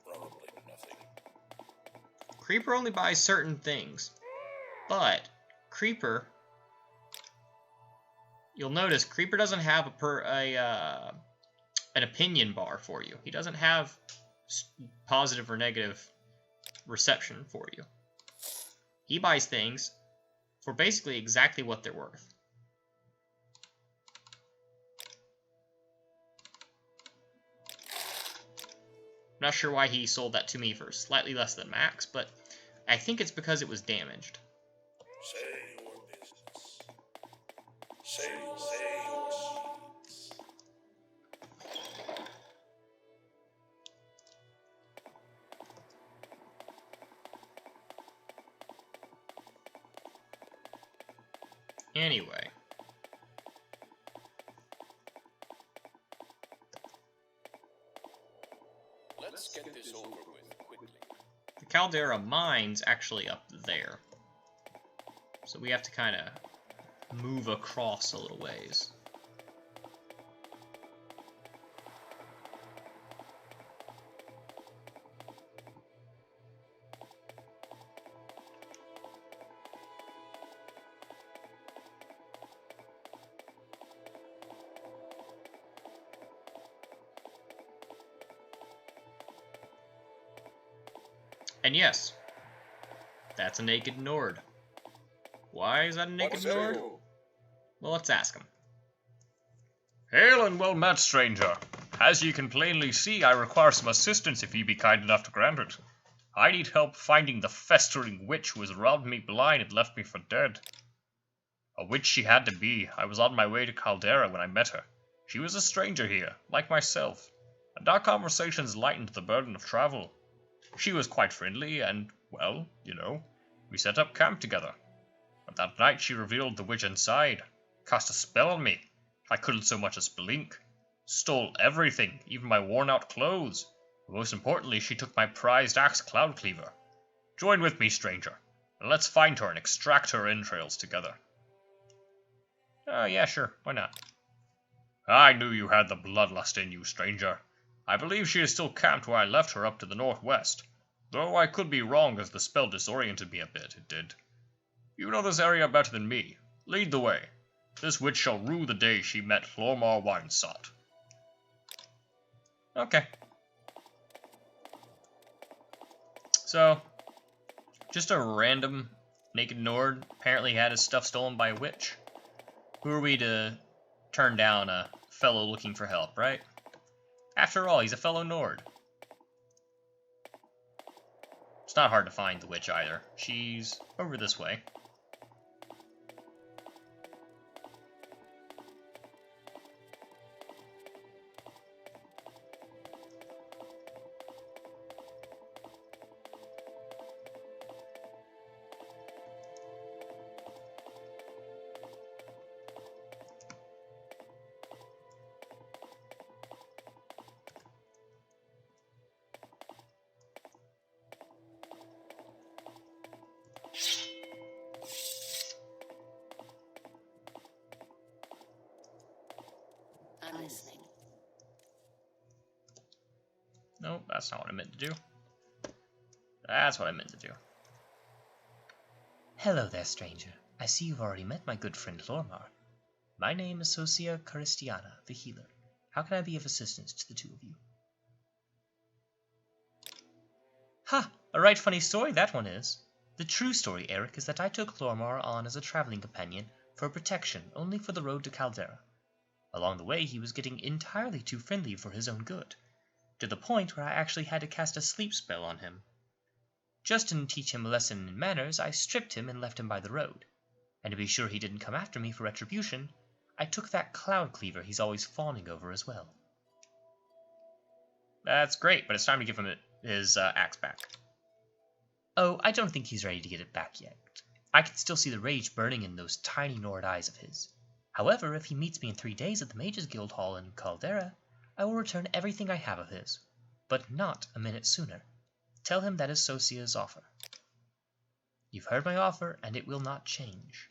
Probably nothing. Creeper only buys certain things. But Creeper... You'll notice Creeper doesn't have an opinion bar for you. He doesn't have positive or negative reception for you. He buys things for basically exactly what they're worth. I'm not sure why he sold that to me for slightly less than max, but I think it's because it was damaged. Say your business. Say your needs. Anyway. Let's get this over with quickly. The Caldera mine's actually up there. So we have to kind of move across a little ways. And yes, that's a naked Nord. Why is that a naked Nord? Well, let's ask him. Hail and well met, stranger. As ye can plainly see, I require some assistance if ye be kind enough to grant it. I need help finding the festering witch who has robbed me blind and left me for dead. A witch she had to be. I was on my way to Caldera when I met her. She was a stranger here, like myself, and our conversations lightened the burden of travel. She was quite friendly, and, well, you know, we set up camp together. But that night she revealed the witch inside, cast a spell on me. I couldn't so much as blink. Stole everything, even my worn-out clothes. But most importantly, she took my prized axe Cloud Cleaver. Join with me, stranger, and let's find her and extract her entrails together. Yeah, sure, why not? I knew you had the bloodlust in you, stranger. I believe she is still camped where I left her up to the northwest, though I could be wrong as the spell disoriented me a bit, it did. You know this area better than me. Lead the way. This witch shall rue the day she met Flormar Winesot. Okay. So, just a random naked Nord apparently had his stuff stolen by a witch. Who are we to turn down a fellow looking for help, right? After all, he's a fellow Nord. It's not hard to find the witch either. She's over this way. Nope, that's not what I meant to do. That's what I meant to do. Hello there, stranger. I see you've already met my good friend Lormar. My name is Socia Caristiana, the healer. How can I be of assistance to the two of you? Ha! A right funny story that one is. The true story, Eric, is that I took Lormar on as a traveling companion for protection only for the road to Caldera. Along the way, he was getting entirely too friendly for his own good, to the point where I actually had to cast a sleep spell on him. Just to teach him a lesson in manners, I stripped him and left him by the road. And to be sure he didn't come after me for retribution, I took that cloud cleaver he's always fawning over as well. That's great, but it's time to give him his axe back. Oh, I don't think he's ready to get it back yet. I can still see the rage burning in those tiny Nord eyes of his. However, if he meets me in 3 days at the Mages Guild Hall in Caldera, I will return everything I have of his, but not a minute sooner. Tell him that is Socia's offer. You've heard my offer, and it will not change.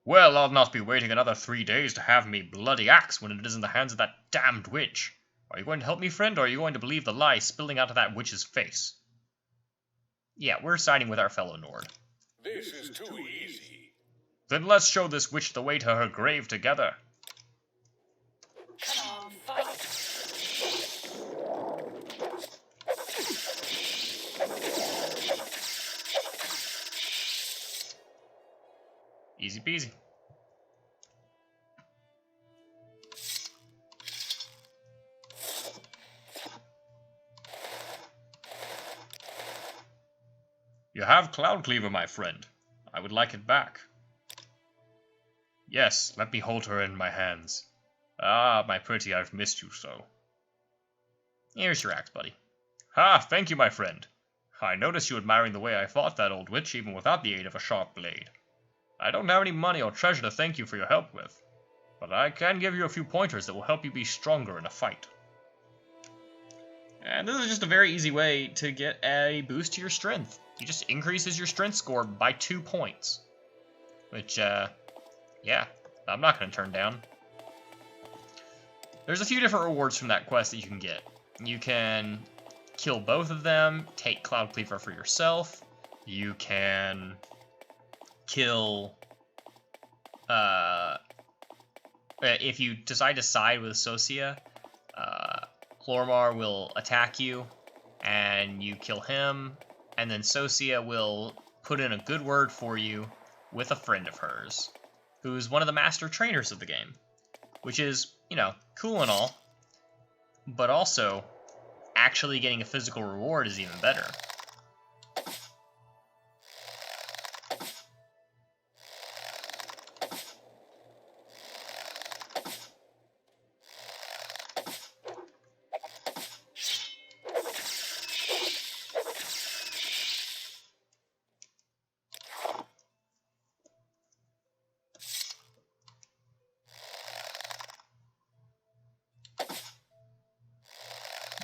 Well, I'll not be waiting another 3 days to have me bloody axe when it is in the hands of that damned witch. Are you going to help me, friend, or are you going to believe the lie spilling out of that witch's face? Yeah, we're siding with our fellow Nord. This is too easy. Then let's show this witch the way to her grave together. Come on, fight! Easy peasy. You have Cloud Cleaver, my friend. I would like it back. Yes, let me hold her in my hands. Ah, my pretty, I've missed you so. Here's your axe, buddy. Ha, thank you, my friend. I noticed you admiring the way I fought that old witch even without the aid of a sharp blade. I don't have any money or treasure to thank you for your help with, but I can give you a few pointers that will help you be stronger in a fight. And this is just a very easy way to get a boost to your strength. He just increases your strength score by 2 points. Which, yeah, I'm not going to turn down. There's a few different rewards from that quest that you can get. You can kill both of them, take Cloud Cleaver for yourself. You can kill... if you decide to side with Socia, Lormar will attack you, and you kill him, and then Socia will put in a good word for you with a friend of hers, who's one of the master trainers of the game, which is, you know, cool and all, but also actually getting a physical reward is even better.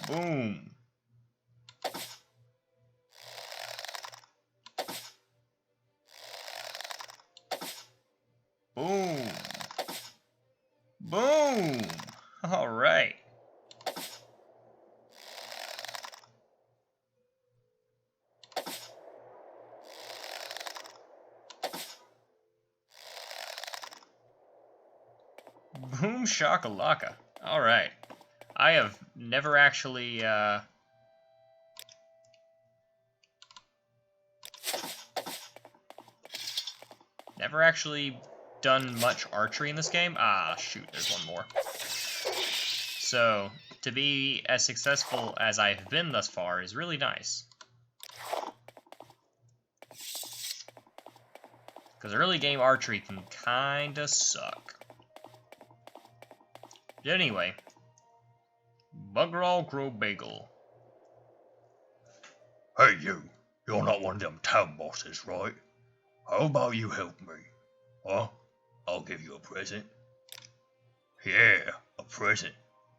Boom. Boom. Boom. All right. Boom shakalaka. All right. I have never actually, done much archery in this game. Ah, shoot, there's one more. So, to be as successful as I've been thus far is really nice. Because early game archery can kinda suck. But anyway, Bugger all grow bagel. Hey you, you're not one of them town bosses, right? How about you help me? Huh? I'll give you a present. Yeah, a present.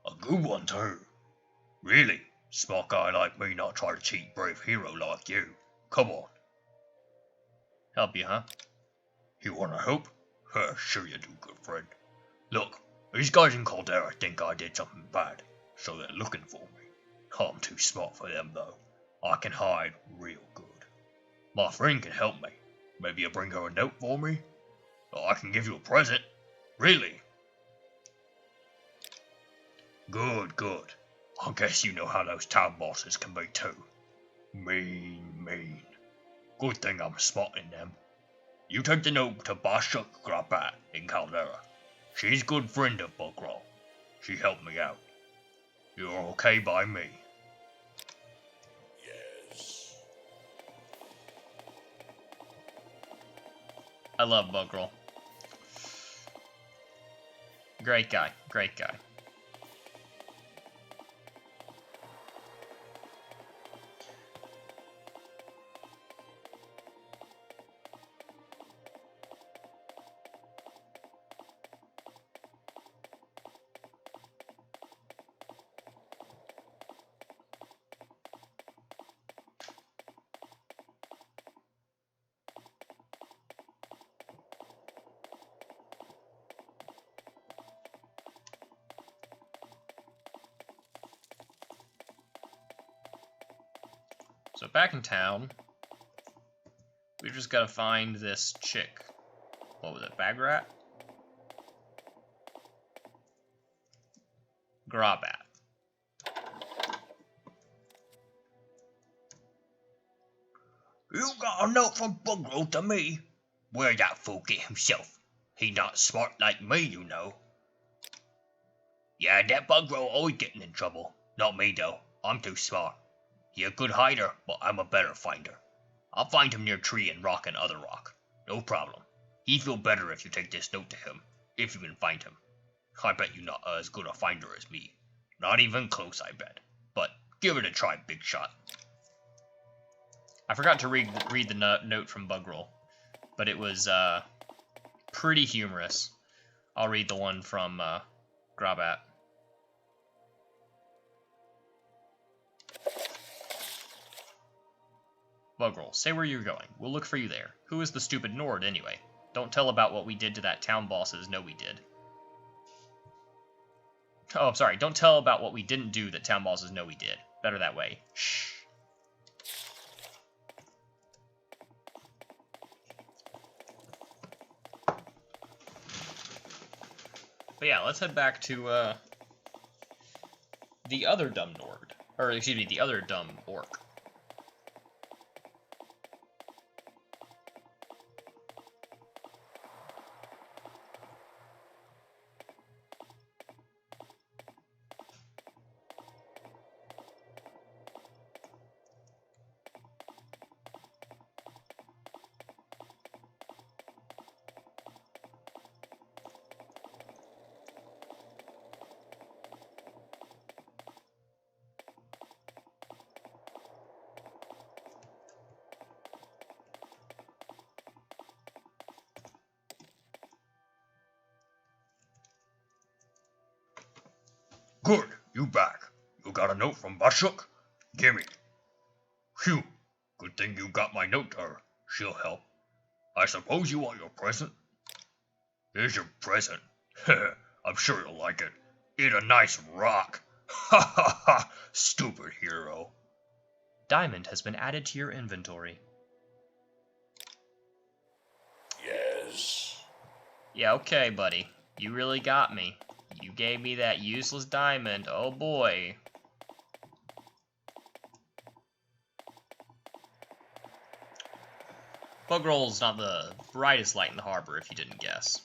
A good one too. Really, smart guy like me not try to cheat brave hero like you. Come on. Help you, huh? You wanna help? Sure you do, good friend. Look, these guys in Caldera think I did something bad, so they're looking for me. I'm too smart for them, though. I can hide real good. My friend can help me. Maybe you'll bring her a note for me? Or I can give you a present. Really? Good, good. I guess you know how those town bosses can be too. Mean. Good thing I'm spotting them. You take the note to Bashuk Grabat in Caldera. She's a good friend of Buckroll. She helped me out. You're okay by me. Yes. I love Bugrel. Great guy. Great guy. So back in town, we just gotta find this chick. What was it, Bagrat? Grabat. You got a note from Bugrel to me? Where'd that fool get himself? He not smart like me, you know. Yeah, that Bugrel always getting in trouble. Not me, though. I'm too smart. He a good hider, but I'm a better finder. I'll find him near tree and rock and other rock. No problem. He'd feel better if you take this note to him, if you can find him. I bet you not as good a finder as me. Not even close, I bet. But give it a try, big shot. I forgot to read the note from Bugrel, but it was pretty humorous. I'll read the one from Grabat. Bugrel, say where you're going. We'll look for you there. Who is the stupid Nord, anyway? Don't tell about what we did to that town bosses know we did. Oh, sorry. Don't tell about what we didn't do that town bosses know we did. Better that way. Shh. But yeah, let's head back to the other dumb Nord. Or, excuse me, the other dumb orc. Good, you back. You got a note from Bashuk? Gimme. Phew, good thing you got my note to her. She'll help. I suppose you want your present? Here's your present. I'm sure you'll like it. Eat a nice rock. Ha ha ha, stupid hero. Diamond has been added to your inventory. Yes. Yeah, okay, buddy. You really got me. You gave me that useless diamond. Oh boy. Bugrel's not the brightest light in the harbor, if you didn't guess.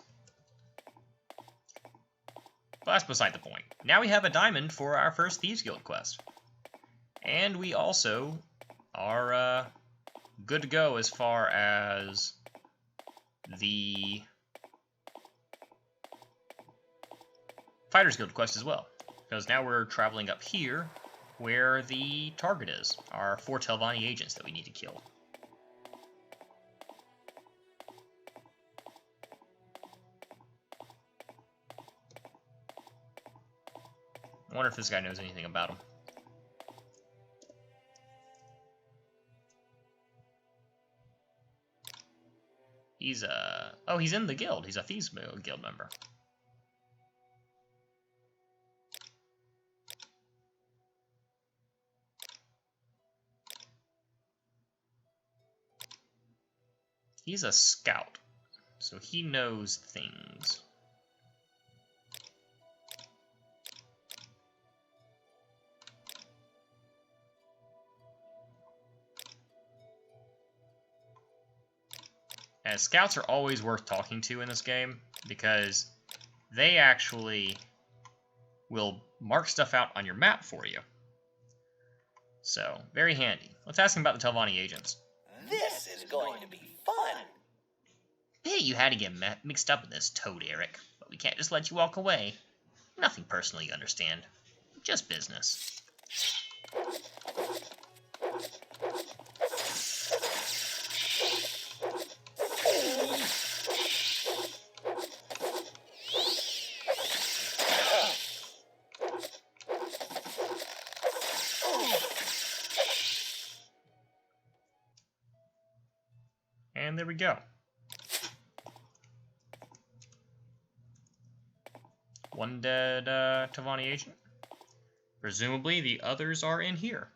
But that's beside the point. Now we have a diamond for our first Thieves Guild quest. And we also are good to go as far as the Fighters Guild quest as well. Because now we're traveling up here where the target is. Our 4 Telvanni agents that we need to kill. I wonder if this guy knows anything about him. He's oh, he's in the guild. He's a Thieves Guild member. He's a scout, so he knows things. And scouts are always worth talking to in this game, because they actually will mark stuff out on your map for you. So, very handy. Let's ask him about the Telvanni agents. This is going to be fun. Hey, you had to get mixed up in this, Toad Eric. But we can't just let you walk away. Nothing personal, you understand. Just business. And there we go. One dead Telvanni agent. Presumably the others are in here.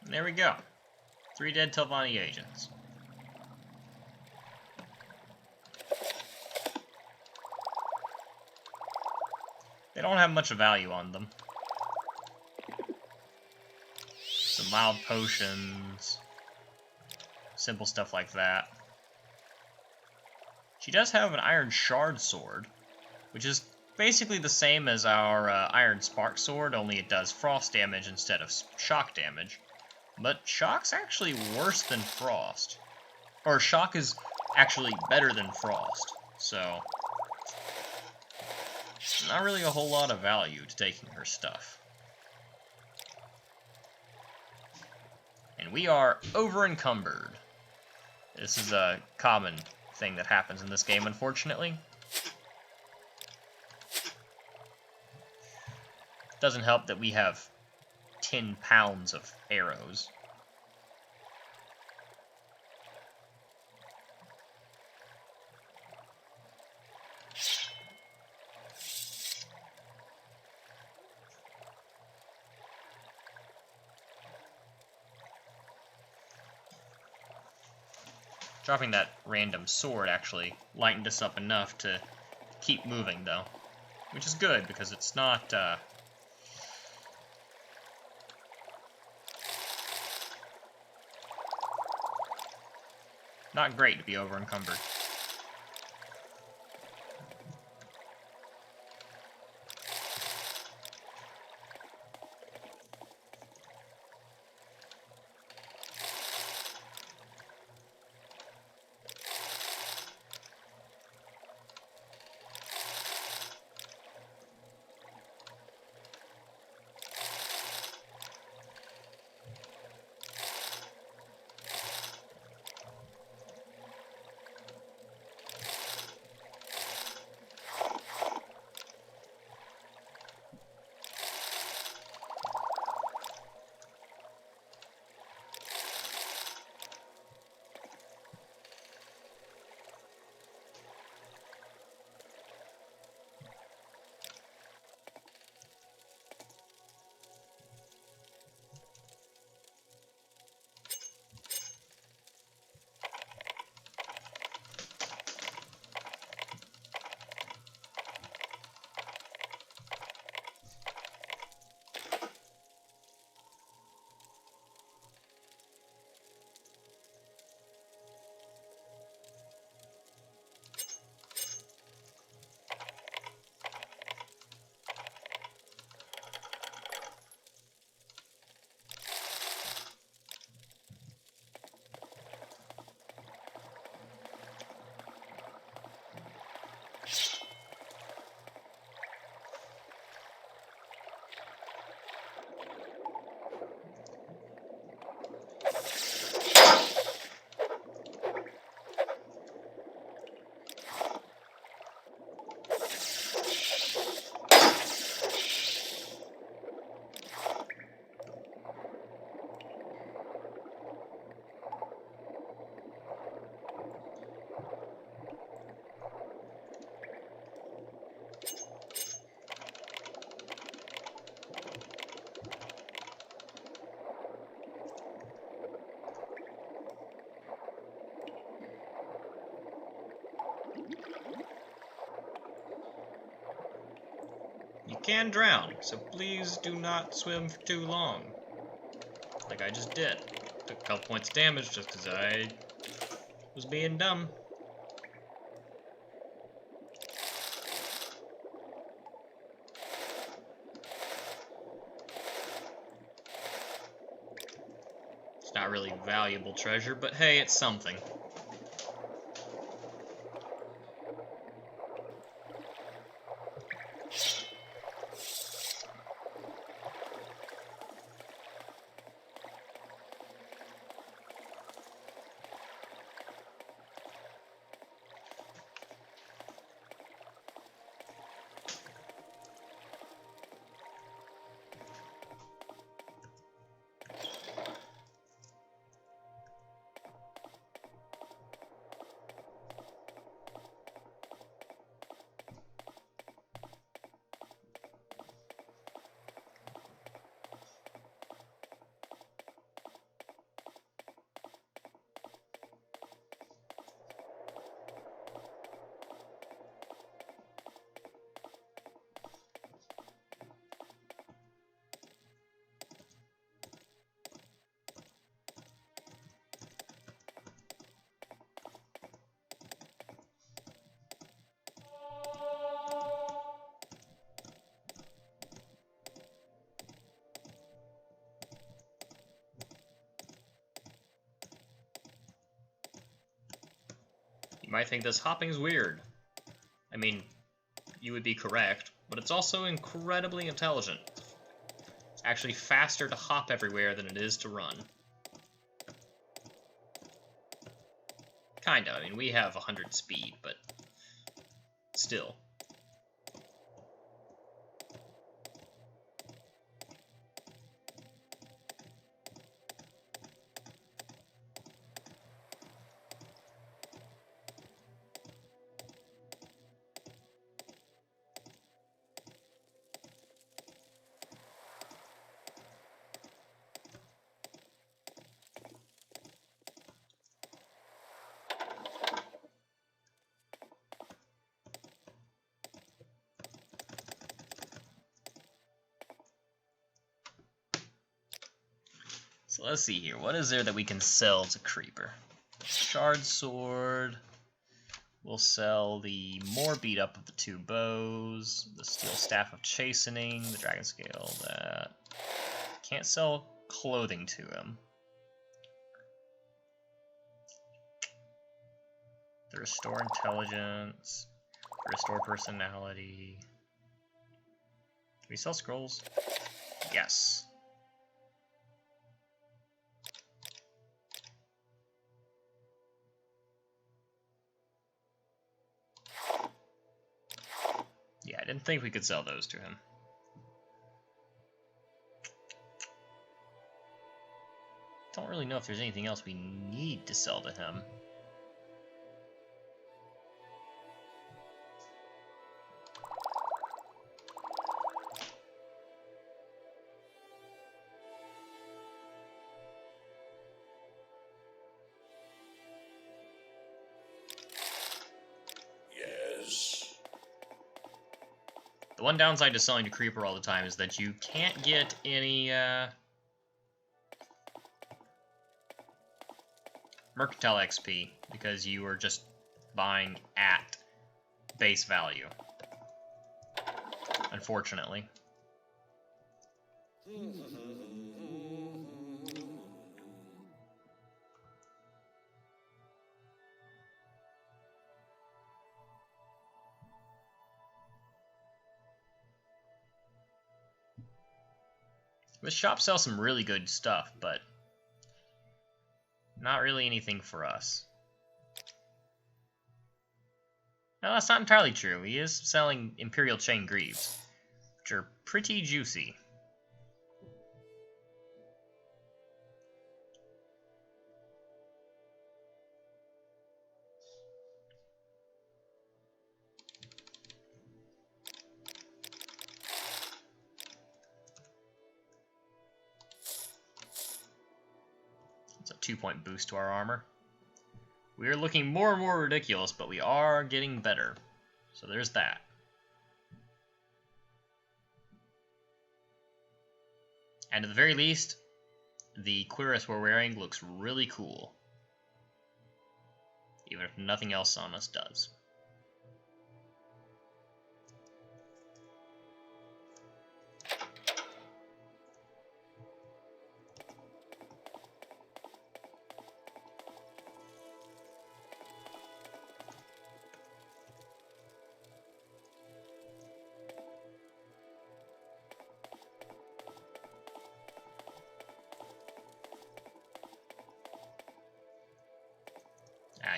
And there we go. 3 dead Telvanni agents. They don't have much value on them. Some mild potions, simple stuff like that. She does have an iron shard sword, which is basically the same as our iron spark sword, only it does frost damage instead of shock damage. But shock's actually worse than frost. Or shock is actually better than frost, so not really a whole lot of value to taking her stuff. And we are over-encumbered. This is a common thing that happens in this game, unfortunately. Doesn't help that we have 10 pounds of arrows. Dropping that random sword actually lightened us up enough to keep moving, though. Which is good, because it's not, not great to be over-encumbered. You can drown, so please do not swim for too long. Like I just did. Took a couple points of damage just because I was being dumb. It's not really valuable treasure, but hey, it's something. You might think this hopping's weird. I mean, you would be correct, but it's also incredibly intelligent. It's actually faster to hop everywhere than it is to run. Kinda, I mean, we have 100 speed, but still. So let's see here. What is there that we can sell to Creeper? Shard Sword. We'll sell the more beat up of the 2 bows, the Steel Staff of Chastening, the Dragon Scale. That can't sell clothing to him. The Restore Intelligence, Restore Personality. Can we sell scrolls? Yes. Yeah, I didn't think we could sell those to him. Don't really know if there's anything else we need to sell to him. The one downside to selling to Creeper all the time is that you can't get any Mercantile XP because you are just buying at base value, unfortunately. This shop sells some really good stuff, but not really anything for us. No, that's not entirely true. He is selling Imperial Chain Greaves, which are pretty juicy. It's a 2-point boost to our armor. We are looking more and more ridiculous, but we are getting better. So there's that. And at the very least, the cuirass we're wearing looks really cool. Even if nothing else on us does.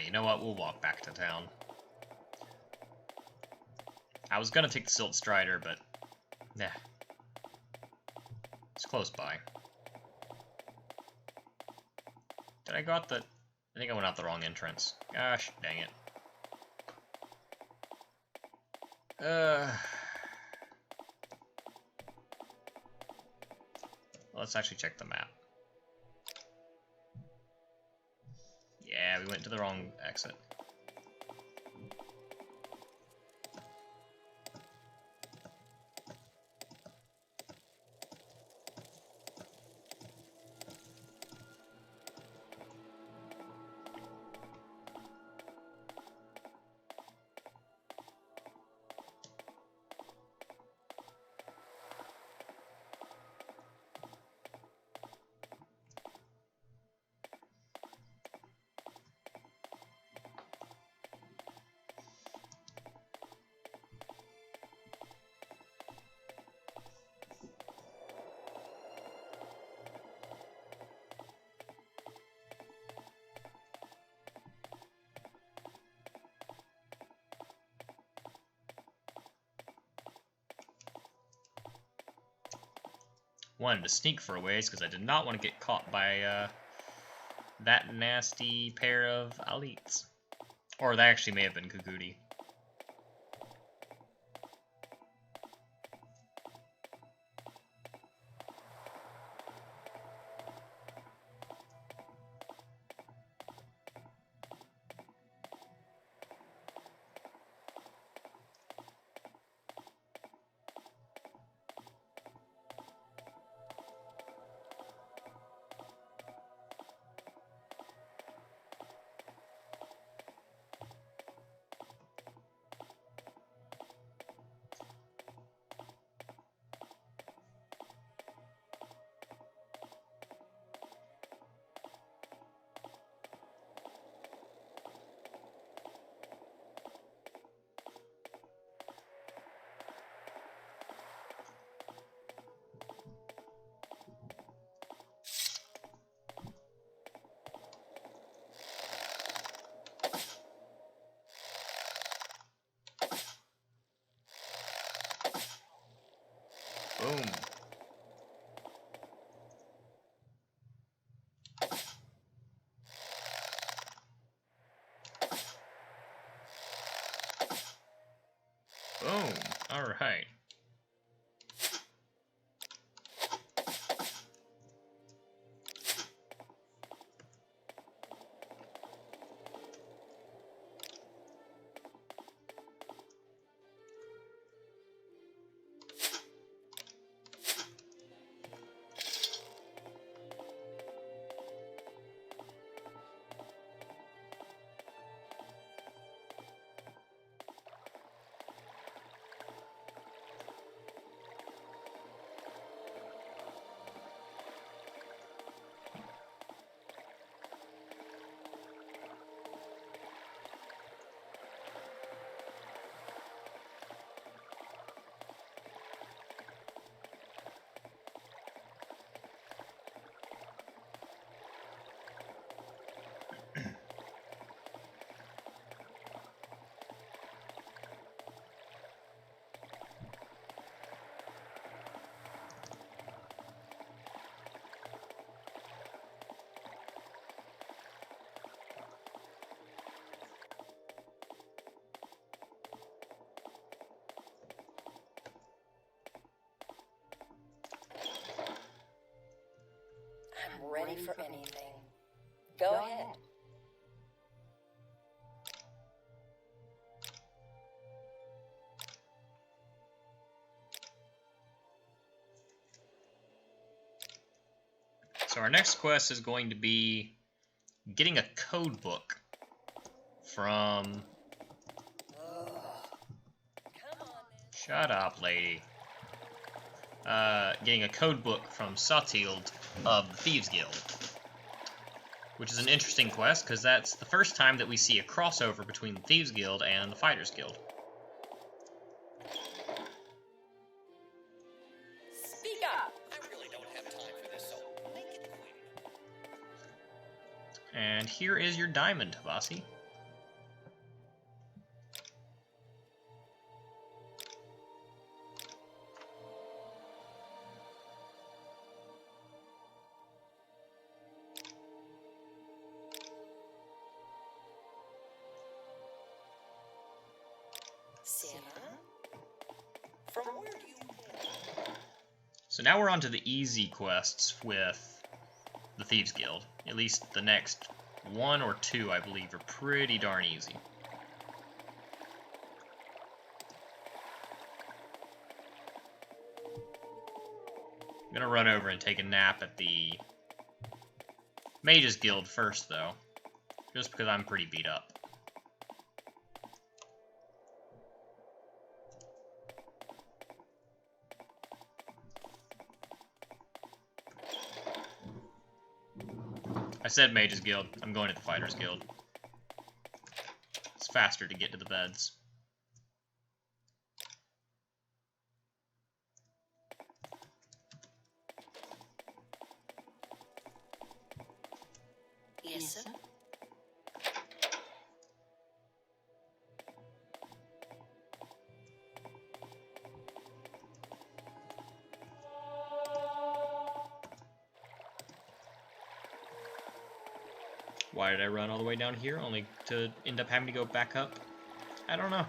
You know what? We'll walk back to town. I was gonna take the Silt Strider, but nah. It's close by. Did I go out the... I think I went out the wrong entrance. Gosh, dang it. Let's actually check the map. Yeah, we went to the wrong exit. Wanted to sneak for a ways because I did not want to get caught by that nasty pair of elites. Or that actually may have been Kugudi. Boom. Boom. All right. So our next quest is going to be getting a code book from... Shut up, lady. Getting a code book from Sotild of the Thieves Guild. Which is an interesting quest, because that's the first time that we see a crossover between the Thieves Guild and the Fighters Guild. Speak up! I really don't have time for this, so make it quick. And here is your diamond, Tabasi. Sarah? From where do you hail? So now we're on to the easy quests with the Thieves Guild. At least the next one or two, I believe, are pretty darn easy. I'm gonna run over and take a nap at the Mages Guild first, though, just because I'm pretty beat up. I said Mages Guild. I'm going to the Fighters Guild. It's faster to get to the beds. Yes, sir. Why did I run all the way down here, only to end up having to go back up? I don't know.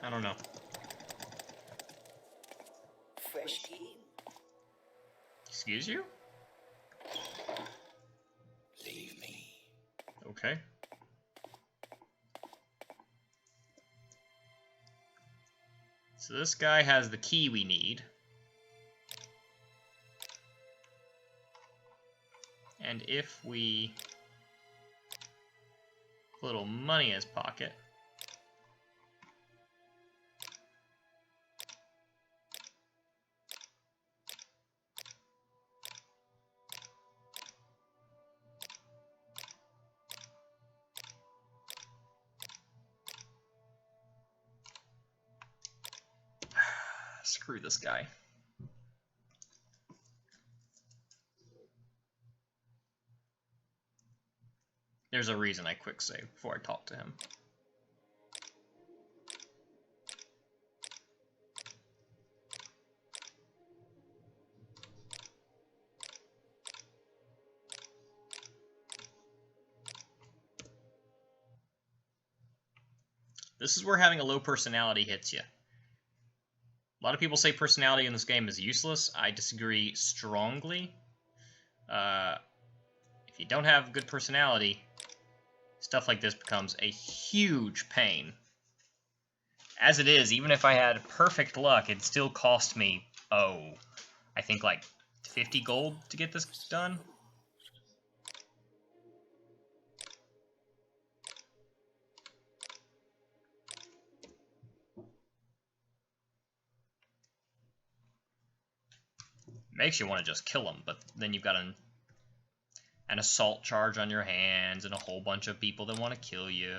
I don't know. Fresh key. Excuse you? Leave me. Okay. So this guy has the key we need. And if we put a little money in his pocket, screw this guy. There's a reason I quick save before I talk to him. This is where having a low personality hits you. A lot of people say personality in this game is useless. I disagree strongly. If you don't have good personality, stuff like this becomes a huge pain. As it is, even if I had perfect luck, it still cost me, I think like 50 gold to get this done. Makes you want to just kill them, but then you've got an assault charge on your hands and a whole bunch of people that want to kill you,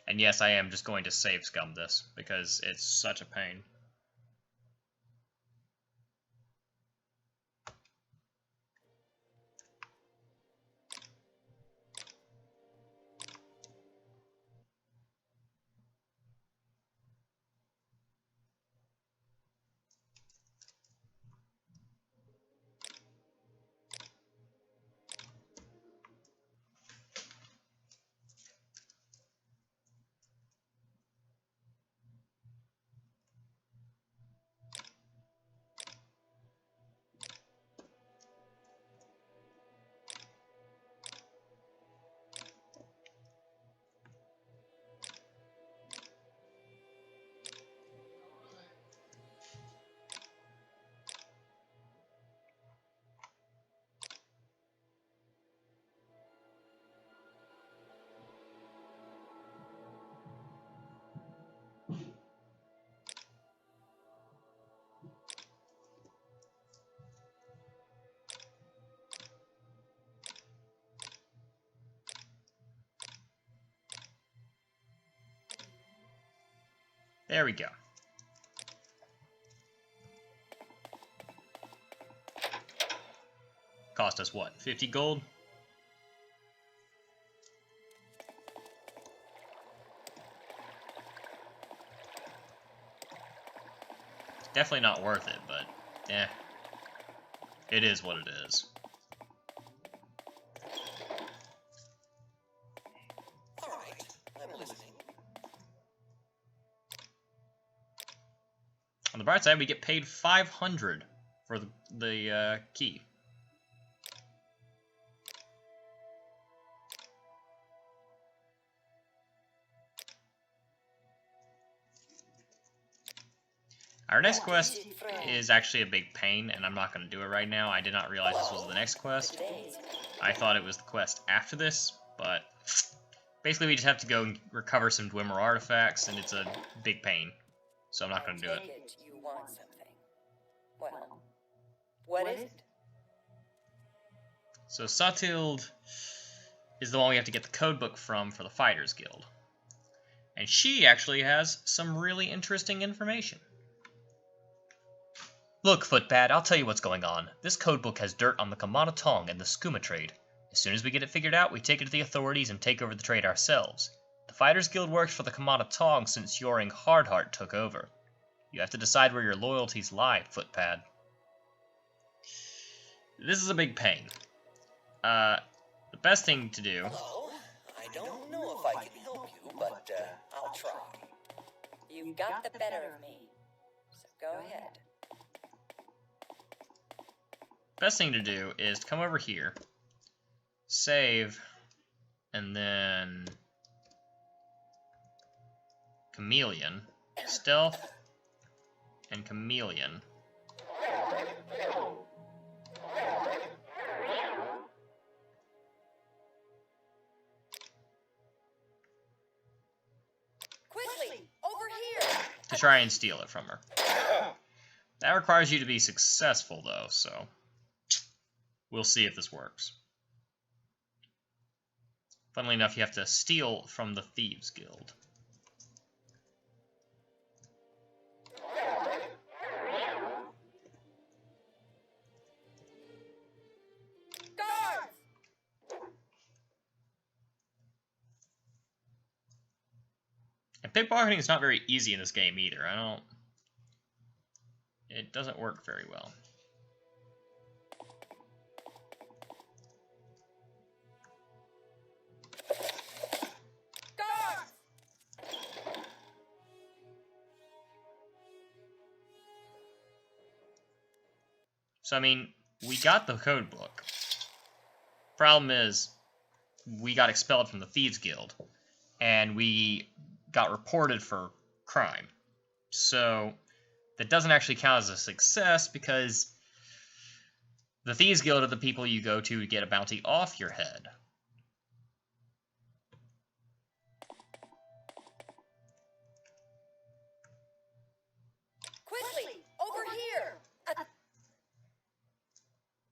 and yes, I am just going to save scum this because it's such a pain. There we go. Cost us what? 50 gold? Definitely not worth it, but eh. It is what it is. Alright, I'm listening. On the bright side, we get paid 500 for the key. Our next quest is actually a big pain, and I'm not going to do it right now. I did not realize this was the next quest. I thought it was the quest after this, but basically we just have to go and recover some Dwemer artifacts, and it's a big pain. So I'm not going to do it. You want something. Well, what is it? So Satild is the one we have to get the codebook from for the Fighters Guild. And she actually has some really interesting information. Look, Footpad, I'll tell you what's going on. This codebook has dirt on the Kamana Tong and the skooma trade. As soon as we get it figured out, we take it to the authorities and take over the trade ourselves. The Fighters Guild works for the Kamana Tong since Yoring Hardheart took over. You have to decide where your loyalties lie, Footpad. This is a big pain. The best thing to do... Hello? I don't know if I can help you, but I'll try. You've got the better of me. So go ahead. Best thing to do is to come over here, save, and then Chameleon, Stealth, and Chameleon. Quickly, over here! To try and steal it from her. That requires you to be successful, though, so we'll see if this works. Funnily enough, you have to steal from the Thieves Guild. Guards! And pickpocketing is not very easy in this game either. It doesn't work very well. Guards! So, I mean, we got the code book. Problem is, we got expelled from the Thieves Guild, and we got reported for crime. So, that doesn't actually count as a success because the Thieves Guild are the people you go to get a bounty off your head. Quickly, over here!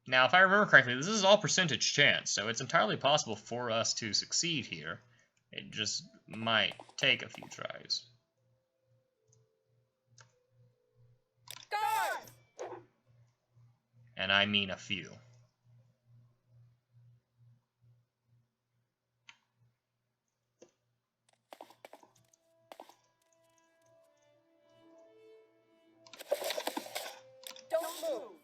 Now, if I remember correctly, this is all percentage chance, so it's entirely possible for us to succeed here. It just might take a few tries. Guards! And I mean a few. Don't move!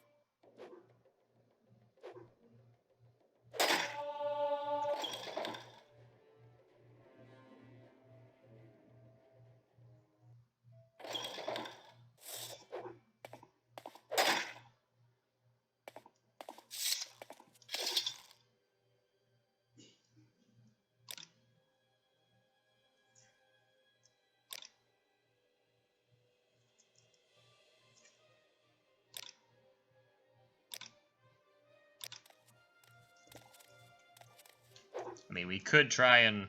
I mean, we could try and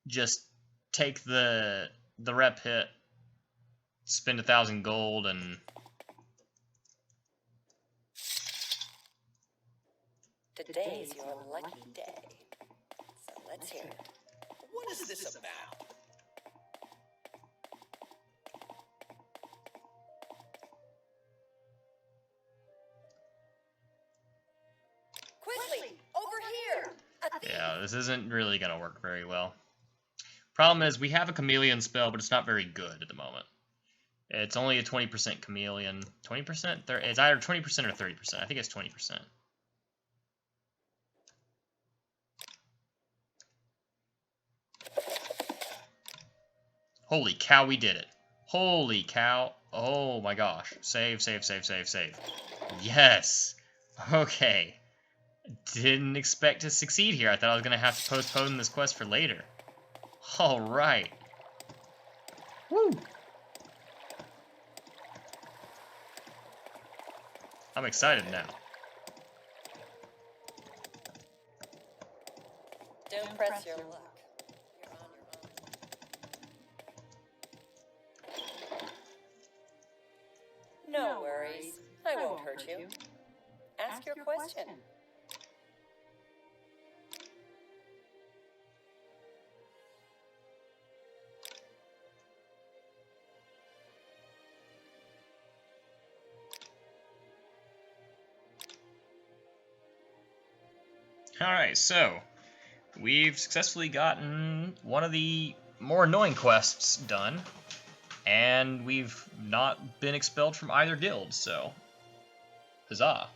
just take the rep hit, spend 1,000 gold, and Today's your lucky day. So let's hear it. What is this about? Yeah, this isn't really going to work very well. Problem is, we have a chameleon spell, but it's not very good at the moment. It's only a 20% chameleon. 20%? It's either 20% or 30%. I think it's 20%. Holy cow, we did it. Holy cow. Oh my gosh. Save, save, save, save, save. Yes. Okay. Didn't expect to succeed here. I thought I was going to have to postpone this quest for later. Alright. Woo! I'm excited now. Don't press your luck. You're on your own. No worries. I won't hurt you. Ask your question. Alright, so we've successfully gotten one of the more annoying quests done, and we've not been expelled from either guild, so huzzah.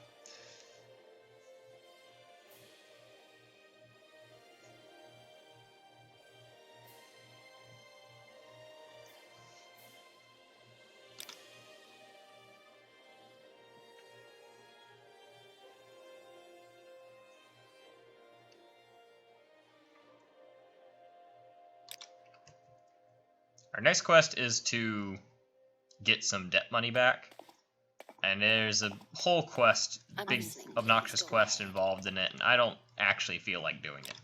Our next quest is to get some debt money back. And there's a whole quest, big obnoxious quest involved in it, and I don't actually feel like doing it.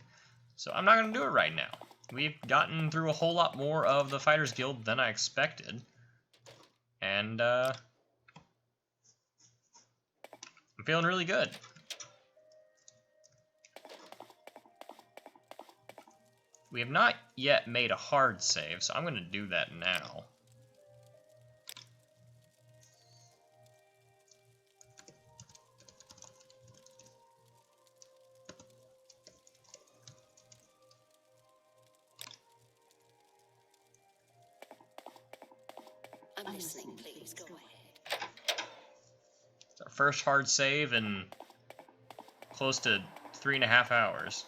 So I'm not going to do it right now. We've gotten through a whole lot more of the Fighters Guild than I expected. And I'm feeling really good. We have not yet made a hard save, so I'm going to do that now. I'm listening, please go ahead. It's our first hard save in close to 3.5 hours.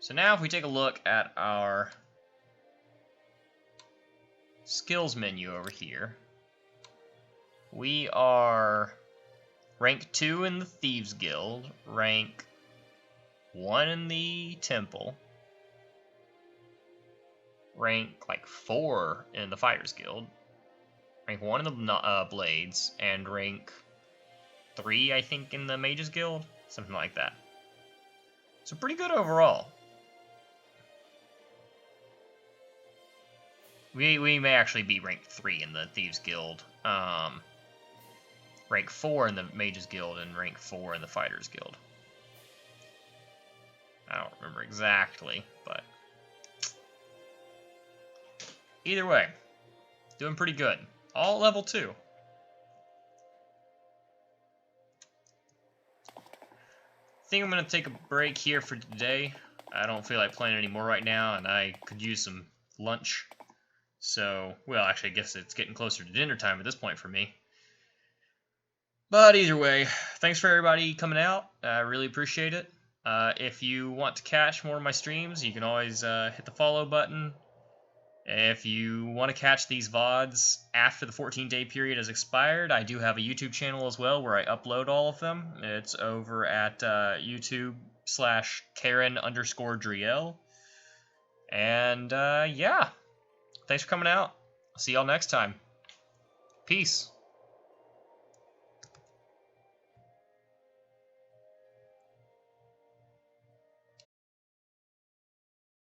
So now if we take a look at our skills menu over here, we are rank 2 in the Thieves Guild, rank 1 in the Temple, rank like 4 in the Fighters Guild, rank 1 in the Blades, and rank 3 I think in the Mages Guild, something like that. So pretty good overall. We may actually be ranked 3 in the Thieves Guild, rank 4 in the Mages Guild, and rank 4 in the Fighters Guild. I don't remember exactly, but either way, doing pretty good. All level 2. I think I'm going to take a break here for today. I don't feel like playing anymore right now, and I could use some lunch. So, well, actually, I guess it's getting closer to dinner time at this point for me. But either way, thanks for everybody coming out. I really appreciate it. If you want to catch more of my streams, you can always hit the follow button. If you want to catch these VODs after the 14-day period has expired, I do have a YouTube channel as well where I upload all of them. It's over at YouTube/Karen_Driel. And yeah. Thanks for coming out. I'll see y'all next time. Peace.